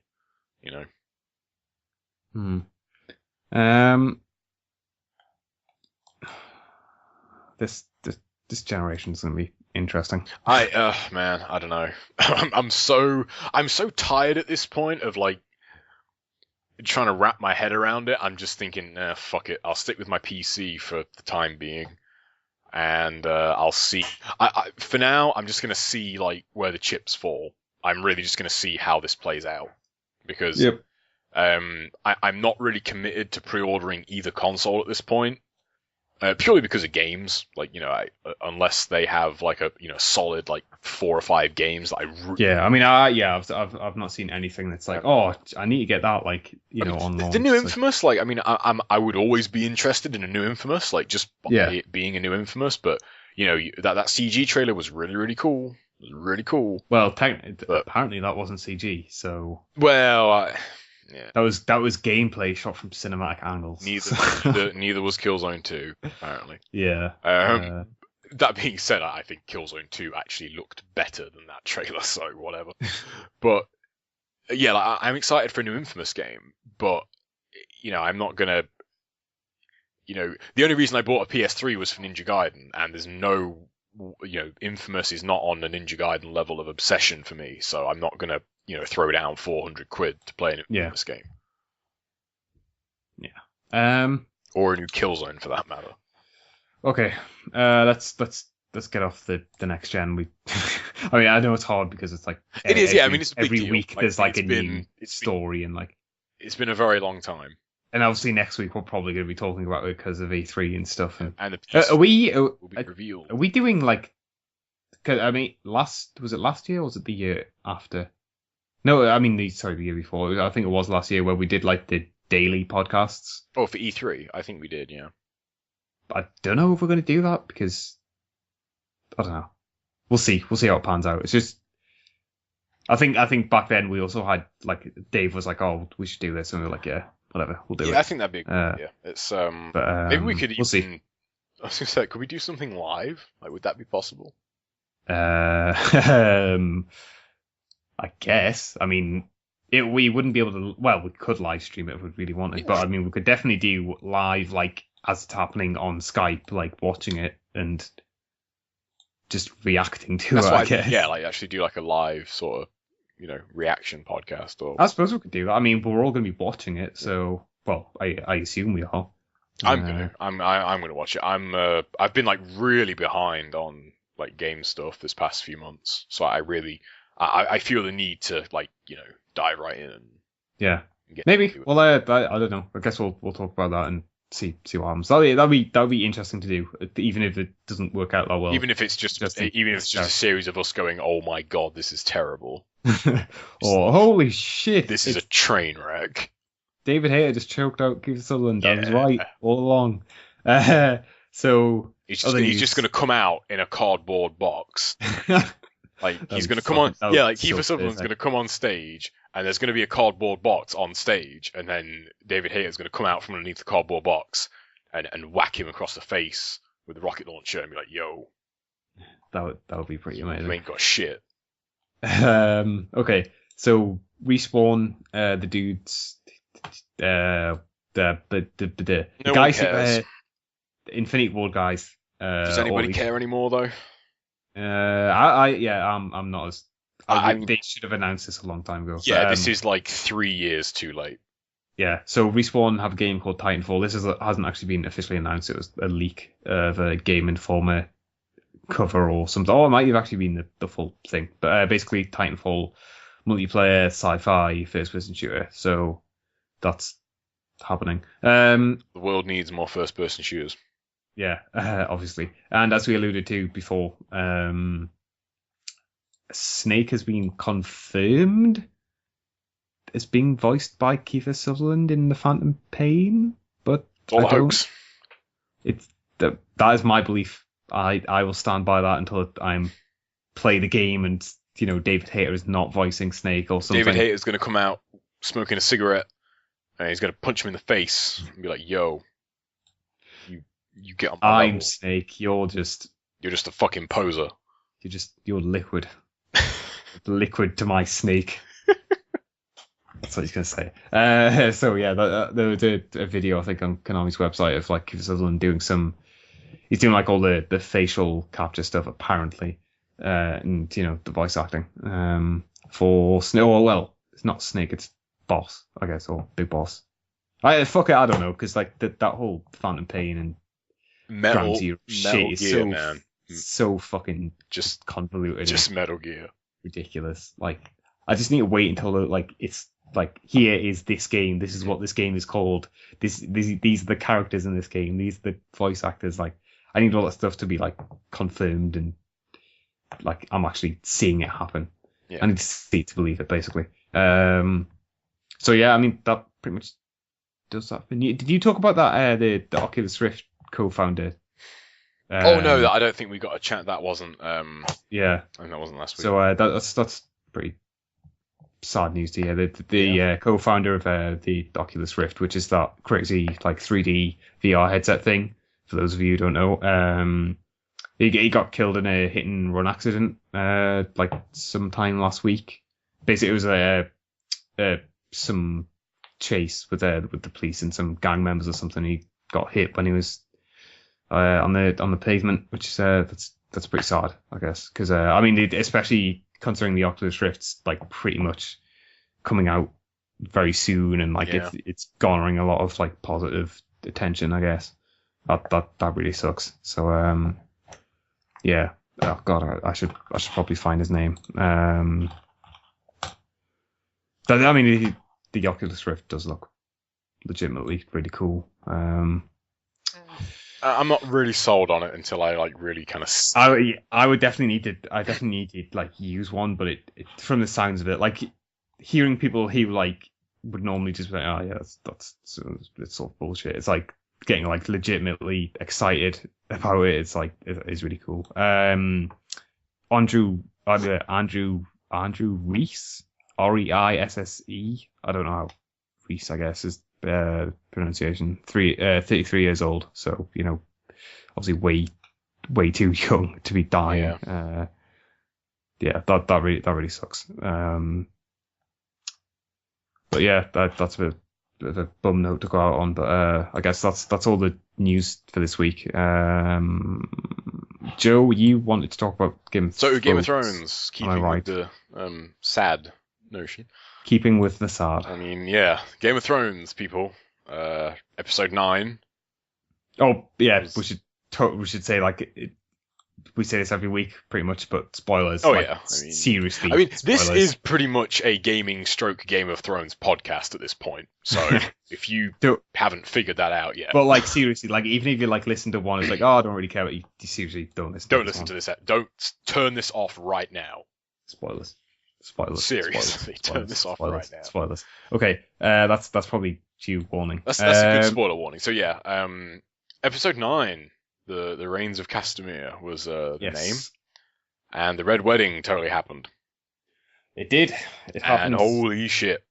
[SPEAKER 1] This generation is gonna be interesting.
[SPEAKER 2] Man, I don't know. I'm so tired at this point of like trying to wrap my head around it. I'm just thinking, fuck it. I'll stick with my PC for the time being, and I'll see. For now, I'm just gonna see like where the chips fall. I'm really just gonna see how this plays out, because I'm not really committed to pre-ordering either console at this point. Purely because of games, like unless they have like a solid like 4 or 5 games that
[SPEAKER 1] I've not seen anything that's like, oh, I need to get that, like on launch.
[SPEAKER 2] The new Infamous, like I would always be interested in a new Infamous, like just it being a new Infamous, but that CG trailer was really, really cool. It was really cool.
[SPEAKER 1] Well, apparently that wasn't CG, so
[SPEAKER 2] yeah.
[SPEAKER 1] That was gameplay shot from cinematic angles.
[SPEAKER 2] Neither was Killzone 2, apparently.
[SPEAKER 1] Yeah.
[SPEAKER 2] That being said, I think Killzone 2 actually looked better than that trailer, so whatever. But yeah, like, I'm excited for a new Infamous game, but I'm not gonna. The only reason I bought a PS3 was for Ninja Gaiden, and there's no, Infamous is not on a Ninja Gaiden level of obsession for me, so I'm not gonna throw down 400 quid to play an Infamous game.
[SPEAKER 1] Yeah.
[SPEAKER 2] Or a new Killzone for that matter.
[SPEAKER 1] Okay. Let's get off the next gen. I mean, I know it's hard because it's like
[SPEAKER 2] it is. Yeah, I mean, it's a big
[SPEAKER 1] every
[SPEAKER 2] deal.
[SPEAKER 1] week there's like a new story and like
[SPEAKER 2] it's been a very long time.
[SPEAKER 1] And obviously next week we're probably going to be talking about it because of E3 and stuff. And
[SPEAKER 2] the PS4 will be revealed.
[SPEAKER 1] Are we doing like? Cause, I mean, was it last year or was it the year after? No, I mean the year before. I think it was last year where we did like the daily podcasts.
[SPEAKER 2] Oh, for E3, I think we did. Yeah.
[SPEAKER 1] I don't know if we're going to do that because I don't know. We'll see. We'll see how it pans out. It's just. I think back then we also had like Dave was like, oh, we should do this, and we were like, yeah, whatever, we'll do it.
[SPEAKER 2] Yeah, I think that'd be a good idea. It's but, maybe we could.
[SPEAKER 1] We'll see.
[SPEAKER 2] I was gonna say, could we do something live? Like, would that be possible?
[SPEAKER 1] I guess. I mean, we wouldn't be able to. Well, we could live stream it if we really wanted, but I mean, we could definitely do live, like as it's happening on Skype, like watching it and just reacting to it. I guess.
[SPEAKER 2] Yeah, like actually do like a live sort of, reaction podcast. Or
[SPEAKER 1] I suppose we could do that. I mean, we're all going to be watching it, so I assume we are.
[SPEAKER 2] I'm gonna watch it. I've been like really behind on like game stuff this past few months, so I feel the need to like dive right in and
[SPEAKER 1] maybe. Well, I don't know. I guess we'll talk about that and see what happens. That'll be interesting to do, even if it doesn't work out that well.
[SPEAKER 2] Even if it's just a series of us going, oh my god, this is terrible.
[SPEAKER 1] Oh, holy shit!
[SPEAKER 2] This is a train wreck.
[SPEAKER 1] David Hayter just choked out Keith Sutherland. I was right all along. So
[SPEAKER 2] he's just going to come out in a cardboard box. Like he's going to come on. Yeah, like Keith Sutherland's going to come on stage, and there's going to be a cardboard box on stage, and then David Hayter's going to come out from underneath the cardboard box and whack him across the face with the rocket launcher, and be like, "Yo."
[SPEAKER 1] That would be pretty amazing.
[SPEAKER 2] You ain't got shit.
[SPEAKER 1] Okay, so Respawn, the dudes, the guys, Infinite Ward guys.
[SPEAKER 2] Does anybody care anymore though?
[SPEAKER 1] I'm not as. They should have announced this a long time ago.
[SPEAKER 2] Yeah, but, this is like 3 years too late.
[SPEAKER 1] Yeah, so Respawn have a game called Titanfall. This hasn't actually been officially announced. It was a leak of a Game Informer cover or something. Oh, it might have actually been the full thing. But basically, Titanfall, multiplayer, sci-fi, first-person shooter. So that's happening.
[SPEAKER 2] The world needs more first-person shooters.
[SPEAKER 1] Yeah, obviously. And as we alluded to before, Snake has been confirmed as being voiced by Kiefer Sutherland in The Phantom Pain, but
[SPEAKER 2] it's all a hoax.
[SPEAKER 1] That is my belief. I will stand by that until I'm play the game and David Hayter is not voicing Snake or something.
[SPEAKER 2] David Hayter is going to come out smoking a cigarette and he's going to punch him in the face and be like, "Yo, you get on my level.
[SPEAKER 1] Snake. You're just
[SPEAKER 2] a fucking poser.
[SPEAKER 1] You're liquid. Liquid to my snake." That's what he's going to say. So yeah, there was a video I think on Konami's website of like Kiefer Sutherland doing he's doing like all the facial capture stuff apparently, and the voice acting for Snake. Oh well, it's not Snake, it's Boss, I guess, or Big Boss. Fuck it, I don't know, because like that whole Phantom Pain and
[SPEAKER 2] Metal
[SPEAKER 1] shit is
[SPEAKER 2] Gear, man.
[SPEAKER 1] So fucking
[SPEAKER 2] just
[SPEAKER 1] convoluted,
[SPEAKER 2] just Metal Gear,
[SPEAKER 1] ridiculous. Like I just need to wait until it's like, here is this game. This is what this game is called. These are the characters in this game. These are the voice actors. Like, I need all that stuff to be like confirmed and like I'm actually seeing it happen.
[SPEAKER 2] Yeah.
[SPEAKER 1] I need to see it to believe it, basically. So yeah, I mean that pretty much does that. Did you talk about that? The Oculus Rift co-founder.
[SPEAKER 2] Oh no, I don't think we got a chat. That wasn't.
[SPEAKER 1] Yeah,
[SPEAKER 2] I think that wasn't last week.
[SPEAKER 1] So that's pretty sad news to hear. The co-founder of the Oculus Rift, which is that crazy like 3D VR headset thing. For those of you who don't know, he got killed in a hit and run accident like sometime last week. Basically, it was some chase with the police and some gang members or something. He got hit when he was on the pavement, which is that's pretty sad, I guess, because I mean, especially considering the Oculus Rift's like pretty much coming out very soon, and like it's garnering a lot of like positive attention, I guess. That really sucks. So yeah. Oh god, I should probably find his name. I mean, the Oculus Rift does look legitimately really cool.
[SPEAKER 2] I'm not really sold on it until I like really kind of.
[SPEAKER 1] I would definitely need to like use one, but it from the sounds of it, like hearing people who like would normally just be like, oh yeah, that's it's all bullshit. It's like getting like legitimately excited about it. It's like it's really cool. Andrew Reese, Reisse. I don't know how Reese, I guess, is pronunciation. 33 years old, so obviously way too young to be dying. Yeah, that really sucks. But yeah, that's a bit of a bum note to go out on. But I guess that's all the news for this week. Joe, you wanted to talk about Game of Thrones.
[SPEAKER 2] So Game of Thrones, keeping with the sad notion.
[SPEAKER 1] Keeping with the sad.
[SPEAKER 2] I mean, yeah, Game of Thrones, people. Episode 9.
[SPEAKER 1] Oh yeah, we should say like we say this every week, pretty much, but spoilers.
[SPEAKER 2] Oh
[SPEAKER 1] like,
[SPEAKER 2] yeah,
[SPEAKER 1] seriously.
[SPEAKER 2] I mean,
[SPEAKER 1] spoilers.
[SPEAKER 2] This is pretty much a gaming stroke Game of Thrones podcast at this point. So if you haven't figured that out yet,
[SPEAKER 1] but like seriously, like even if you like listen to one, it's like, oh, I don't really care. But you seriously don't listen.
[SPEAKER 2] Don't listen to this. Don't turn this off right now.
[SPEAKER 1] Spoilers.
[SPEAKER 2] Seriously, turn this off right now.
[SPEAKER 1] Spoilers. Okay, that's probably due warning.
[SPEAKER 2] That's a good spoiler warning. So yeah, episode 9. The Reigns of Castamere was the name, and the Red Wedding totally happened.
[SPEAKER 1] It did. It happened.
[SPEAKER 2] And holy shit,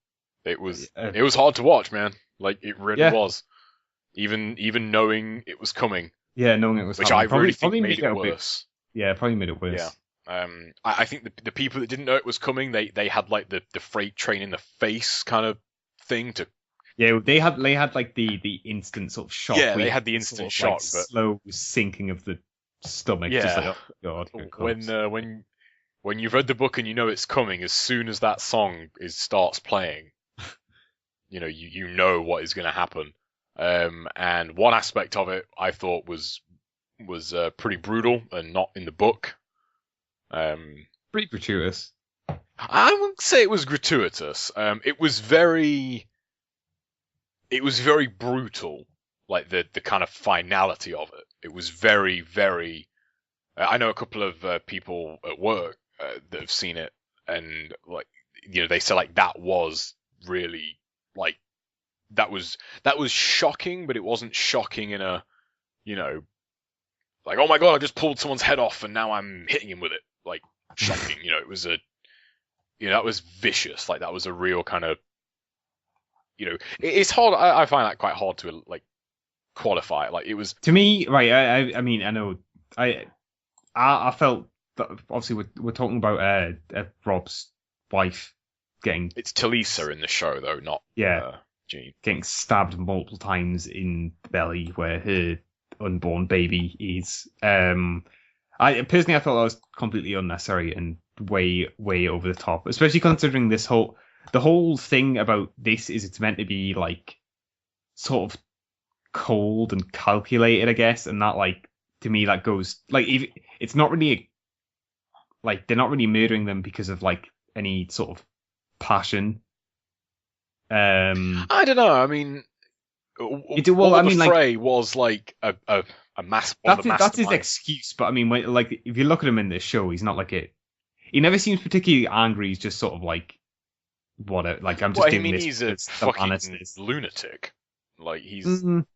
[SPEAKER 2] it was hard to watch, man. Like it really was. Even knowing it was coming.
[SPEAKER 1] Yeah, knowing it was.
[SPEAKER 2] Which
[SPEAKER 1] happening.
[SPEAKER 2] I really think made it worse.
[SPEAKER 1] Probably made it worse.
[SPEAKER 2] Yeah. I think the people that didn't know it was coming, they had like the freight train in the face kind of thing to.
[SPEAKER 1] Yeah, they had like the instant sort of shock.
[SPEAKER 2] Yeah, they had the instant shock,
[SPEAKER 1] but slow sinking of the stomach.
[SPEAKER 2] Yeah.
[SPEAKER 1] Just like, oh god.
[SPEAKER 2] When you've read the book and you know it's coming, as soon as that song starts playing, you know what is going to happen. And one aspect of it I thought was pretty brutal and not in the book.
[SPEAKER 1] Pretty gratuitous.
[SPEAKER 2] I wouldn't say it was gratuitous. It was very brutal, like the kind of finality of it. It was very, very. I know a couple of people at work that have seen it, and like they say like that was really like that was shocking, but it wasn't shocking in a like, oh my god, I just pulled someone's head off and now I'm hitting him with it. Like shocking, it was that was vicious. Like that was a real kind of it's hard. I find that quite hard to like qualify. Like it was
[SPEAKER 1] to me, right? I mean, I know I felt that obviously we're talking about Rob's wife getting.
[SPEAKER 2] It's Talisa in the show though, not Jean
[SPEAKER 1] getting stabbed multiple times in the belly where her unborn baby is. I thought that was completely unnecessary and way over the top, especially considering the whole thing about this is it's meant to be like sort of cold and calculated, I guess, and that like to me that goes like it's not really like they're not really murdering them because of like any sort of passion.
[SPEAKER 2] I don't know. I mean, Frey was like a mass.
[SPEAKER 1] That's his excuse. But I mean, like if you look at him in this show, he's not like it. He never seems particularly angry. He's just sort of like, what? Like I'm just doing this.
[SPEAKER 2] He's a fucking lunatic. Like he's, I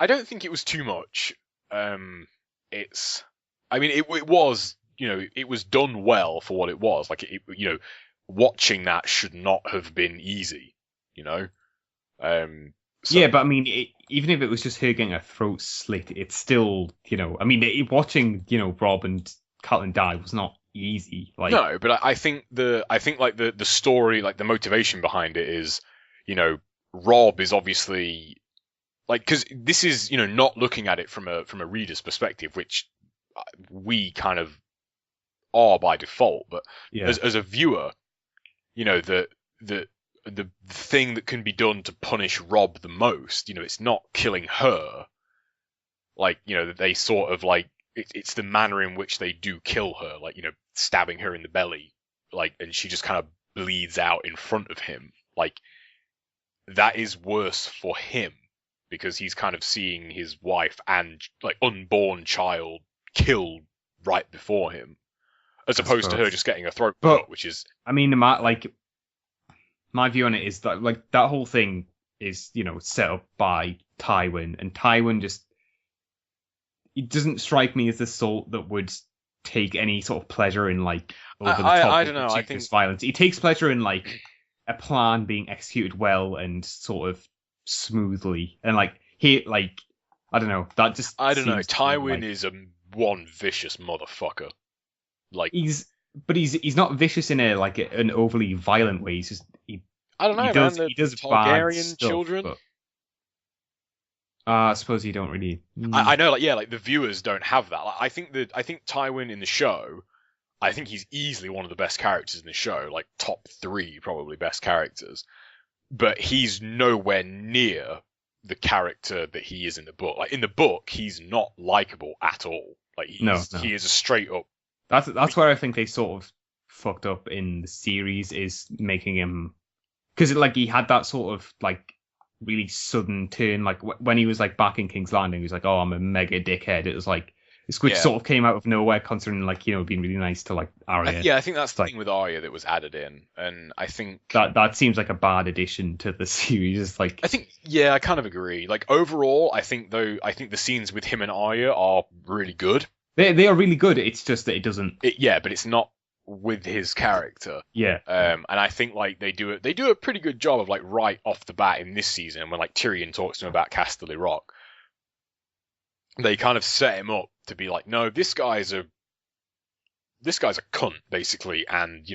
[SPEAKER 2] don't think it was too much. It was, it was done well for what it was. Like watching that should not have been easy.
[SPEAKER 1] Yeah, but I mean, even if it was just her getting her throat slit, it's still, watching, Rob and Catelyn die was not easy. Like
[SPEAKER 2] no, but I think like the story, like the motivation behind it is, Rob is obviously like, because this is not looking at it from a reader's perspective, which we kind of are by default, but as a viewer, the thing that can be done to punish Rob the most, it's not killing her. Like, they sort of like it's the manner in which they do kill her, like, stabbing her in the belly, like, and she just kind of bleeds out in front of him. Like, that is worse for him because he's kind of seeing his wife and like unborn child killed right before him, as opposed to her just getting her throat cut, which is.
[SPEAKER 1] I mean, my view on it is that like that whole thing is set up by Tywin, and Tywin just it doesn't strike me as the sort that would take any sort of pleasure in like over the top.
[SPEAKER 2] I don't know. I think
[SPEAKER 1] violence. He takes pleasure in like a plan being executed well and sort of smoothly, and like he like I don't know. That just
[SPEAKER 2] I don't know. Tywin is one vicious motherfucker. Like
[SPEAKER 1] he's not vicious in an overly violent way. He's just
[SPEAKER 2] I don't know.
[SPEAKER 1] He does
[SPEAKER 2] Targaryen
[SPEAKER 1] bad stuff,
[SPEAKER 2] children.
[SPEAKER 1] But, I suppose you don't really.
[SPEAKER 2] I know, like the viewers don't have that. Like, I think Tywin in the show, I think he's easily one of the best characters in the show, like top 3 probably best characters. But he's nowhere near the character that he is in the book. Like in the book, he's not likable at all. Like he is a straight up.
[SPEAKER 1] That's where I think they sort of fucked up in the series, is making him, because like he had that sort of like really sudden turn, like when he was like back in King's Landing, he was like, oh, I'm a mega dickhead. It was like which sort of came out of nowhere, considering like being really nice to like Arya.
[SPEAKER 2] I think that's the thing with Arya that was added in, and I think
[SPEAKER 1] that seems like a bad addition to the series. It's like
[SPEAKER 2] I kind of agree. Like overall, I think the scenes with him and Arya are really good.
[SPEAKER 1] They are really good. It's just that it doesn't.
[SPEAKER 2] But it's not with his character.
[SPEAKER 1] Yeah.
[SPEAKER 2] And I think like they do a pretty good job of like right off the bat in this season when like Tyrion talks to him about Casterly Rock. They kind of set him up to be like, no, this guy's a cunt basically, and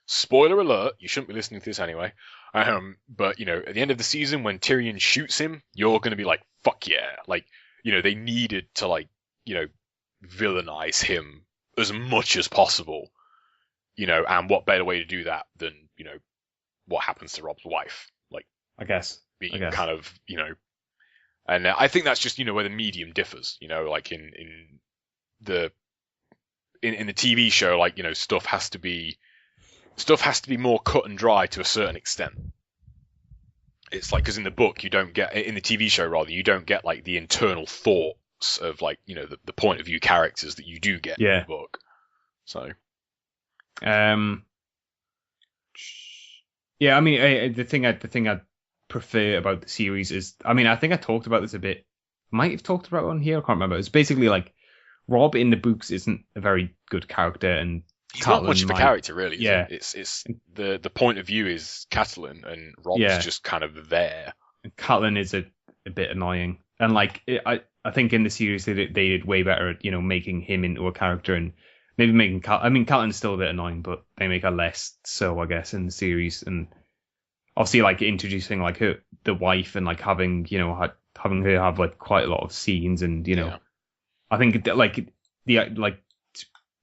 [SPEAKER 2] spoiler alert, you shouldn't be listening to this anyway. But at the end of the season when Tyrion shoots him, you're going to be like, fuck yeah. Like, they needed to like, villainize him as much as possible. And what better way to do that than, what happens to Rob's wife, like
[SPEAKER 1] I guess
[SPEAKER 2] being kind of, and I think that's just where the medium differs, like in the TV show, like stuff has to be more cut and dry to a certain extent. It's like, because in the book you don't get, in the TV show rather, you don't get like the internal thoughts of like the point of view characters that you do get in the book. So
[SPEAKER 1] yeah, I mean, the thing I prefer about the series is, I mean, I think I talked about this a bit, might have talked about it on here, I can't remember. It's basically like Rob in the books isn't a very good character, and
[SPEAKER 2] he's not much of a character, really.
[SPEAKER 1] Yeah,
[SPEAKER 2] it's the point of view is Catelyn, and Rob's just kind of there.
[SPEAKER 1] Catelyn is a bit annoying, and like I think in the series they did way better at making him into a character, and maybe making Catelyn's still a bit annoying, but they make her less so, I guess, in the series, and obviously like introducing like the wife, and like having having her have like quite a lot of scenes, and I think like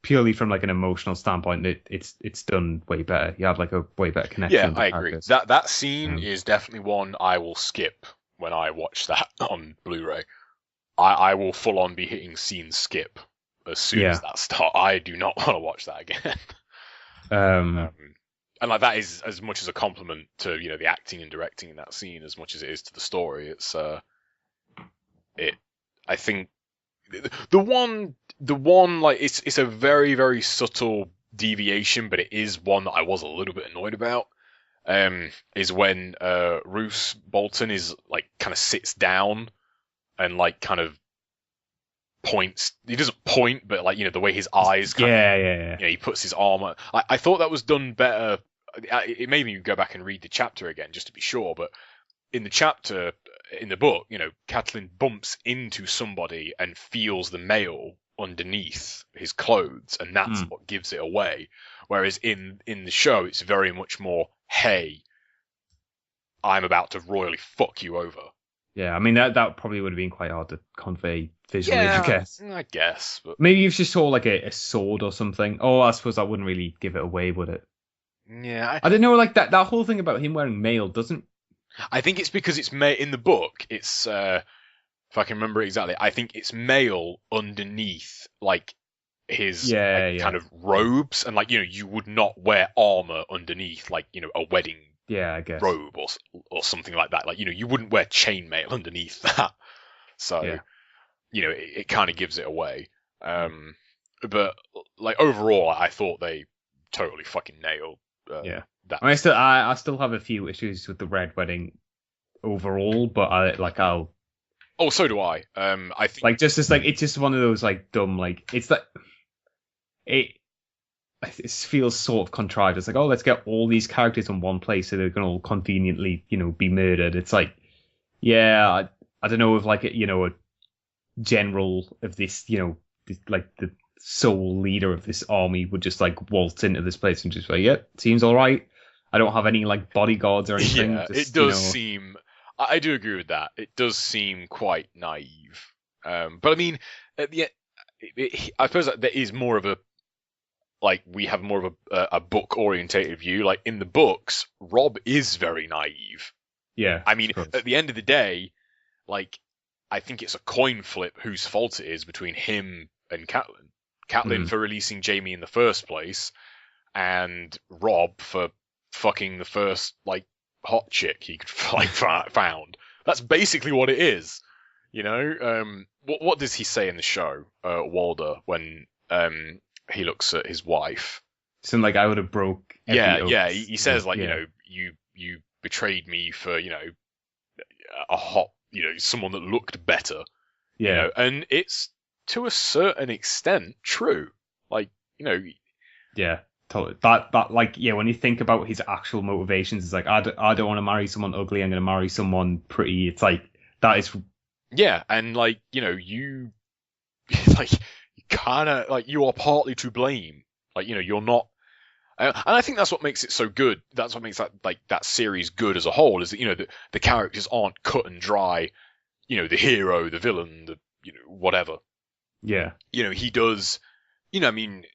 [SPEAKER 1] purely from like an emotional standpoint, it's done way better. You have like a way better connection.
[SPEAKER 2] Yeah, I agree. That scene is definitely one I will skip when I watch that on Blu-ray. I will full on be hitting scene skip as soon as that starts. I do not want to watch that again. And like that is as much as a compliment to the acting and directing in that scene as much as it is to the story. It's I think the one like it's a very, very subtle deviation, but it is one that I was a little bit annoyed about. Is when Roose Bolton is like kind of sits down and like kind of points. He doesn't point, but like the way his eyes kind of, he puts his arm up. I thought that was done better. It made me go back and read the chapter again just to be sure, but in the chapter in the book, Catelyn bumps into somebody and feels the mail underneath his clothes, and that's what gives it away. Whereas in the show, it's very much more, hey, I'm about to royally fuck you over.
[SPEAKER 1] Yeah, I mean that probably would have been quite hard to convey visually, I guess.
[SPEAKER 2] I guess, but
[SPEAKER 1] maybe if you saw like a sword or something. Oh, I suppose that wouldn't really give it away, would it?
[SPEAKER 2] Yeah,
[SPEAKER 1] I don't know. Like that whole thing about him wearing mail doesn't.
[SPEAKER 2] I think it's because it's in the book. It's if I can remember exactly, I think it's mail underneath like his kind of robes, and like you would not wear armor underneath like a wedding
[SPEAKER 1] I guess
[SPEAKER 2] robe or something like that. Like you wouldn't wear chainmail underneath that. So it kind of gives it away. But like overall, I thought they totally fucking nailed. That.
[SPEAKER 1] I mean, I still have a few issues with the Red Wedding overall, but I'll.
[SPEAKER 2] Oh, so do I. I think
[SPEAKER 1] like just like it's just one of those like dumb like it's like it feels sort of contrived. It's like, oh, let's get all these characters in one place so they're gonna all conveniently be murdered. It's like, I don't know if like a general of this like the sole leader of this army would just like waltz into this place and just like, seems all right. I don't have any like bodyguards or anything.
[SPEAKER 2] Yeah, it does seem. I do agree with that. It does seem quite naive. But I mean, at the end, I suppose that there is more of a like we have more of a book orientated view. Like in the books, Rob is very naive.
[SPEAKER 1] Yeah.
[SPEAKER 2] I mean, at the end of the day, like I think it's a coin flip whose fault it is between him and Catelyn. Catelyn for releasing Jaime in the first place, and Rob for fucking the first like hot chick he could like found. That's basically what it is, What does he say in the show, Walder, when he looks at his wife?
[SPEAKER 1] Something like, I would have broke.
[SPEAKER 2] He says like you betrayed me for a hot someone that looked better. And it's to a certain extent true. Like
[SPEAKER 1] Yeah. Totally. That like when you think about his actual motivations, it's like I don't want to marry someone ugly. I'm going to marry someone pretty. It's like that is.
[SPEAKER 2] Yeah, and like you like you kind of like you are partly to blame. Like you're not, and I think that's what makes it so good. That's what makes that series good as a whole. Is that the characters aren't cut and dry. The hero, the villain, the whatever.
[SPEAKER 1] Yeah.
[SPEAKER 2] He does. I mean,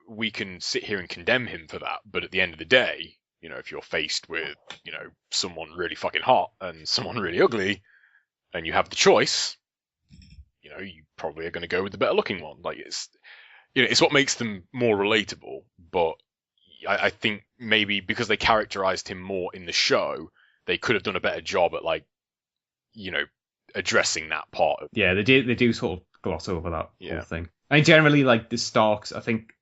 [SPEAKER 2] we can sit here and condemn him for that, but at the end of the day, you know, if you're faced with, you know, someone really fucking hot and someone really ugly, and you have the choice, you know, you probably are going to go with the better looking one. Like, it's, you know, it's what makes them more relatable. But I think maybe because they characterized him more in the show, they could have done a better job at, like, you know, addressing that part of.
[SPEAKER 1] Yeah, they do sort of gloss over that whole thing. I mean, generally, like, the Starks, I think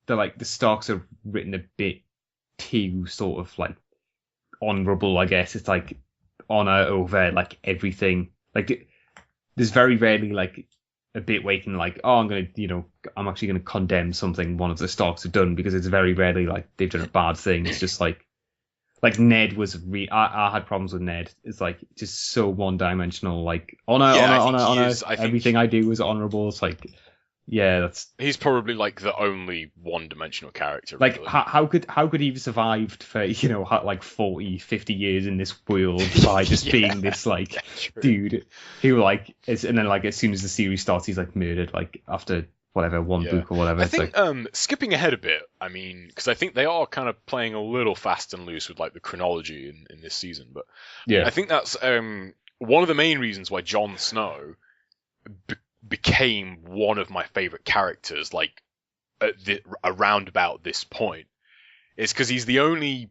[SPEAKER 1] the Starks are written a bit too sort of, like, honorable, I guess. It's like honor over, like, everything. Like, there's very rarely, like, a bit where you can, like, oh, I'm actually gonna condemn something one of the Starks have done, because it's very rarely like they've done a bad thing. It's just like Ned was I had problems with Ned. It's like just so one dimensional, like honor. Everything I do is honorable. It's like, yeah,
[SPEAKER 2] he's probably like the only one-dimensional character.
[SPEAKER 1] Like,
[SPEAKER 2] really.
[SPEAKER 1] how could he have survived for, you know, like 40, 50 years in this world by just being this, like, dude who, like, and then, like, as soon as the series starts, he's, like, murdered, like, after whatever, one book or whatever.
[SPEAKER 2] I think, skipping ahead a bit, I mean, because I think they are kind of playing a little fast and loose with, like, the chronology in this season, but yeah, I think that's one of the main reasons why Jon Snow became one of my favorite characters, like, around about this point, is because he's the only,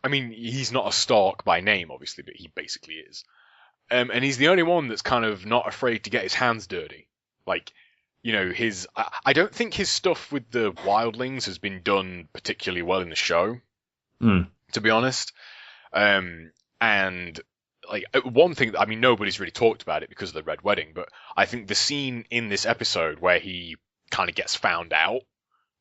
[SPEAKER 2] I mean, he's not a Stark by name, obviously, but he basically is. And he's the only one that's kind of not afraid to get his hands dirty. Like, you know, I don't think his stuff with the wildlings has been done particularly well in the show, to be honest. And like, one thing, I mean, nobody's really talked about it because of the Red Wedding, but I think the scene in this episode where he kind of gets found out,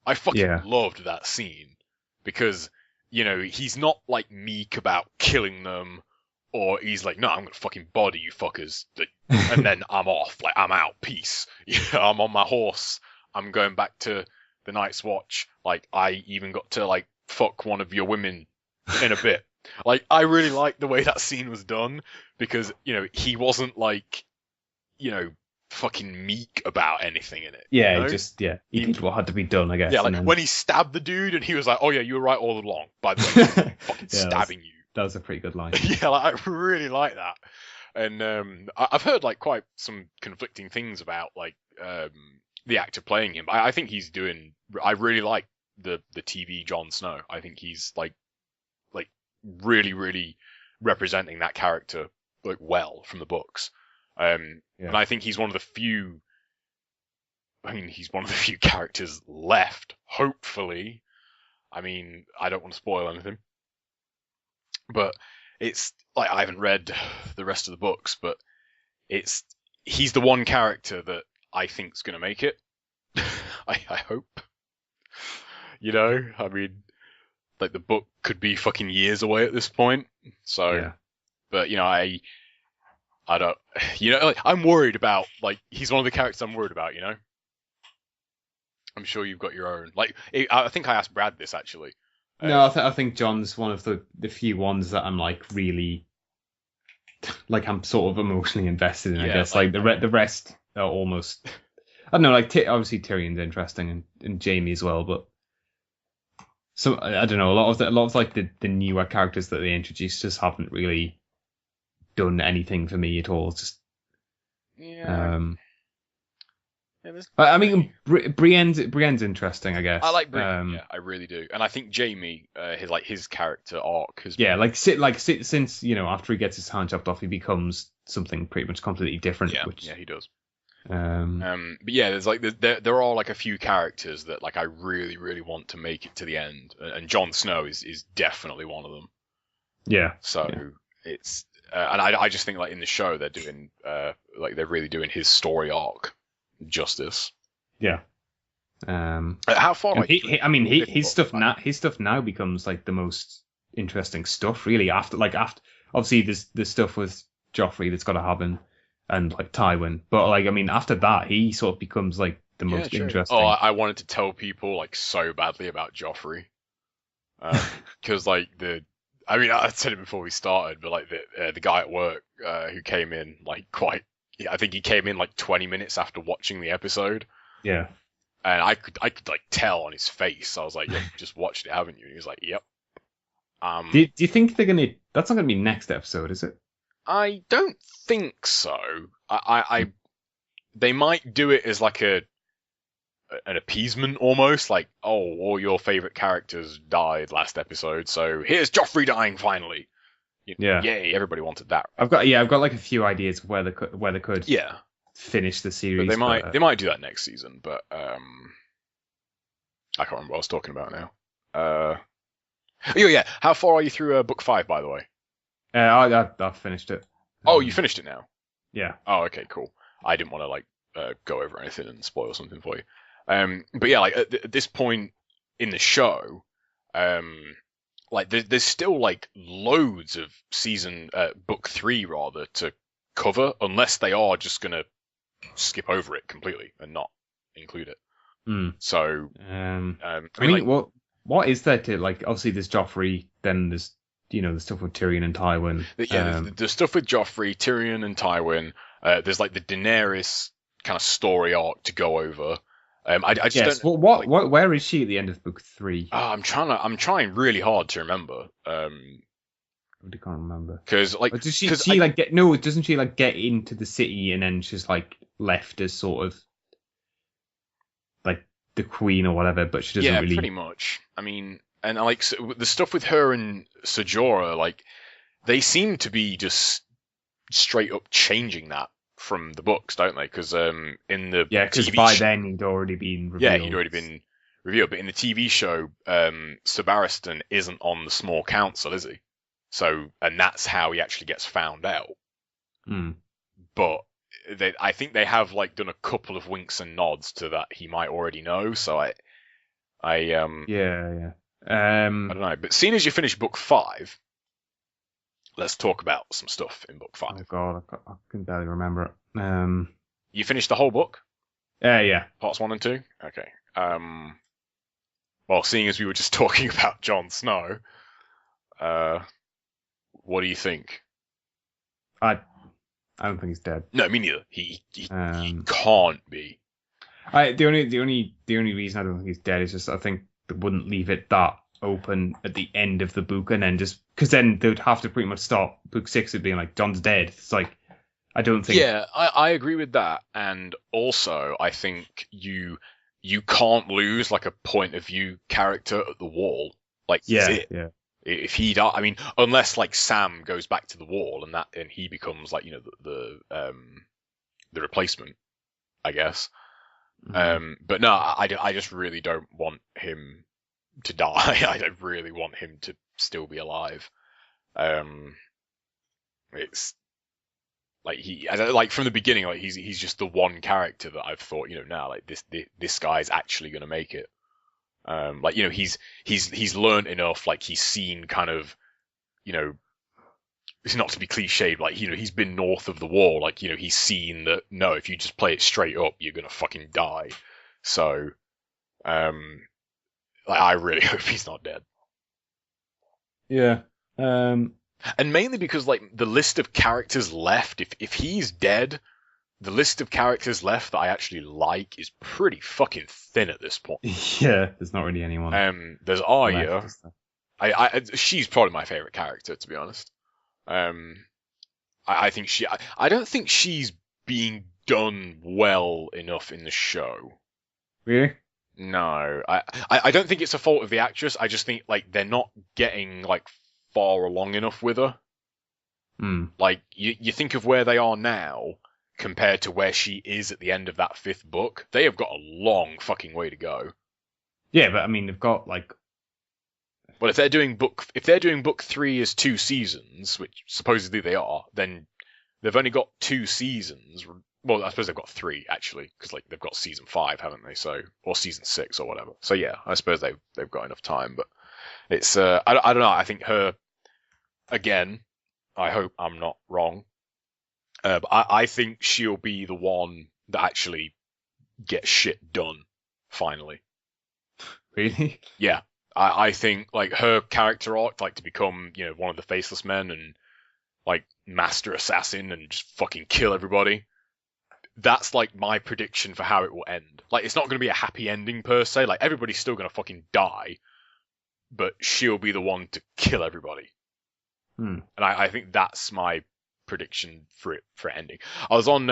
[SPEAKER 2] I fucking loved that scene, because, you know, he's not, like, meek about killing them, or he's like, no, I'm gonna fucking body you fuckers, and then I'm off, like, I'm out, peace. I'm on my horse, I'm going back to the Night's Watch, like, I even got to, like, fuck one of your women in a bit. Like, I really liked the way that scene was done, because, you know, he wasn't, like, you know, fucking meek about anything in it.
[SPEAKER 1] Yeah,
[SPEAKER 2] you know?
[SPEAKER 1] He did what had to be done, I guess.
[SPEAKER 2] Yeah, like, when he stabbed the dude, and he was like, oh yeah, you were right all along, by the way, fucking stabbing you.
[SPEAKER 1] That was a pretty good line.
[SPEAKER 2] Yeah, like, I really like that. And I've heard, like, quite some conflicting things about, like, the actor playing him. I think he's doing, I really like the TV Jon Snow. I think he's, like really, really representing that character, like, well from the books. And I think he's one of the few, he's one of the few characters left, hopefully. I mean, I don't want to spoil anything, but it's, like, I haven't read the rest of the books, but he's the one character that I think's going to make it. I hope. You know, I mean, like, the book could be fucking years away at this point. So, but, you know, I don't, you know, like, I'm worried about, like, he's one of the characters I'm worried about, you know? I'm sure you've got your own. Like, I think I asked Brad this, actually.
[SPEAKER 1] No, I think Jon's one of the few ones that I'm, like, really, like, I'm sort of emotionally invested in, I guess. Like, the rest are almost, I don't know, like, obviously Tyrion's interesting, and Jaime as well, but so, I don't know, a lot of like the newer characters that they introduced just haven't really done anything for me at all. It's just, I mean, Brienne's interesting, I guess.
[SPEAKER 2] I like Brienne, I really do, and I think Jaime, his character arc has
[SPEAKER 1] since, you know, after he gets his hand chopped off, he becomes something pretty much completely different.
[SPEAKER 2] Yeah, he does.
[SPEAKER 1] But
[SPEAKER 2] yeah, there's like there are, like, a few characters that, like, I really, really want to make it to the end, and Jon Snow is definitely one of them.
[SPEAKER 1] Yeah.
[SPEAKER 2] So it's and I just think, like, in the show they're doing like, they're really doing his story arc justice.
[SPEAKER 1] Yeah.
[SPEAKER 2] How far? Like,
[SPEAKER 1] his stuff now becomes, like, the most interesting stuff, really. After obviously there's stuff with Joffrey that's got to happen, and, like, Tywin, but, like, I mean, after that he sort of becomes, like, the most interesting.
[SPEAKER 2] Oh, I wanted to tell people, like, so badly about Joffrey, because like, I said it before we started, but, like, the guy at work who came in, like, I think he came in, like, 20 minutes after watching the episode.
[SPEAKER 1] Yeah.
[SPEAKER 2] And I could like tell on his face. I was like, "Yep, just watched it, haven't you?" And he was like, "Yep."
[SPEAKER 1] Do you think they're gonna? That's not gonna be next episode, is it?
[SPEAKER 2] I don't think so. They might do it as like an appeasement almost, like, oh, all your favorite characters died last episode, so here's Joffrey dying finally.
[SPEAKER 1] Yeah.
[SPEAKER 2] Yay! Everybody wanted that.
[SPEAKER 1] I've got like a few ideas where they could
[SPEAKER 2] Yeah,
[SPEAKER 1] finish the series.
[SPEAKER 2] But they might do that next season, but I can't remember what I was talking about now. Oh yeah, how far are you through book 5, by the way?
[SPEAKER 1] I've finished it.
[SPEAKER 2] Oh, you finished it now?
[SPEAKER 1] Yeah.
[SPEAKER 2] Oh, okay, cool. I didn't want to like go over anything and spoil something for you. But yeah, like at this point in the show, like there's still like loads of book 3 rather to cover, unless they are just gonna skip over it completely and not include it. So,
[SPEAKER 1] I mean, like, what is there to like? Obviously, there's Joffrey. Then there's the stuff with Tyrion and Tywin.
[SPEAKER 2] Yeah, the stuff with Joffrey, Tyrion, and Tywin. There's like the Daenerys kind of story arc to go over. I just don't.
[SPEAKER 1] Well, where is she at the end of book 3?
[SPEAKER 2] I'm trying really hard to remember.
[SPEAKER 1] I really can't remember.
[SPEAKER 2] Because like,
[SPEAKER 1] does she doesn't she like get into the city and then she's like left as sort of like the queen or whatever, but she doesn't really.
[SPEAKER 2] Yeah, pretty much. I mean, and like so, the stuff with her and Ser Jorah, like they seem to be just straight up changing that from the books, don't they? Because in the
[SPEAKER 1] because by then he'd already been revealed.
[SPEAKER 2] Yeah, he'd already been revealed. But in the TV show, Sir Barristan isn't on the small council, is he? So, and that's how he actually gets found out. But I think they have like done a couple of winks and nods to that he might already know. So I don't know. But seeing as you finish book 5, let's talk about some stuff in book 5.
[SPEAKER 1] Oh god, I can barely remember it.
[SPEAKER 2] You finished the whole book?
[SPEAKER 1] Yeah.
[SPEAKER 2] Parts 1 and 2? Okay. Well, seeing as we were just talking about Jon Snow, what do you think?
[SPEAKER 1] I don't think he's dead.
[SPEAKER 2] No, me neither. He can't be.
[SPEAKER 1] The only reason I don't think he's dead is just I think they wouldn't leave it that open at the end of the book and then just because then they would have to pretty much start book 6 with being like Jon's dead. It's like I don't think.
[SPEAKER 2] Yeah, I agree with that, and also I think you can't lose like a point of view character at the Wall. Like
[SPEAKER 1] yeah.
[SPEAKER 2] If he died, I mean, unless like Sam goes back to the Wall and he becomes like the replacement, I guess. But no, I just really don't want him to die. I don't really want him to still be alive. It's like from the beginning, like he's just the one character that I've thought, now like this guy's actually gonna make it. Like he's learned enough, like he's seen kind of, it's not to be cliched, like he's been north of the Wall, like he's seen that no, if you just play it straight up, you're gonna fucking die. So, like I really hope he's not dead.
[SPEAKER 1] Yeah.
[SPEAKER 2] And mainly because like the list of characters left, if he's dead, the list of characters left that I actually like is pretty fucking thin at this point.
[SPEAKER 1] Yeah, there's not really anyone.
[SPEAKER 2] There's Arya. She's probably my favorite character, to be honest. I think I don't think she's being done well enough in the show.
[SPEAKER 1] Really?
[SPEAKER 2] No, I don't think it's a fault of the actress. I just think like they're not getting like far along enough with her. Like you think of where they are now compared to where she is at the end of that 5th book. They have got a long fucking way to go.
[SPEAKER 1] Yeah, but I mean they've got like.
[SPEAKER 2] Well, if they're doing book 3 as 2 seasons, which supposedly they are, then they've only got 2 seasons. Well, I suppose they've got 3 actually, because like they've got season 5, haven't they? So, or season 6 or whatever. So yeah, I suppose they've got enough time. But it's I don't know. I think her again. I hope I'm not wrong. But I think she'll be the one that actually gets shit done finally.
[SPEAKER 1] Really?
[SPEAKER 2] Yeah. I think like her character arc, like to become, one of the Faceless Men and like master assassin and just fucking kill everybody. that's like my prediction for how it will end. Like, it's not going to be a happy ending per se. Like, everybody's still going to fucking die, but she'll be the one to kill everybody. And I think that's my prediction for it ending. I was on.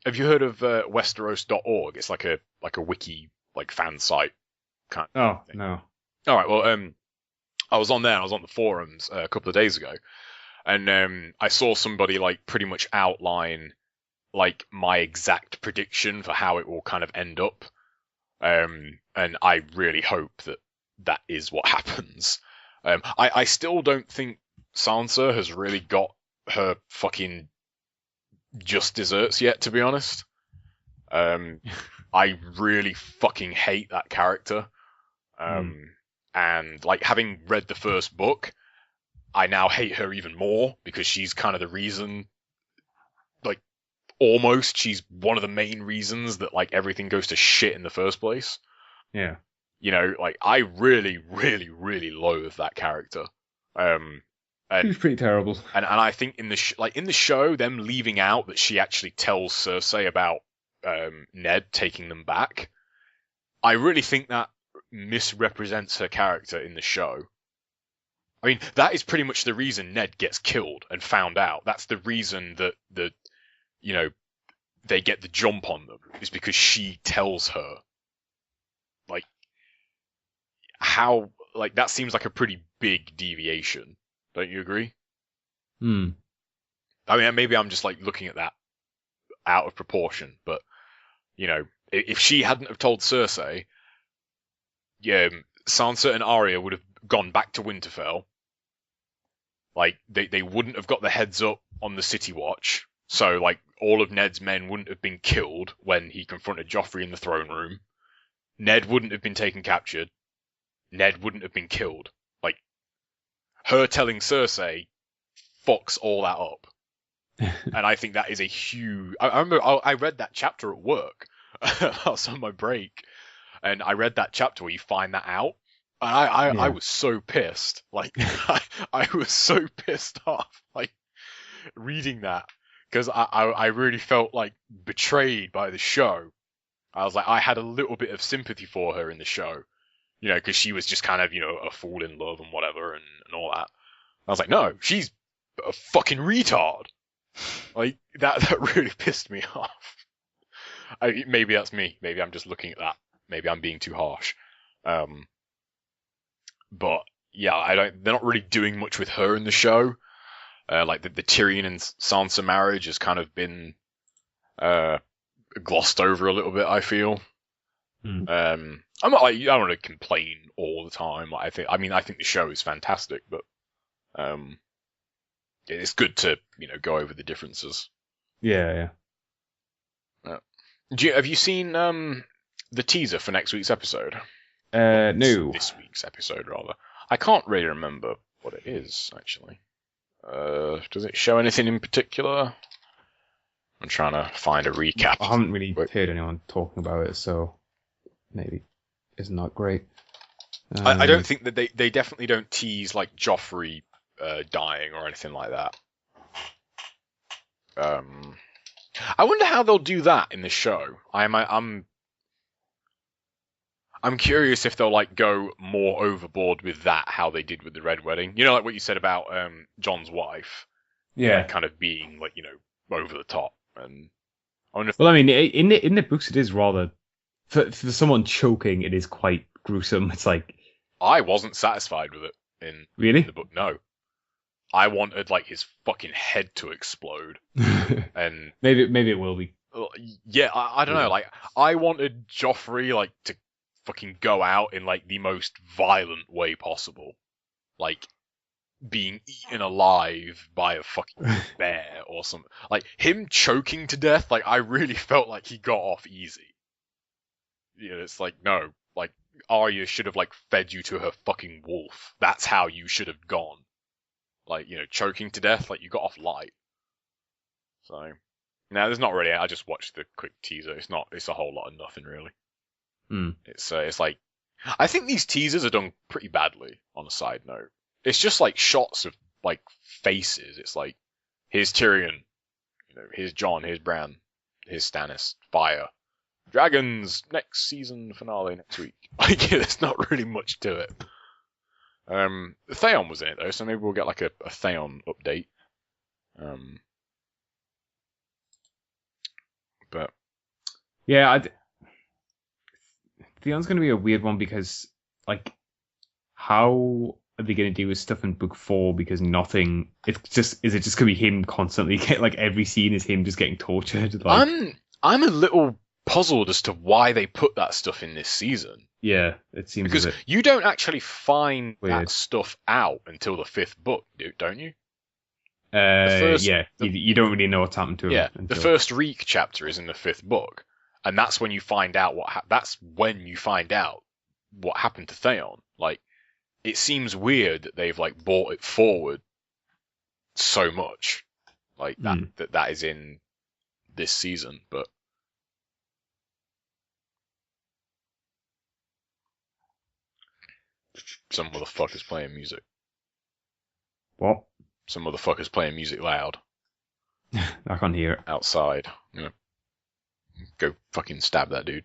[SPEAKER 2] Have you heard of Westeros.org? It's like a wiki, like fan site kind of thing.
[SPEAKER 1] No.
[SPEAKER 2] All right. Well, I was on there. I was on the forums a couple of days ago, and I saw somebody like pretty much outline like my exact prediction for how it will kind of end up. And I really hope that is what happens. I still don't think Sansa has really got her fucking just desserts yet, to be honest. I really fucking hate that character. And like, having read the first book, I now hate her even more because she's kind of the reason, like, almost she's one of the main reasons that like everything goes to shit in the first place.
[SPEAKER 1] Yeah.
[SPEAKER 2] You know, like, I really, really, really loathe that character.
[SPEAKER 1] She's pretty terrible.
[SPEAKER 2] And I think in the show, them leaving out that she actually tells Cersei about Ned taking them back, I really think that misrepresents her character in the show. I mean, that is pretty much the reason Ned gets killed and found out. That's the reason that they get the jump on them, is because she tells her. Like, how, like, that seems like a pretty big deviation. Don't you agree? I mean, maybe I'm just like looking at that out of proportion, but you know, if she hadn't have told Cersei, Sansa and Arya would have gone back to Winterfell. Like, they wouldn't have got the heads up on the City Watch, so like all of Ned's men wouldn't have been killed when he confronted Joffrey in the throne room. Ned wouldn't have been taken captured. Ned wouldn't have been killed. Like, her telling Cersei fucks all that up. And I think that is a huge... I remember I read that chapter at work. I was on my break. And I read that chapter where you find that out. And I was so pissed. Like, I was so pissed off, like, reading that. Because I really felt, like, betrayed by the show. I was like, I had a little bit of sympathy for her in the show. You know, because she was just kind of, you know, a fool in love and whatever and all that. I was like, no, she's a fucking retard. Like, that really pissed me off. Maybe that's me. Maybe I'm just looking at that. Maybe I'm being too harsh. But yeah, they're not really doing much with her in the show. Like the Tyrion and Sansa marriage has kind of been glossed over a little bit, I feel. I'm not like, I don't want to complain all the time. I think the show is fantastic, but it's good to, you know, go over the differences.
[SPEAKER 1] Yeah.
[SPEAKER 2] Have you seen the teaser for next week's episode?
[SPEAKER 1] No.
[SPEAKER 2] This week's episode, rather. I can't really remember what it is, actually. Does it show anything in particular? I'm trying to find a recap.
[SPEAKER 1] I haven't really heard anyone talking about it, so maybe it's not great.
[SPEAKER 2] I don't think that they definitely don't tease like Joffrey dying or anything like that. I wonder how they'll do that in the show. I'm curious if they'll like go more overboard with that, how they did with the Red Wedding. You know, like what you said about Jon's wife.
[SPEAKER 1] Yeah,
[SPEAKER 2] like, kind of being like, you know, over the top. And I wonder if...
[SPEAKER 1] Well, I mean, in the books, it is rather for someone choking. It is quite gruesome. It's like,
[SPEAKER 2] I wasn't satisfied with it in the book. No, I wanted like his fucking head to explode. And
[SPEAKER 1] maybe it will be.
[SPEAKER 2] Yeah, I don't know. Like, I wanted Joffrey like to fucking go out in like the most violent way possible, like being eaten alive by a fucking bear or something. Like, him choking to death, like, I really felt like he got off easy. You know, it's like, no, like, Arya should have like fed you to her fucking wolf. That's how you should have gone. Like, you know, choking to death, like, you got off light. So, now there's not really. I just watched the quick teaser. It's a whole lot of nothing really. It's like, I think these teasers are done pretty badly. On a side note, it's just like shots of like faces. It's like, here's Tyrion, you know, here's Jon, here's Bran, his Stannis, fire, dragons, next season finale next week. Like, there's not really much to it. Theon was in it though, so maybe we'll get like a Theon update. But
[SPEAKER 3] yeah, Theon's going to be a weird one because, like, how are they going to do his stuff in book 4? Because nothing. Is it just going to be him constantly like every scene is him just getting tortured? Like,
[SPEAKER 2] I'm a little puzzled as to why they put that stuff in this season.
[SPEAKER 3] Yeah, it seems
[SPEAKER 2] because you don't actually find that stuff out until the 5th book, don't you?
[SPEAKER 3] You don't really know what's happened to him.
[SPEAKER 2] Yeah, the first Reek chapter is in the 5th book, and that's when you find out that's when you find out what happened to Theon. Like, it seems weird that they've like brought it forward so much, like that is in this season, but. Some motherfucker's playing music.
[SPEAKER 3] What?
[SPEAKER 2] Some motherfucker's playing music loud.
[SPEAKER 3] I can't hear it.
[SPEAKER 2] Outside. Yeah. Go fucking stab that dude.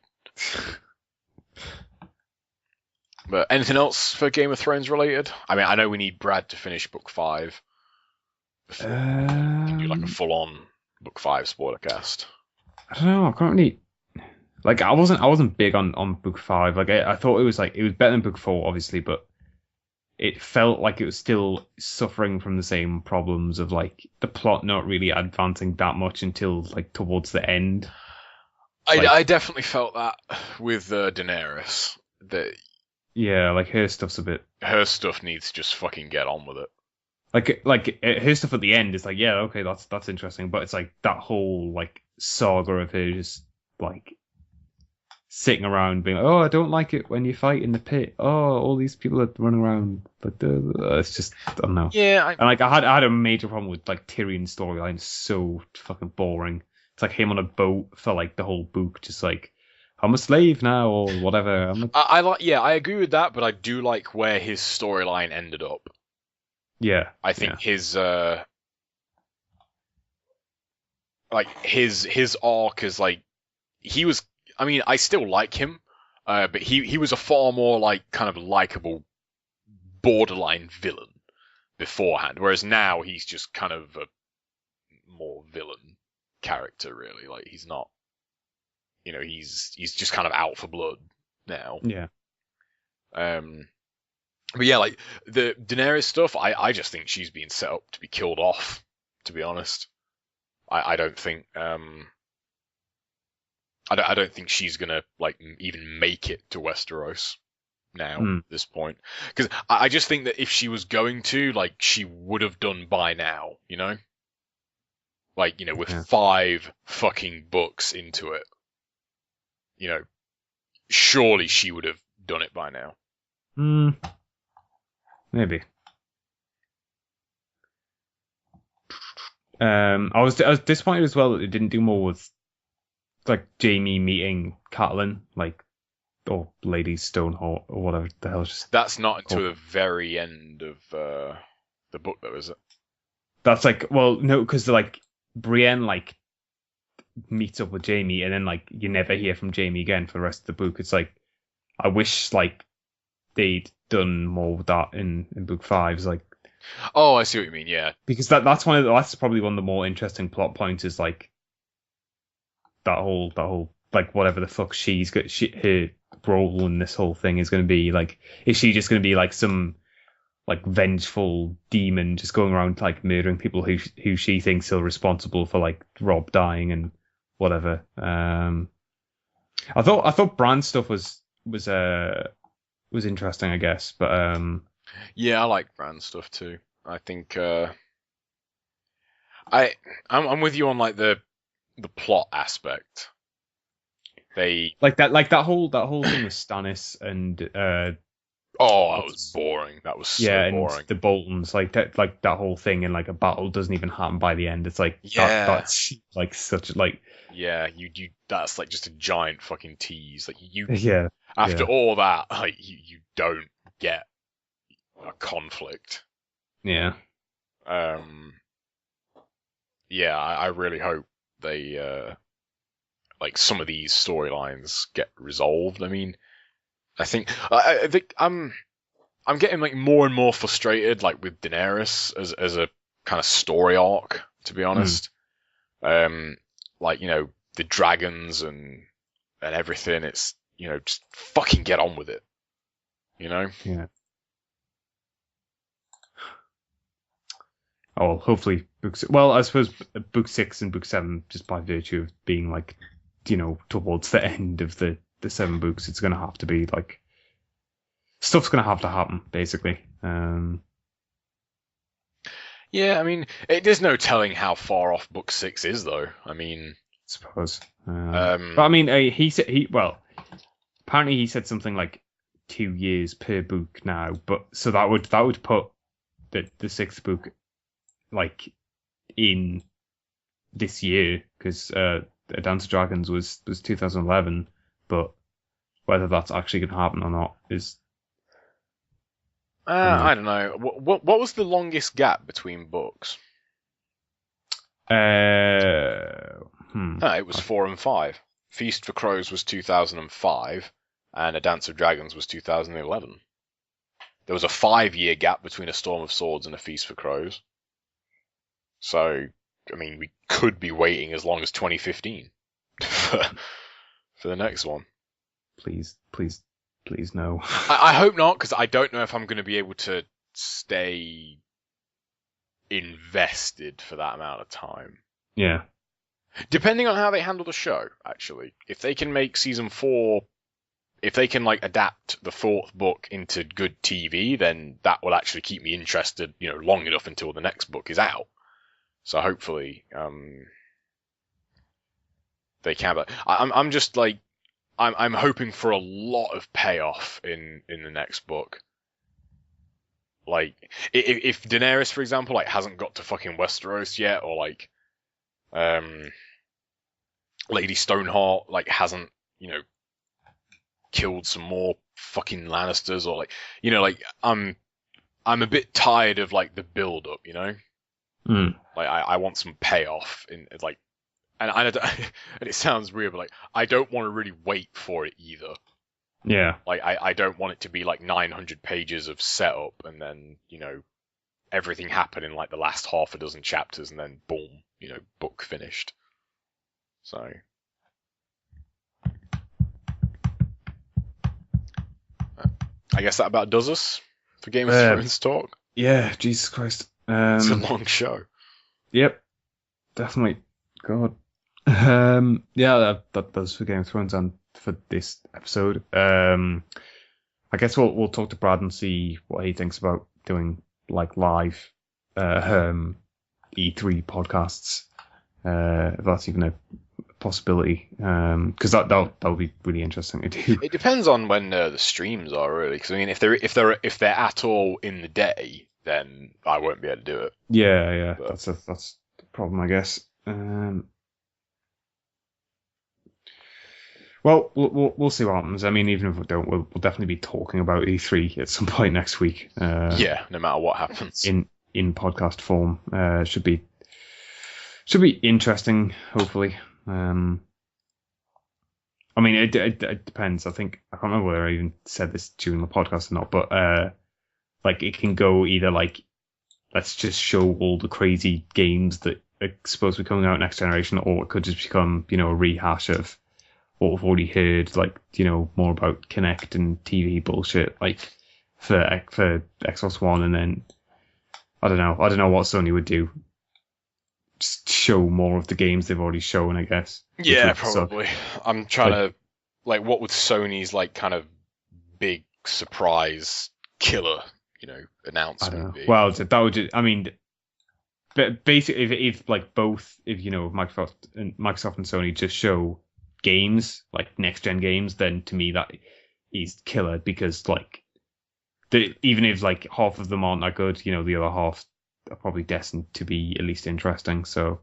[SPEAKER 2] But anything else for Game of Thrones related? I mean, I know we need Brad to finish book 5 before we can do like a full-on book 5 spoiler cast.
[SPEAKER 3] I don't know. I can't really. Like, I wasn't big on book 5. Like, I thought it was better than book 4, obviously, but it felt like it was still suffering from the same problems of like the plot not really advancing that much until like towards the end.
[SPEAKER 2] I definitely felt that with Daenerys.
[SPEAKER 3] Yeah, like her stuff's a bit.
[SPEAKER 2] Her stuff needs to just fucking get on with it.
[SPEAKER 3] Like her stuff at the end is like, yeah, okay, that's interesting, but it's like that whole like saga of her just like sitting around being like, oh, I don't like it when you fight in the pit. Oh, all these people are running around, but it's just, I don't know.
[SPEAKER 2] Yeah,
[SPEAKER 3] and like I had a major problem with like Tyrion's storyline. So fucking boring. It's like him on a boat for like the whole book, just like I'm a slave now or whatever.
[SPEAKER 2] I agree with that, but I do like where his storyline ended up.
[SPEAKER 3] Yeah,
[SPEAKER 2] I think his arc is like he was. I mean, I still like him, but he was a far more like kind of likable, borderline villain beforehand. Whereas now he's just kind of a more villain character, really. Like he's not, he's just kind of out for blood now.
[SPEAKER 3] Yeah.
[SPEAKER 2] But yeah, like the Daenerys stuff, I just think she's being set up to be killed off. To be honest, I don't think. I don't think she's gonna like even make it to Westeros now at this point, because I just think that if she was going to, like, she would have done by now, like with 5 fucking books into it, surely she would have done it by now.
[SPEAKER 3] Maybe. I was disappointed as well that they didn't do more with like Jaime meeting Catelyn, like, or Lady Stoneheart or whatever the hell.
[SPEAKER 2] That's not until the very end of the book, though, is it?
[SPEAKER 3] That's like, well, no, because like Brienne like meets up with Jaime, and then like you never hear from Jaime again for the rest of the book. It's like I wish like they'd done more with that in book 5. It's like,
[SPEAKER 2] oh, I see what you mean. Yeah,
[SPEAKER 3] because that's probably one of the more interesting plot points is like that whole like whatever the fuck she's got, her role in this whole thing is going to be. Like, is she just going to be like some like vengeful demon just going around like murdering people who she thinks are responsible for like Robb dying and whatever? I thought Bran's stuff was interesting, I guess, but
[SPEAKER 2] yeah, I like Bran's stuff too. I think I'm with you on like the plot aspect. They
[SPEAKER 3] like that whole thing with Stannis and
[SPEAKER 2] that was boring. That was so boring.
[SPEAKER 3] And the Boltons, like that whole thing in like a battle doesn't even happen by the end. It's like that's like such like
[SPEAKER 2] you that's like just a giant fucking tease. Like you
[SPEAKER 3] after
[SPEAKER 2] all that, like you don't get a conflict.
[SPEAKER 3] Yeah.
[SPEAKER 2] I really hope they like some of these storylines get resolved. I mean, I think I'm getting like more and more frustrated like with Daenerys as a kind of story arc, to be honest. Like, you know, the dragons and everything, it's, you know, just fucking get on with it. You know?
[SPEAKER 3] Yeah. Oh, hopefully well, I suppose book 6 and book 7, just by virtue of being like, you know, towards the end of the 7 books, it's going to have to be like, stuff's going to have to happen, basically.
[SPEAKER 2] Yeah, I mean, there's no telling how far off book 6 is, though. I mean,
[SPEAKER 3] I suppose. But I mean, apparently he said something like 2 years per book now, but so that would put the 6th book like in this year, because A Dance of Dragons was 2011, but whether that's actually going to happen or not is.
[SPEAKER 2] I don't know. What was the longest gap between books?
[SPEAKER 3] It
[SPEAKER 2] was 4 and 5. Feast for Crows was 2005, and A Dance of Dragons was 2011. There was a 5-year gap between A Storm of Swords and A Feast for Crows. So, I mean, we could be waiting as long as 2015 for the next one.
[SPEAKER 3] Please no.
[SPEAKER 2] I hope not, because I don't know if I'm going to be able to stay invested for that amount of time.
[SPEAKER 3] Yeah.
[SPEAKER 2] Depending on how they handle the show, actually. If they can make season 4, if they can like adapt the 4th book into good TV, then that will actually keep me interested, you know, long enough until the next book is out. So hopefully, they can. But I'm just like, I'm hoping for a lot of payoff in the next book. Like, if Daenerys, for example, like hasn't got to fucking Westeros yet, or like, Lady Stoneheart like hasn't, you know, killed some more fucking Lannisters, or like, you know, like I'm a bit tired of like the build up, you know. Like I want some payoff in like, and and it sounds weird, but like I don't want to really wait for it either.
[SPEAKER 3] Yeah.
[SPEAKER 2] Like I don't want it to be like 900 pages of setup and then, you know, everything happen in like the last half a dozen chapters and then boom, you know, book finished. So. I guess that about does us for Game of Thrones talk.
[SPEAKER 3] Yeah, Jesus Christ.
[SPEAKER 2] It's a long show.
[SPEAKER 3] Yep, definitely. God. Yeah, that does for Game of Thrones and for this episode. I guess we'll talk to Brad and see what he thinks about doing like live E3 podcasts, if that's even a possibility, because that would be really interesting to do.
[SPEAKER 2] It depends on when the streams are, really, because I mean, if they're at all in the day, then I won't be able to do it.
[SPEAKER 3] Yeah, but that's the problem, I guess. Well, we'll see what happens. I mean, even if we don't, we'll definitely be talking about E3 at some point next week.
[SPEAKER 2] Yeah, no matter what happens.
[SPEAKER 3] In podcast form, should be interesting. Hopefully. I mean, it depends. I think I can't remember whether I even said this during the podcast or not, but like it can go either like, let's just show all the crazy games that are supposed to be coming out next generation, or it could just become, you know, a rehash of what we've already heard, like, you know, more about Kinect and TV bullshit, like for Xbox One, and then I don't know what Sony would do. Just show more of the games they've already shown, I guess.
[SPEAKER 2] Yeah, probably. I'm trying to, like, what would Sony's, like, kind of big surprise killer, you know, announcement be?
[SPEAKER 3] Well, that would just, I mean, but basically, if like both, if, you know, Microsoft and Sony just show games, like next gen games, then to me that is killer, because like even if like half of them aren't that good, you know, the other half are probably destined to be at least interesting. So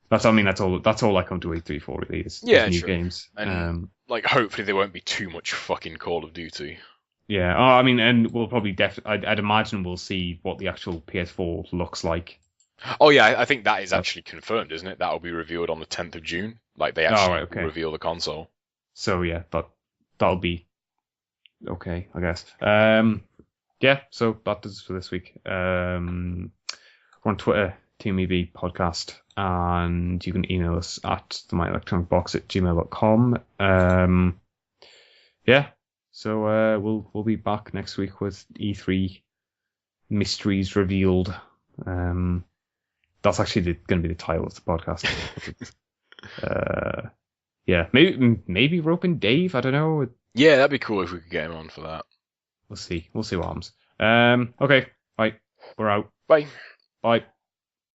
[SPEAKER 3] that's all I come to E3 for, really, is new games.
[SPEAKER 2] And like hopefully there won't be too much fucking Call of Duty.
[SPEAKER 3] Yeah, I mean, and we'll probably I'd imagine we'll see what the actual PS4 looks like.
[SPEAKER 2] Oh yeah, I think that is actually confirmed, isn't it? That will be revealed on the 10th of June. Like they actually reveal the console.
[SPEAKER 3] So yeah, that'll be okay, I guess. Yeah, so that does it for this week. We're on Twitter, Team EV Podcast, and you can email us at themyelectronicbox@gmail.com. Yeah, so we'll be back next week with E3 mysteries revealed. That's actually going to be the title of the podcast. Yeah, maybe roping Dave. I don't know.
[SPEAKER 2] Yeah, that'd be cool if we could get him on for that.
[SPEAKER 3] We'll see. We'll see what happens. Okay. Right. We're out.
[SPEAKER 2] Bye.
[SPEAKER 3] Bye.